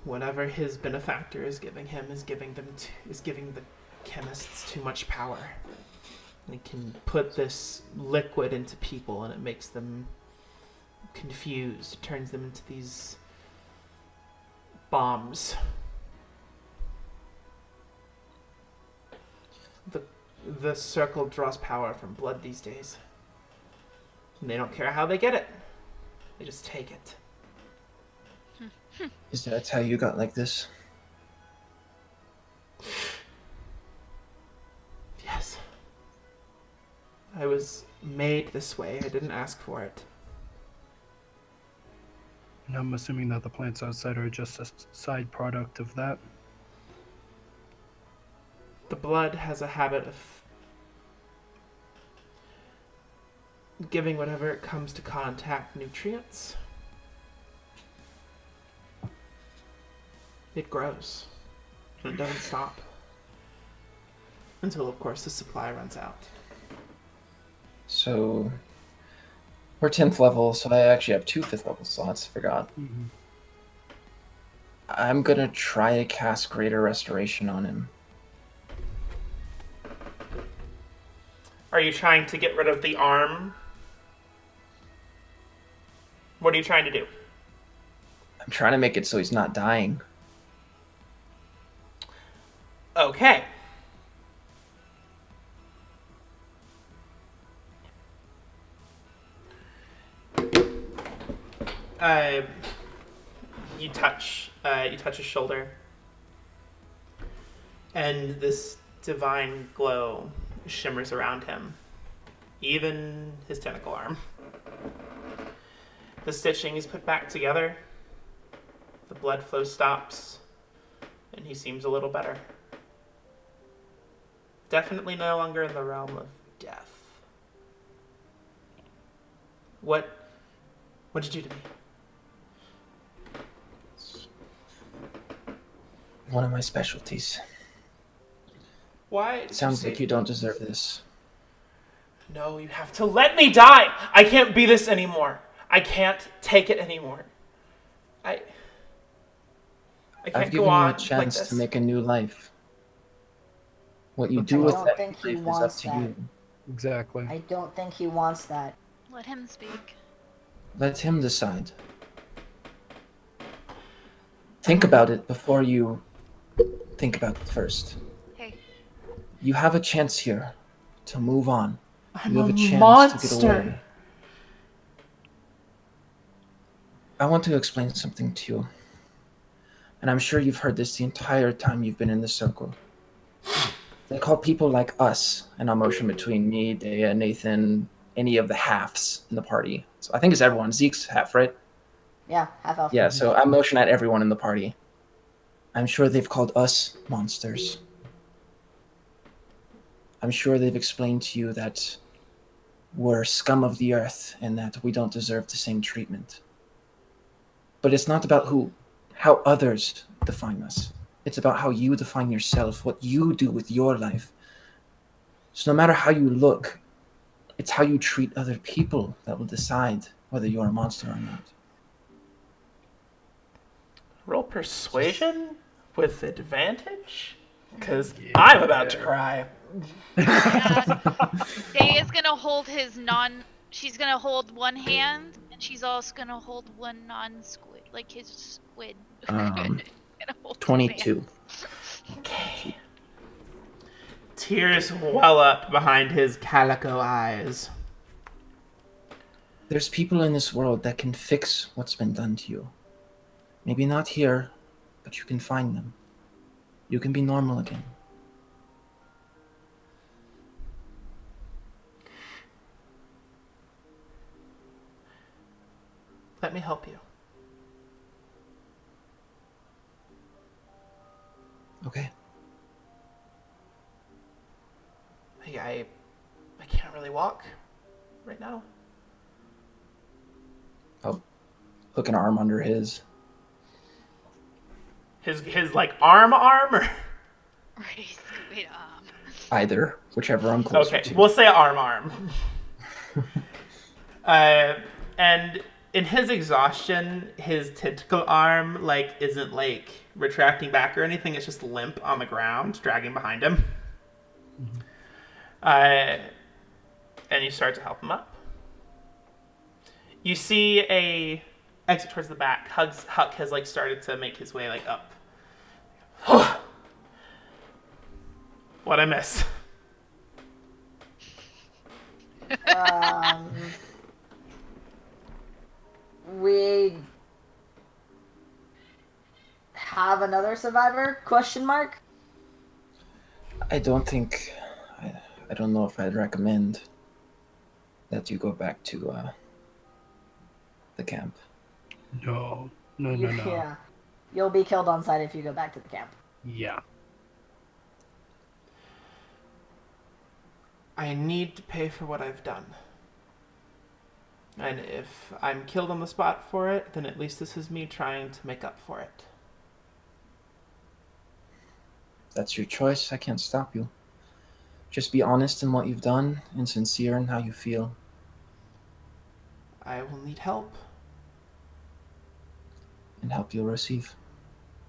Whatever his benefactor is giving him is giving the chemists too much power. And he can put this liquid into people and it makes them confused. It turns them into these bombs. The circle draws power from blood these days. And they don't care how they get it. They just take it. Is that how you got like this? Yes. I was made this way. I didn't ask for it. And I'm assuming that the plants outside are just a side product of that. The blood has a habit of giving whatever it comes to contact nutrients. It grows. And it doesn't stop. Until, of course, the supply runs out. So we're 10th level, so I actually have 2 5th level slots. Forgot. Mhm. I'm gonna try to cast Greater Restoration on him. Are you trying to get rid of the arm? What are you trying to do? I'm trying to make it so he's not dying. Okay. Uh, you touch his shoulder, and this divine glow shimmers around him, even his tentacle arm. The stitching is put back together, the blood flow stops, and he seems a little better. Definitely no longer in the realm of death. What did you do to me? One of my specialties. Why? It sounds like you don't deserve this. No, you have to let me die! I can't be this anymore. I can't take it anymore. I can't I've go given you on a chance like to this. make a new life. What you do I with don't that think he life is up wants to that. you. Exactly. I don't think he wants that. Let him speak. Let him decide. Think about it before you think about it first. Hey. You have a chance here to move on. I'm You have a a chance to get monster. away. I want to explain something to you. And I'm sure you've heard this the entire time you've been in this circle. They call people like us, and I'll motion between me, Dea, Nathan, any of the halves in the party. So I think it's everyone. Zeke's half, right? Yeah, half elf. Yeah, so I motion at everyone in the party. I'm sure they've called us monsters. I'm sure they've explained to you that we're scum of the earth and that we don't deserve the same treatment. But it's not about how others define us. It's about how you define yourself, what you do with your life. So no matter how you look, it's how you treat other people that will decide whether you're a monster or not. Roll persuasion with advantage? Because I'm about to cry. Day is gonna hold she's gonna hold one hand, and she's also gonna hold one non-squid, like his squid. Gonna hold his 22. hand. Okay. Tears well up behind his calico eyes. There's people in this world that can fix what's been done to you. Maybe not here, but you can find them. You can be normal again. Let me help you. Okay. Hey, I can't really walk right now. I'll hook an arm under his. His like arm or Right, squid arm. Either, whichever I'm closer okay, to. we'll say arm. And in his exhaustion, his tentacle arm like isn't like retracting back or anything. It's just limp on the ground, dragging behind him. And you start to help him up. You see a exit towards the back. Huck has like started to make his way like up. What'd I miss? We have another survivor? Question mark. I don't think... I don't know if I'd recommend that you go back to the camp. No. No. Yeah. You'll be killed on sight if you go back to the camp. Yeah. I need to pay for what I've done. And if I'm killed on the spot for it, then at least this is me trying to make up for it. That's your choice. I can't stop you. Just be honest in what you've done and sincere in how you feel. I will need help. And help you'll receive.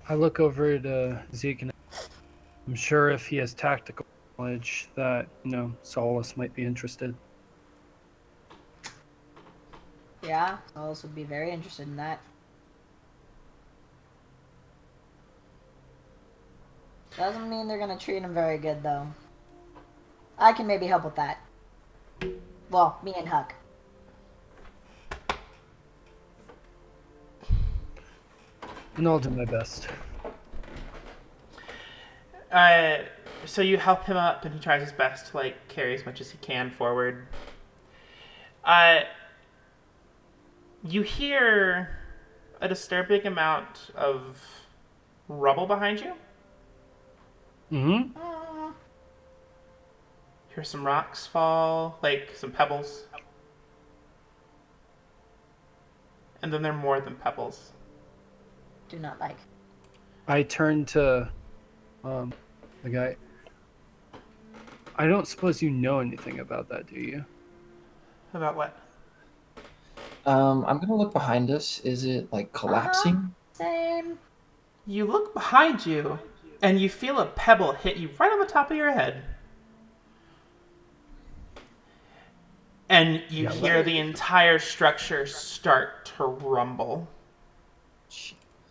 I look over to Zeke, and I'm sure if he has tactical knowledge that, Solus might be interested. Yeah, Solus would be very interested in that. Doesn't mean they're gonna treat him very good, though. I can maybe help with that. Well, me and Huck. And I'll do my best. So you help him up, and he tries his best to like carry as much as he can forward. You hear a disturbing amount of rubble behind you. Mm-hmm. Hear some rocks fall, like some pebbles. And then there are more than pebbles. Do not like. I turn to the guy. I don't suppose you know anything about that, do you? About what? I'm gonna look behind us. Is it like collapsing? Same. You look behind you, and you feel a pebble hit you right on the top of your head. And you hear the entire structure start to rumble.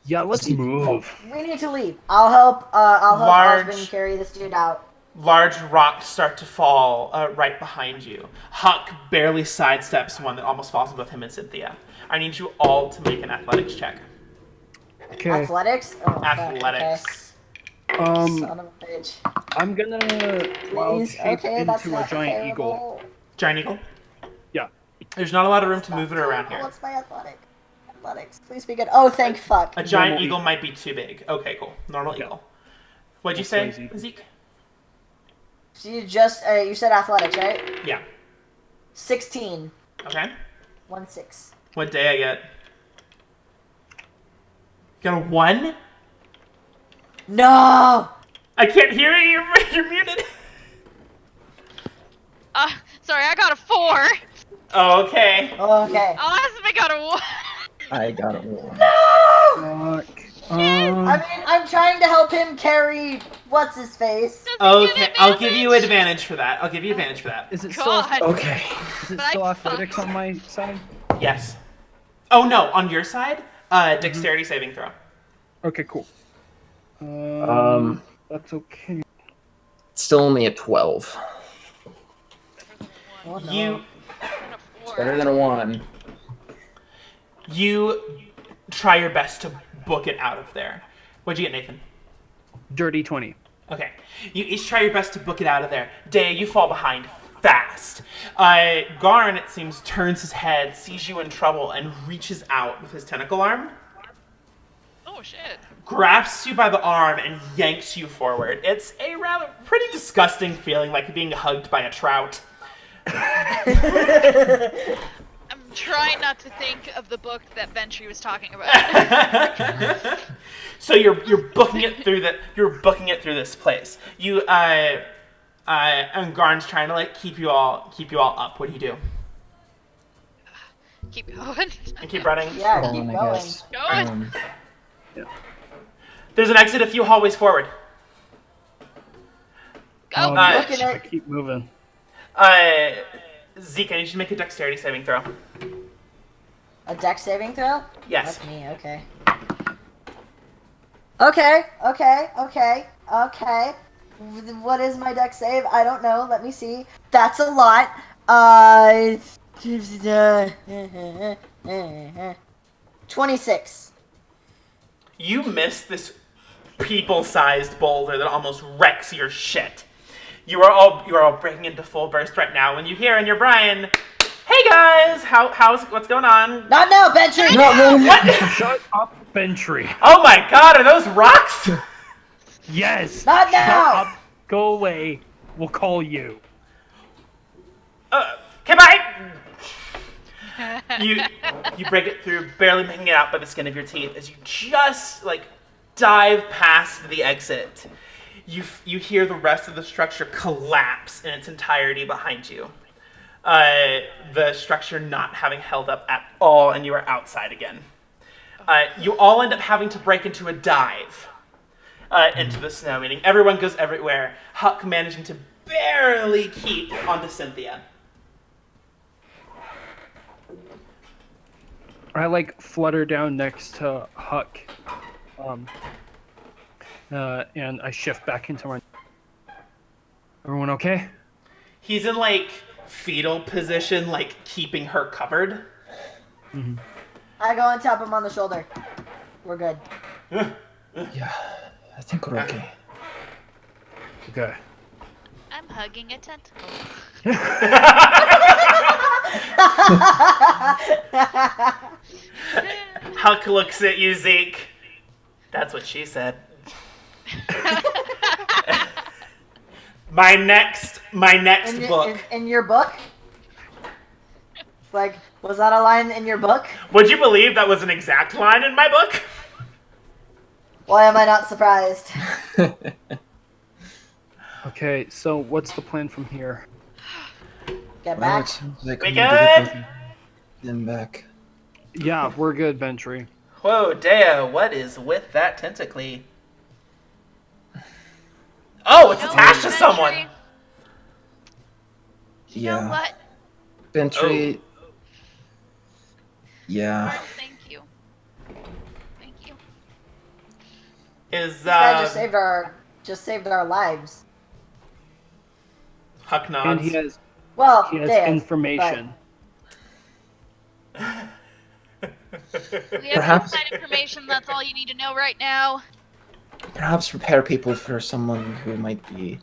Yeah, let's move. We need to leave. I'll help Large- Osben carry this dude out. Large rocks start to fall right behind you. Huck barely sidesteps one that almost falls in both him and Cynthia. I need you all to make an athletics check. Okay. Athletics? Oh, fuck, Athletics. okay. Son of a bitch. I'm gonna wild Please. shape Okay, that's into a not giant eagle. terrible. Giant eagle? Yeah. There's not a lot of room to Not move it around terrible. here. What's my athletics? Please be good. Oh, thank fuck. A giant Normal eagle might be too big. Okay, cool. Normal Yeah. eagle. What'd you That's say, lazy. Zeke? So you just, you said athletics, right? Yeah. 16. Okay. 1-6. What day I get? Got a 1? No! I can't hear you. You're muted. Sorry, I got a 4. Oh, okay. Okay. Osben got a 1. I got it. No! Fuck. I mean, I'm trying to help him carry what's-his-face. Okay, I'll give you advantage for that. Is it God. still Okay. is it But I still fucked. athletics on my side? Yes. Oh, no, on your side, dexterity saving throw. Okay, cool. Um, That's okay. It's still only a 12. Oh, no. You It's better than a 1. you try your best to book it out of there. What'd you get, Nathan? Dirty 20. Okay. You each try your best to book it out of there. Day, you fall behind fast. Garn, it seems, turns his head, sees you in trouble, and reaches out with his tentacle arm, Oh shit. grasps you by the arm, and yanks you forward. It's a rather pretty disgusting feeling, like being hugged by a trout. I'm trying not to think of the book that Ventry was talking about. So you're booking it through this place. You and Garn's trying to like keep you all up. What do you do? Keep going. And keep running. Yeah, Hold keep on, I going. guess. Going. There's an exit a few hallways forward. Go. Looking I at keep moving. Zeke, I need you to make a dexterity saving throw. a dex saving throw? Yes. That's me, okay. Okay. What is my dex save? I don't know. Let me see. That's a lot. 26. You miss this people-sized boulder that almost wrecks your shit. You are all breaking into full burst right now when you hear in your Brian, "Hey guys, what's going on?" Not now, Bentry! What? Shut up, Bentry. Oh my God, are those rocks? Yes. Not Shut now! up. Go away. We'll call you. Okay, bye. You break it through, barely making it out by the skin of your teeth as you just like dive past the exit. you hear the rest of the structure collapse in its entirety behind you. The structure not having held up at all, and you are outside again. You all end up having to break into a dive into the snow, meaning everyone goes everywhere. Huck managing to barely keep onto Cynthia. I like flutter down next to Huck, and I shift back into my. Everyone okay? He's in like fetal position, like keeping her covered. Mm-hmm. I go and tap him on the shoulder. We're good. Yeah, I think we're okay. Okay. I'm hugging a tentacle. Huck looks at you, Zeke. That's what she said. My next book. In your book? Like, was that a line in your book? Would you believe that was an exact line in my book? Why am I not surprised? Okay, so what's the plan from here? Get Well, back. it sounds like We we need to get good? both of them back. Yeah, we're good, Ventry. Whoa, Dea, what is with that tentacle? Oh, it's You know attached to what, someone. Ventry? You Yeah. know what? Bentry. Yeah. Lord, thank you. Thank you. Is This guy just saved our lives. Huck nods. And he has Well, he has Dez, information. We have Perhaps- inside information. That's all you need to know right now. Perhaps prepare people for someone who might be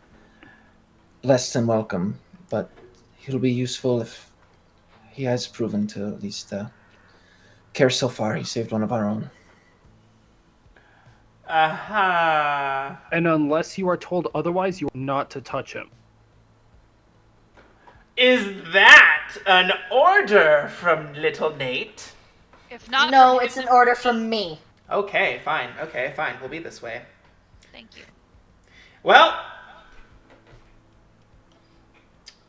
less than welcome, but he'll be useful if he has proven to at least care so far. He saved one of our own. Aha. And unless you are told otherwise, you are not to touch him. Is that an order from little Nate? If not, no, from it's you, an order from me. Okay, fine. We'll be this way. Thank you. Well,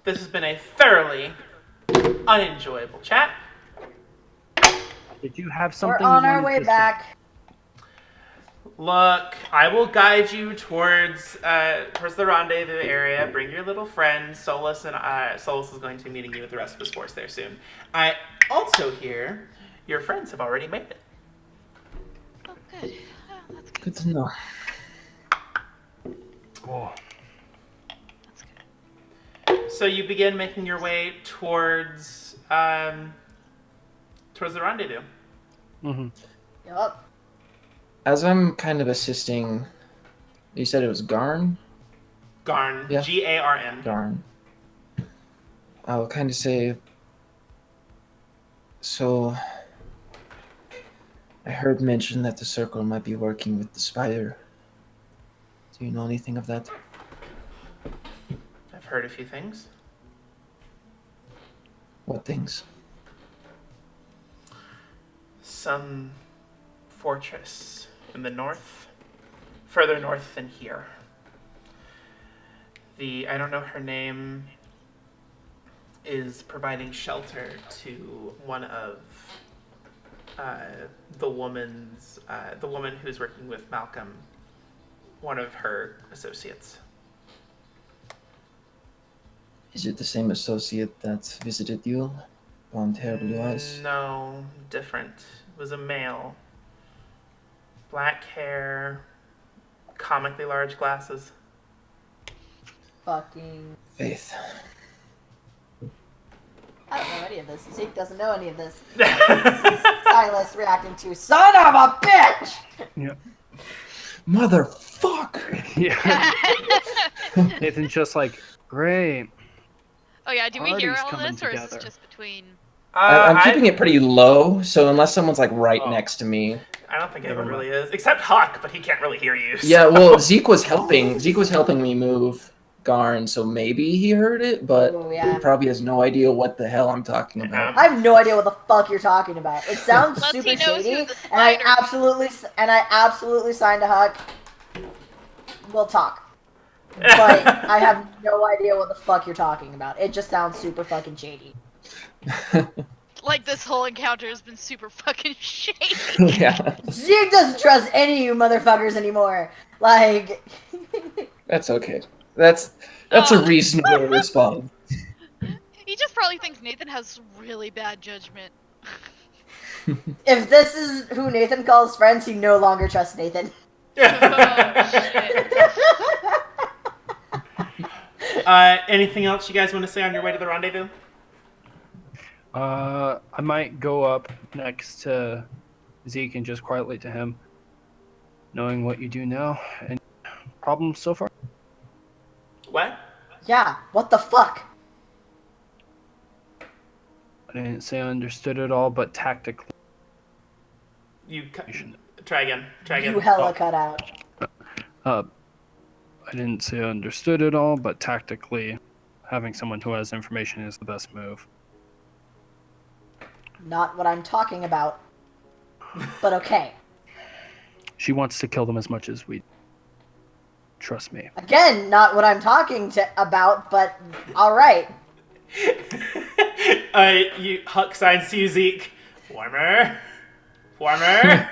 this has been a thoroughly unenjoyable chat. Did you have We're something? on you our wanted way to say? back. Look, I will guide you towards the rendezvous area. Bring your little friends. Solus is going to be meeting you with the rest of his force there soon. I also hear your friends have already made it. Oh, good. Oh, that's good. Good to know. Oh. That's good. So you begin making your way towards the rendezvous. Mm-hmm. Yup. As I'm kind of assisting, you said it was Garn? Garn. Yeah. Garn. Garn. I'll kind of say, so I heard mention that the Circle might be working with the Spider. Do you know anything of that? I've heard a few things. What things? Some fortress in the north, further north than here. I don't know her name, is providing shelter to one of the woman who's working with Malcolm, one of her associates. Is it the same associate that visited you? Blonde hair, blue eyes? No, different. It was a male. Black hair, comically large glasses. Fucking. Faith. I don't know any of this. Zeke doesn't know any of this. This is Silas reacting to son of a bitch! Yeah. Motherfucker! Yeah. Nathan's just like, great. Oh yeah, do we hear Party's all coming this, or is together. this just between? I'm keeping it pretty low, so unless someone's like right Oh. next to me. I don't think anyone Never really is, except Huck, but he can't really hear you. Yeah, so- well, Zeke was helping me move Garn, so maybe he heard it, but Oh, yeah. he probably has no idea what the hell I'm talking about. I have no idea what the fuck you're talking about. It sounds Plus, he super knows shady, who the and I spider- absolutely signed a Huck. We'll talk. but I have no idea what the fuck you're talking about. It just sounds super fucking shady. Like this whole encounter has been super fucking shady. Yeah, Zeke doesn't trust any of you motherfuckers anymore. Like, that's okay. That's a reasonable response. He just probably thinks Nathan has really bad judgment. if this is who Nathan calls friends, he no longer trusts Nathan. Oh shit. Anything else you guys want to say on your way to the rendezvous? I might go up next to Zeke and just quietly to him, knowing what you do now and problems so far. What? Yeah, what the fuck? I didn't say I understood it all, but tactically. Try again. Try again. You hella cut out. I didn't say I understood it all, but tactically, having someone who has information is the best move. Not what I'm talking about. But okay. She wants to kill them as much as we. Trust me. Again, not what I'm talking about, but alright. Huck signs to you, Zeke. Warmer. Warmer.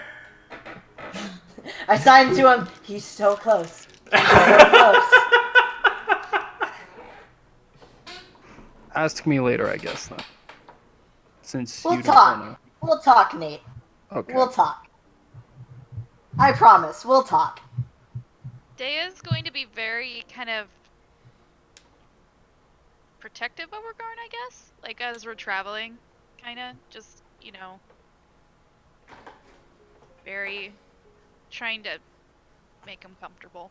I signed to him. He's so close. He's so close. Ask me later, I guess, then. Since We'll you don't talk. wanna... We'll talk, Nate. Okay. We'll talk. I promise, we'll talk. Daya's going to be very kind of protective of Garn, I guess. Like as we're traveling, kinda. Just, very trying to make him comfortable.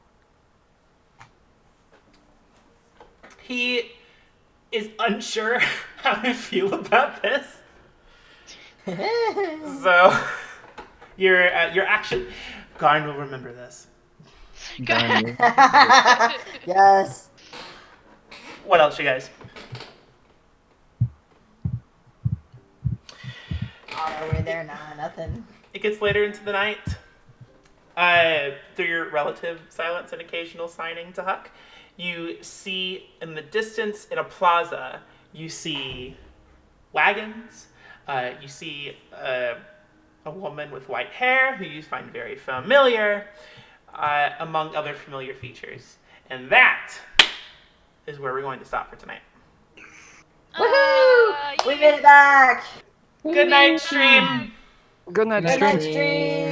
He is unsure how to feel about this. So, your action, Garn will remember this. Yes. What else, you guys? On our way there, nah, nothing. It gets later into the night. Through your relative silence and occasional signing to Huck, you see in the distance in a plaza, you see wagons. You see a woman with white hair who you find very familiar, among other familiar features. And that is where we're going to stop for tonight. Woohoo! We made it back! Good night, stream! Good night, Good stream. night, stream!